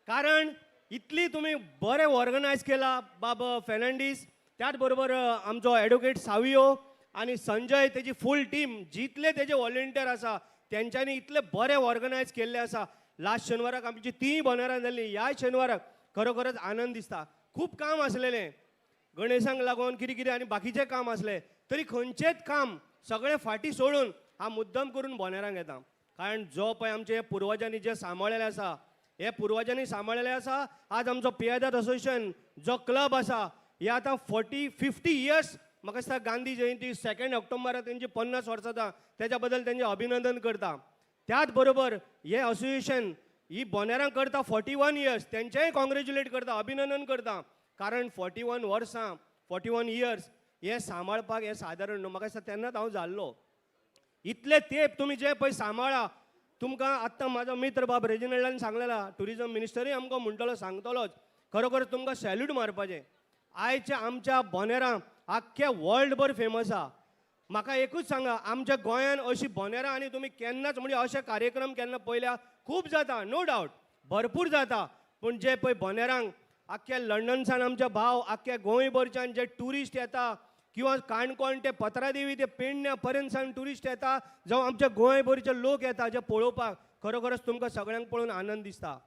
कारण इतली तुमी बरें ऑर्गनायज केला बाब फेर्नांडीस, त्याच बरोबर आमचो एडवोकेट सावियो आनी संजय, तेजी फूल टीम, जितले तेजे व्हॉलंटियर आसा तेंच्यांनी इतले बरें ऑर्गनायज केल्लें आसा. लास्ट शेनवाराक आमची 3 बोनेरां जाल्लीं, ह्या शेनवाराक खरोखरच आनंद दिसता. खूब काम आसलेलें गणेशांक लागून, कितें कितें आनी बाकीचें काम आसलें, तरी खंयचेंच काम सगळें फाटीं सोडून हांव मुद्दम करून बोनेरांक येता. कारण जो पळय आमचे पुर्वजांनी जे सांबाळलेलें आसा, हे पुर्वजांनी सांबाळलेलें आसा. आज आमचो पियेदाद असोसिएशन जो क्लब आसा, हे आतां 50 इयर्स, म्हाका दिसता गांधी जयंती 2 ऑक्टोबराक तेंची 50 वर्सां जाता, तेज्या बद्दल तेंचें अभिनंदन करता. त्याच बरोबर हे असोसिएशन ही बोनेरांक करता 41 इयर्स, तेंचेंय कॉंग्रेच्युलेट करता, अभिनंदन करता. कारण 41 वर्सां 41 इयर्स हे सांबाळपाक हे सादारण न्हू. म्हाका दिसता तेन्नाच हांव जाल्लो. इतले तेंप तुमी जे पळय सांबाळा, तुमकां आत्तां म्हाजो मित्र बाब रेजिनल्डान सांगलेला, टुरिजम मिनिस्टरूय आमकां म्हणटलो, सांगतलोच, खरोखर तुमकां सॅल्यूट मारपाचें. आयच्या आमच्या बोनेरां आख्ख्या वर्ल्डभर फेमस आहा. म्हाका एकूच सांगा, आमच्या गोंयान अशी बोनेरां आनी तुमी केन्नाच म्हणजे अशे कार्यक्रम केन्ना पयल्या, खूब जाता नो डावट, भरपूर जाता, पूण जे पळय बोनेरांक आख्ख्या लंडनसान आमचे भाव, आख्ख्या गोंयभरच्यान जे ट्युरिस्ट येता, किंवा काणकोण ते पत्रादेवी ते पेडण्या पर्यंत सावन ट्युरिस्ट येता, जावं आमच्या गोंयभरचे लोक येता जे पळोवपाक, खरोखरच तुमकां सगळ्यांक पळोवन आनंद दिसता.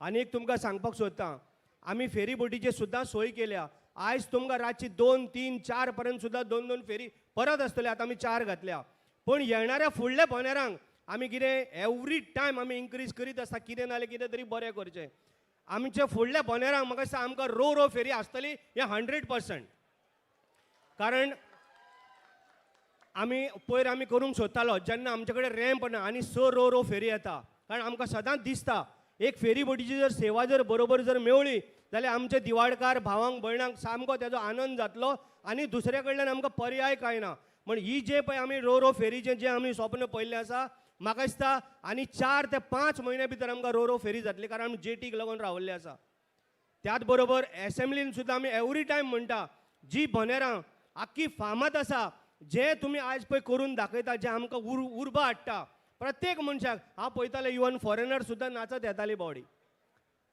आनी एक तुमकां सांगपाक सोदतां, आमी फेरी बोटीचे सुद्दां सोय केल्या. आयज तुमकां रातची 2, 3, 4 पर्यंत सुद्दां 2 फेरी परत आसतले. आतां आमी 4 घातल्या, पूण येणाऱ्या फुडल्या बोनेरांक आमी कितें एवरी टायम आमी इन्क्रीज करीत आसता, कितें नाल्यार कितें तरी बरें करचें. आमच्या फुडल्या बोनेरांक म्हाका दिसता आमकां रो फेरी आसतली, हे 100%. कारण आमी पयर आमी करूंक सोदतालो, जेन्ना आमचे कडेन रॅम्प ना आनी 6 रो फेरी येता. कारण आमकां सदांच दिसता, एक फेरी बोटीची जर सेवा जर बरोबर जर मेवळी जाल्यार आमचे दिवाडकार भावांक भयणांक सामको तेजो आनंद जातलो, आनी दुसरे कडल्यान आमकां पर्याय कांय ना. म्हण ही जे पळय आमी रो फेरीचें जे आमी स्वप्न पळयल्लें आसा, म्हाका दिसता आनी 4 ते 5 म्हयन्या भितर आमकां रो फेरी जातली, कारण आमी जेटीक लागून रावल्ले आसा. त्याच बरोबर एसेंब्लीन सुद्दां आमी एवरी टायम म्हणटा, जी बोनेरां आख्खी फामाद आसा, जे तुमी आयज पळय करून दाखयता, जे आमकां उर्बा हाडटा प्रत्येक मनशाक. हांव पळयतालें इवन फॉरेनर सुद्दां नाचत येताली बॉडी,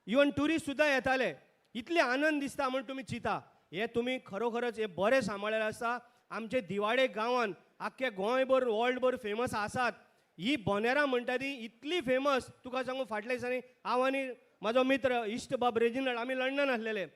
इवन ट्युरिस्ट सुद्दां येताले. इतले आनंद दिसता म्हण तुमी चिता. हे तुमी खरोखरच हे बरें सांबाळलेलें आसा. आमचे दिवाडे गांवान आख्खे गोंयभर वर्ल्डभर फेमस आसात. ही बोनेरां म्हणटा ती इतली फेमस, तुका सांगू फाटल्या दिसांनी हांव आनी म्हाजो मित्र इश्ट बाब रेजिनल्ड आमी लंडन आसलेले.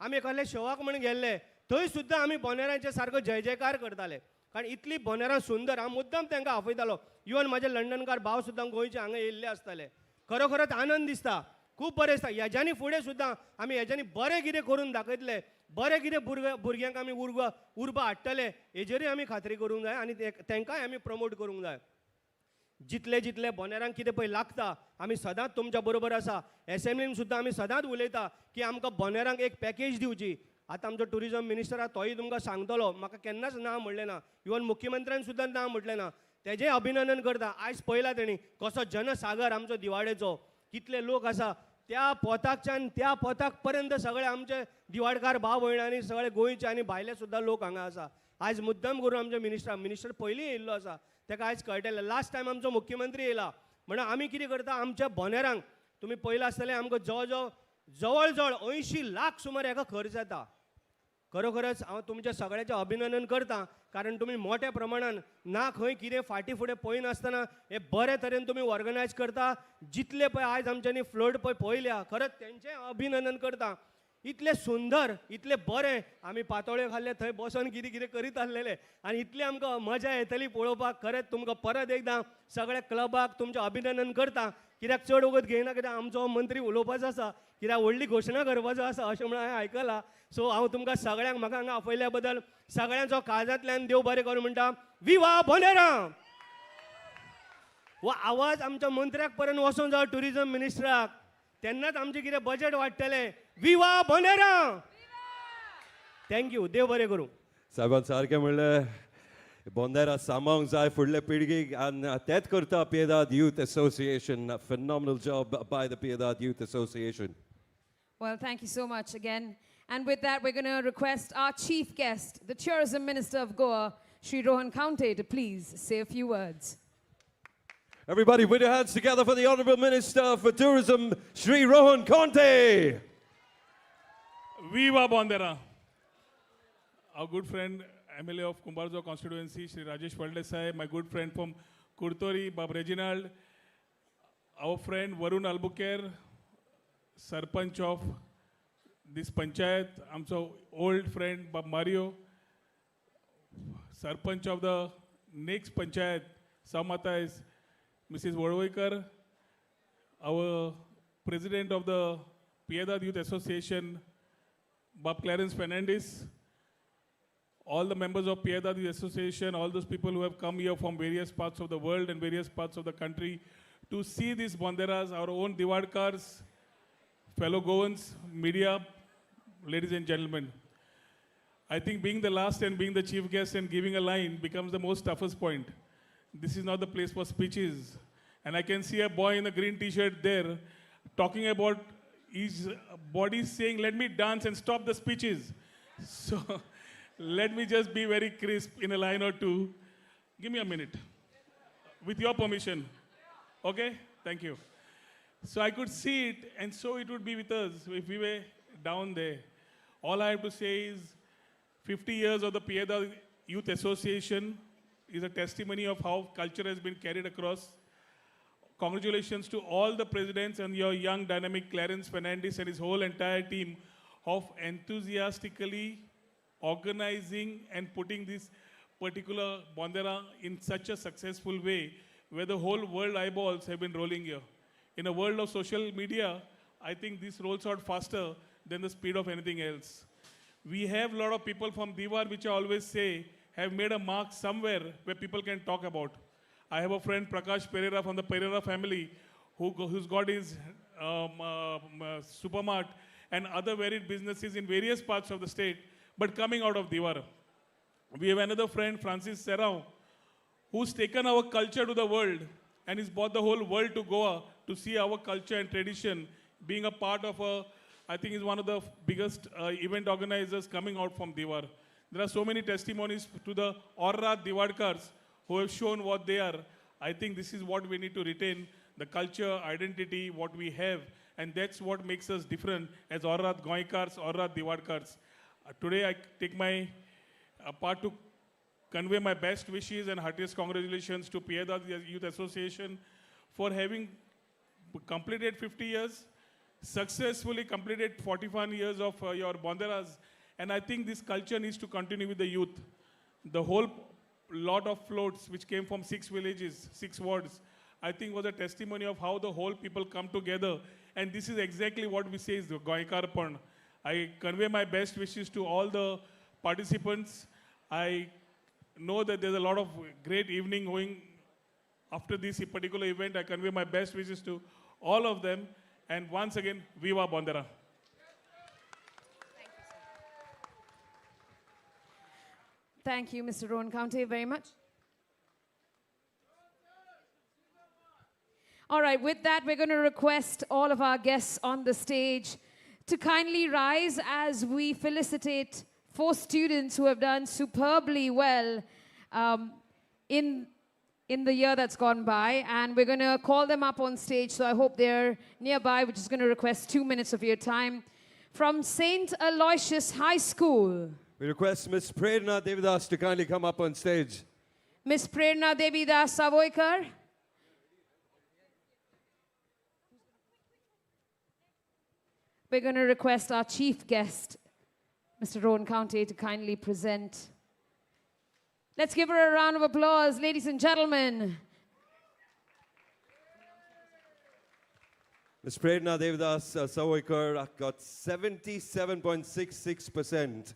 आमी एखाद्या शोवाक म्हण गेल्ले, थंय सुद्दां आमी बोनेरांचे सारको जय जयकार करताले. कारण इतली बोनेरां सुंदर, हांव मुद्दम तांकां आपयतालो. इवन म्हाजे लंडनकार भाव सुद्दां गोंयचे हांगा येयल्ले आसताले. खरोखरच आनंद दिसता, खूब बरें दिसता. हेज्यांनी फुडें सुद्दां आमी हेज्यांनी बरें कितें करून दाखयतले, बरें कितें भुरग्यांक आमी उर्बा हाडटले, हेजेरूय आमी खात्री करूंक जाय आनी तांकांय आमी प्रमोट करूंक जाय. जितले जितले बोनेरांक कितें पळय लागता, आमी सदांच तुमच्या बरोबर आसा. एसेंब्लीन सुद्दां आमी सदांच उलयता की आमकां बोनेरांक एक पॅकेज दिवची. आतां आमचो टुरिजम मिनिस्टर आहा, तोय तुमकां सांगतलो. म्हाका केन्नाच ना म्हणलें ना, इवन मुख्यमंत्र्यान सुद्दां ना म्हटलें ना. तेजें अभिनंदन करता. आयज पळयला तेणी कसो जनसागर आमचो दिवाडेचो, कितले लोक आसा. त्या पोताकच्यान त्या पोताक पर्यंत सगळे आमचे दिवाडकार भाव भयणांनी सगळे गोंयचे आनी भायले सुद्दां लोक हांगा आसा. आयज मुद्दम करून आमचे मिनिस्टर पयलीं येयल्लो आसा, ताका आयज कळटलें. लास्ट टायम आमचो मुख्यमंत्री येयला, म्हणून आमी कितें करता, आमच्या बोनेरांक तुमी पळयलां आसतलें, आमकां जवळ जवळ 80 लाख सुमार हाका खर्च येता. खरोखरच हांव तुमच्या सगळ्यांचें अभिनंदन करता, कारण तुमी मोठ्या प्रमाणान ना खंय कितें फाटीं फुडें पळयनासतना हे बरे तरेन तुमी ऑर्गनायज करता. जितले पळय आयज आमच्यांनी फ्लोट पळय पळयल्या, खरंच तेंचें अभिनंदन करता. इतले सुंदर इतले बरे आमी पातोळ्यो खाल्ले थंय बसून कितें कितें करीत आसलेले आनी इतली आमकां मजा येतली पळोवपाक खरेंच तुमकां परत एकदां सगळ्या क्लबाक तुमचें अभिनंदन करता कित्याक चड वगत घेयना कित्याक आमचो मंत्री उलोवपाचो आसा कित्याक व्हडली घोशणा करपाचो आसा अशें म्हणून हांवें आयकलां सो हांव तुमकां सगळ्यांक म्हाका हांगा आपयल्या बद्दल सगळ्यांचो काळजांतल्यान देव बरें करूं म्हणटा विवा बोंदेराम हो आवाज आमच्या मंत्र्याक पर्यंत वचून जावं टुरिजम मिनिस्टराक तेन्नाच आमचें कितें बजेट वाडटलें विवा बोंदेराम थँक्यू देव बरें करूं साहेबान सारकें म्हणलें बोंदेरा सांबाळूंक जाय फुडले पिळगेक आनी तेंच करता Piedade youth association phenomenal job by the Piedad Youth Association. Well, thank you so much again. And with that, we're going to request our chief guest, the Tourism Minister of Goa, Sri Rohan Kaunte, to please say a few words. Everybody put your hands together for the Honourable Minister for Tourism, Sri Rohan Kaunte. Viva Bondera. Our good friend, MLA of Kumbarzo constituency, Sri Rajesh Valdesai, my good friend from Kurtori, Bab Reginald, our friend Varun Albuquerque, Sarpanch of this Panchayat, I'm so old friend Bab Mario, Sarpanch of the next Panchayat, Samata is Mrs. Vodwaikar, our president of the Piedad Youth Association, Bob Clarence Fernandez, all the members of Piedad Youth Association, all those people who have come here from various parts of the world and various parts of the country to see these Bonderas, our own Divadkars, fellow Goans, media, ladies and gentlemen. I think being the last and being the chief guest and giving a line becomes the most toughest point. This is not the place for speeches. And I can see a boy in a green t-shirt there talking about his body saying, let me dance and stop the speeches. So let me just be very crisp in a line or two. Give me a minute. With your permission. Okay? Thank you. So I could see it, and so it would be with us if we were down there. All I have to say is 50 years of the Piedad Youth Association is a testimony of how culture has been carried across. Congratulations to all the presidents and your young dynamic Clarence Fernandez and his whole entire team of enthusiastically organizing and putting this particular Bondera in such a successful way where the whole world eyeballs have been rolling here. In a world of social media, I think this rolls out faster than the speed of anything else. We have a lot of people from Divar, which I always say, have made a mark somewhere where people can talk about. I have a friend, Prakash Pereira, from the Pereira family, who's got his supermart and other varied businesses in various parts of the state, but coming out of Divar. We have another friend, Francis Serrao, who's taken our culture to the world and he's brought the whole world to Goa to see our culture and tradition, being a part of I think he's one of the biggest event organizers coming out from Divar. There are so many testimonies to the Orrat Divadkars who have shown what they are. I think this is what we need to retain, the culture, identity, what we have, and that's what makes us different as Orrat Goikars, Orrat Divadkars. Today I take my part to convey my best wishes and heartiest congratulations to Piedad Youth Association for having completed 50 years, successfully completed 41 years of your Bonderas, and I think this culture needs to continue with the youth. The whole lot of floats which came from 6 villages, 6 wards, I think was a testimony of how the whole people come together, and this is exactly what we say is the Goikarpan. I convey my best wishes to all the participants. I know that there's a lot of great evening going after this particular event. I convey my best wishes to all of them. And once again, Viva Bondera. Thank you, Mr. Rohan Kaunte, very much. All right, with that, we're going to request all of our guests on the stage to kindly rise as we felicitate 4 students who have done superbly well in the year that's gone by. And we're going to call them up on stage, so I hope they're nearby. We're just going to request 2 minutes of your time. From St. Aloysius High School. We request Miss Prerna Devidas to kindly come up on stage. Miss Prerna Devidas Savoykar. We're going to request our chief guest, Mr. Rowan County, to kindly present. Let's give her a round of applause, ladies and gentlemen. Ms. Prerna Devdas Savoykar got 77.66%.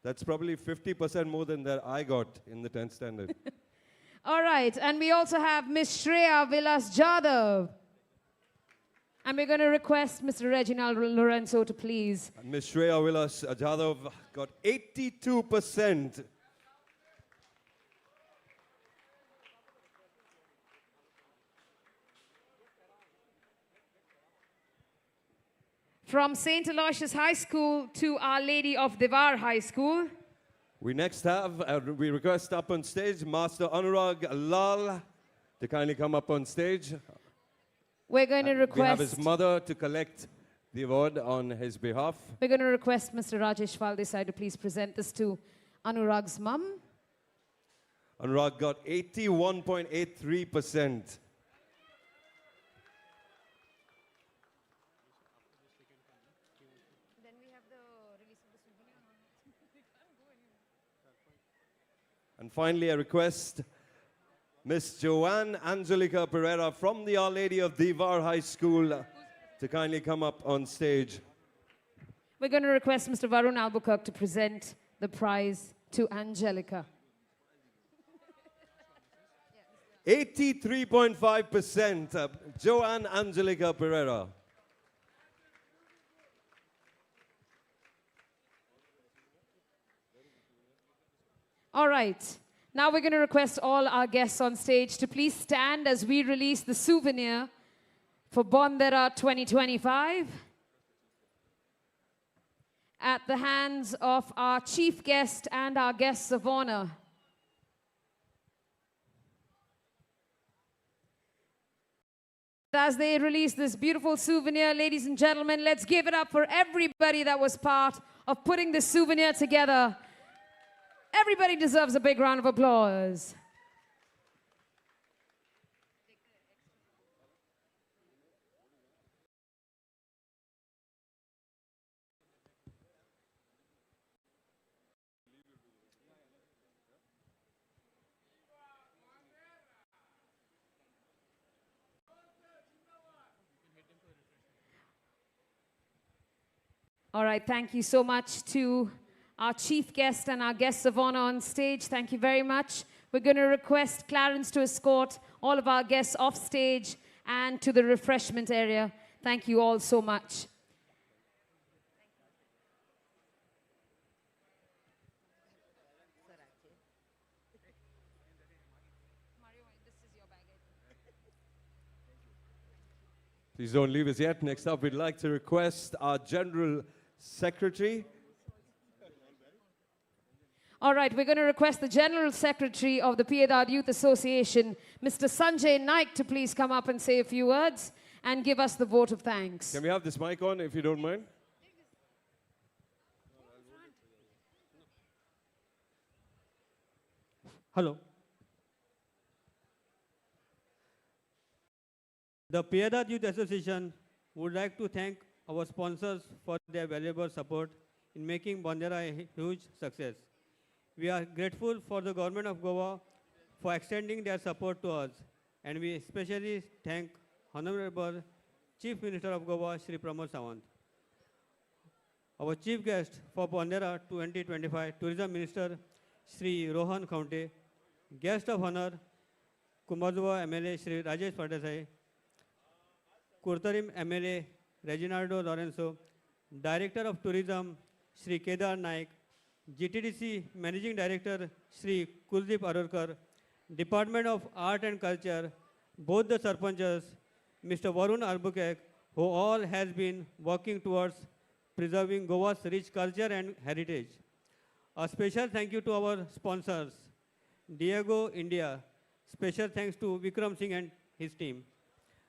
That's probably 50% more than that I got in the 10th standard. All right, and we also have Miss Shreya Vilas Jadhav. And we're going to request Mr. Reginald Lorenzo to please. And Ms. Shreya Vilas Jadhav got 82%. From St. Aloysius High School to Our Lady of Divar High School. We next have, we request up on stage, Master Anurag Lal to kindly come up on stage. We're going to request... We have his mother to collect the award on his behalf. We're going to request Mr. Rajesh Valdesai to please present this to Anurag's mum. Anurag got 81.83%. And finally, I request Miss Joanne Angelica Pereira from the Our Lady of Divar High School to kindly come up on stage. We're going to request Mr. Varun Albuquerque to present the prize to Angelica. 83.5%, Joanne Angelica Pereira. All right. Now we're going to request all our guests on stage to please stand as we release the souvenir for Bonderam 2025 at the hands of our chief guest and our guests of honor. As they release this beautiful souvenir, ladies and gentlemen, let's give it up for everybody that was part of putting this souvenir together. Everybody deserves a big round of applause. All right, thank you so much to our chief guest and our guests of honor on stage. Thank you very much. We're going to request Clarence to escort all of our guests off stage and to the refreshment area. Thank you all so much. Please don't leave us yet. Next up, we'd like to request our General Secretary. All right, we're going to request the General Secretary of the Piedad Youth Association, Mr. Sanjay Naik, to please come up and say a few words and give us the vote of thanks. Can we have this mic on, if you don't mind? Hello. The Piedad Youth Association would like to thank our sponsors for their valuable support in making Bonderam a huge success. We are grateful for the government of Goa for extending their support to us, and we especially thank Honorable Chief Minister of Goa, Shri Pramod Sawant. Our chief guest for Bonderam 2025, Tourism Minister Shri Rohan County, guest of honor Kumbhaduwa MLA Shri Rajesh Valdesai, Kurtarim MLA Reginaldo Lorenzo, Director of Tourism Shri Kedar Naik, GTDC Managing Director Shri Kuldeep Arorkar, Department of Art and Culture, both the Sarpanchas, Mr. Varun Albuquerque, who all has been working towards preserving Goa's rich culture and heritage. A special thank you to our sponsors, Diego India, special thanks to Vikram Singh and his team.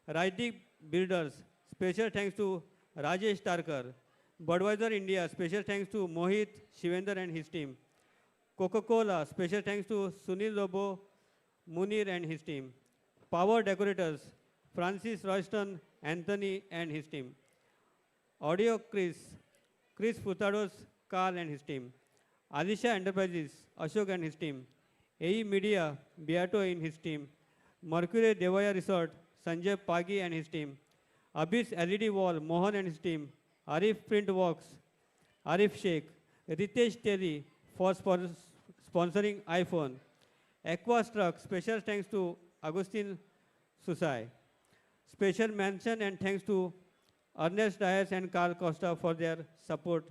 Rajdeep Builders, special thanks to Rajesh Tarkar. Budweiser India, special thanks to Mohit Shivender and his team. Coca-Cola, special thanks to Sunil Lobo, Munir and his team. Power Decorators, Francis Royston, Anthony and his team. Audio Chris Furtados, Carl and his team. Alisha Enterprises, Ashok and his team. AE Media, Beato and his team. Mercury Devaya Resort, Sanjay Pagi and his team. Abyss LED Wall, Mohan and his team. Arif Print Works, Arif Sheikh. Ritesh Terry for sponsoring iPhone. Aquas Truck, special thanks to Agustin Susai. Special mention and thanks to Ernest Dias and Carl Costa for their support.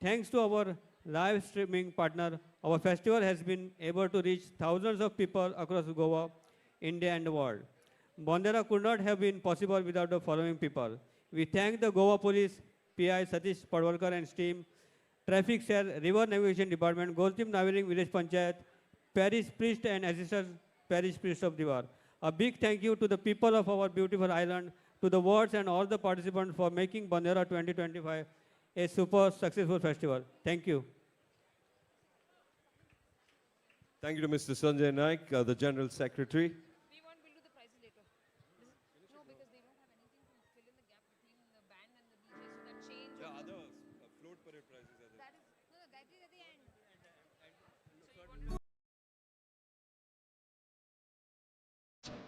Thanks to our live streaming partner, our festival has been able to reach thousands of people across Goa, India and the world. Bonderam could not have been possible without the following people. We thank the Goa Police, PI Satish Padwalkar and his team, Traffic Cell, River Navigation Department, Goltim Naviring Village Panchayat, Parish Priest and Assistant Parish Priest of Divar. A big thank you to the people of our beautiful island, to the wards and all the participants for making Bonderam 2025 a super successful festival. Thank you. Thank you to Mr. Sanjay Naik, the General Secretary.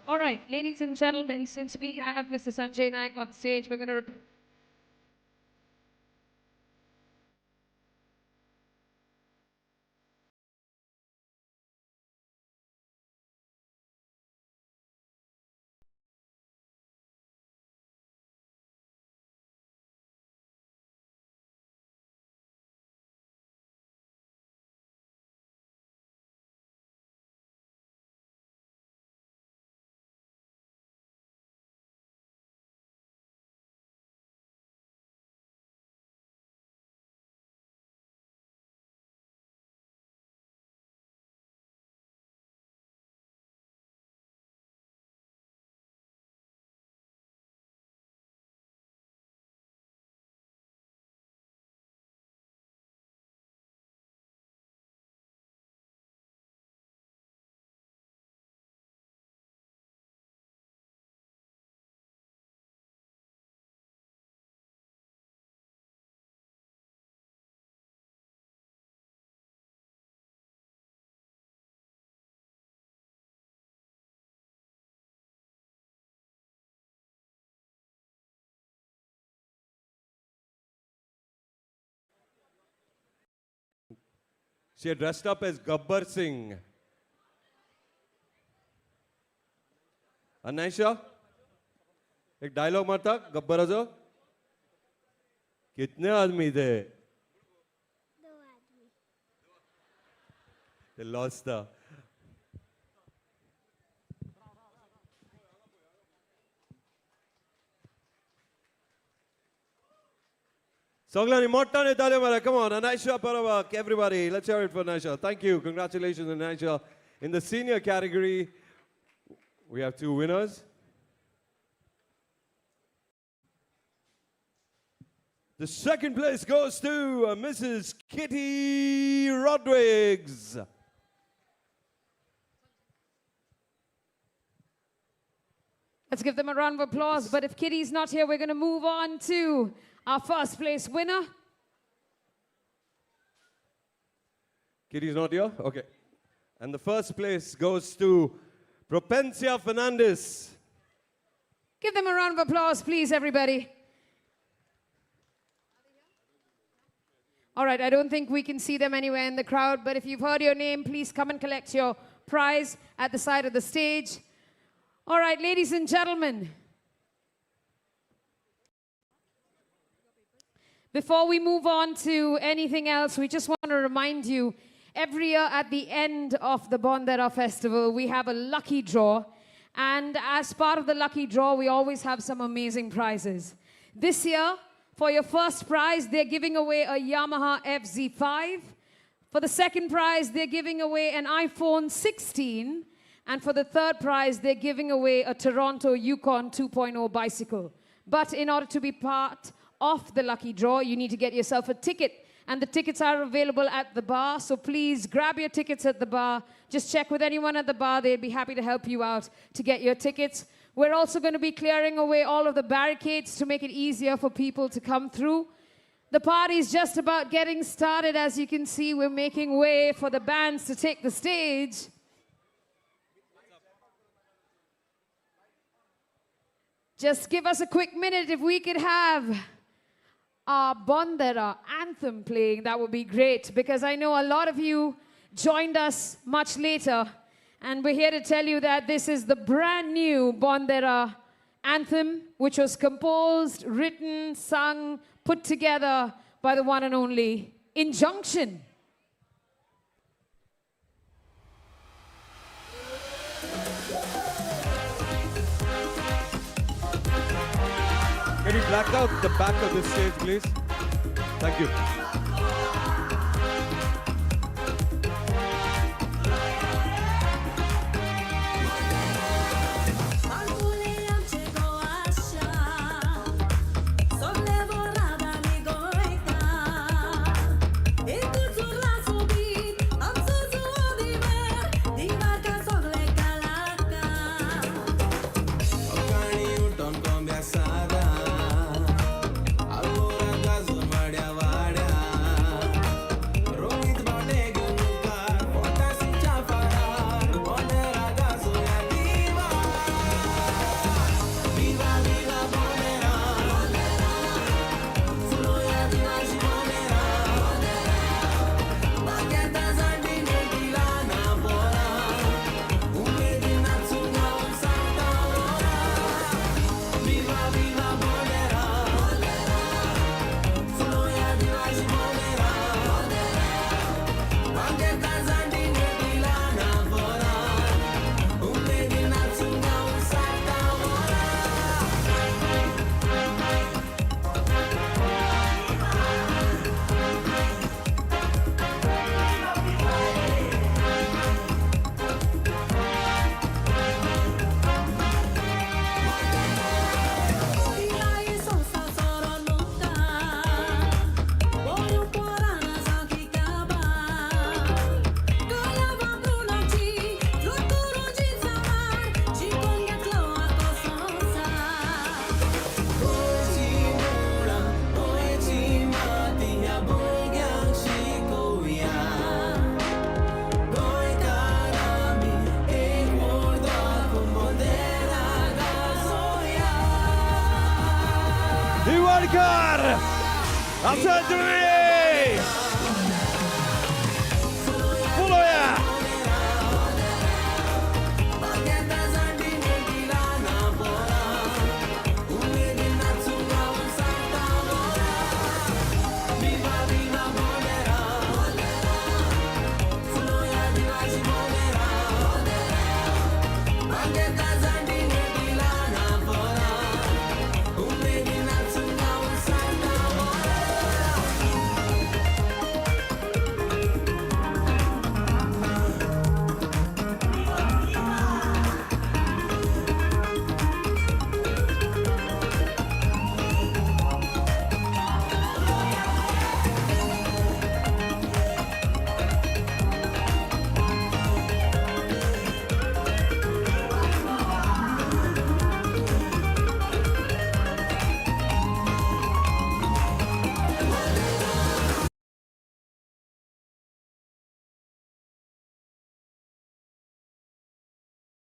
All right, ladies and gentlemen, since we have Mr. Sanjay Naik on stage, we're going to... She had dressed up as Gabbar Singh. Anaisha, एक dialogue मारता गब्बराचो. कितने आदमी थे? They lost her. Soglani Mottane Talemara, come on, Anaisha Paravak, everybody, let's hear it for Anaisha. Thank you, congratulations Anaisha. In the senior category, we have 2 winners. The second place goes to Mrs. Kitty Rodrigues. Let's give them a round of applause. But if Kitty's not here, we're going to move on to our first place winner. Kitty's not here? Okay. And the first place goes to Propencia Fernandez. Give them a round of applause, please, everybody. All right, I don't think we can see them anywhere in the crowd, but if you've heard your name, please come and collect your prize at the side of the stage. All right, ladies and gentlemen. Before we move on to anything else, we just want to remind you, every year at the end of the Bonderam Festival, we have a lucky draw. And as part of the lucky draw, we always have some amazing prizes. This year, for your first prize, they're giving away a Yamaha FZ5. For the second prize, they're giving away an iPhone 16. And for the third prize, they're giving away a Toronto Yukon 2.0 bicycle. But in order to be part of the lucky draw, you need to get yourself a ticket. And the tickets are available at the bar, so please grab your tickets at the bar. Just check with anyone at the bar. They'd be happy to help you out to get your tickets. We're also going to be clearing away all of the barricades to make it easier for people to come through. The party's just about getting started. As you can see, we're making way for the bands to take the stage. Just give us a quick minute. If we could have our Bonderam anthem playing, that would be great, because I know a lot of you joined us much later, and we're here to tell you that this is the brand new Bonderam anthem, which was composed, written, sung, put together by the one and only Injunction. Can you black out the back of the stage, please? Thank you. Divar Island! After 3!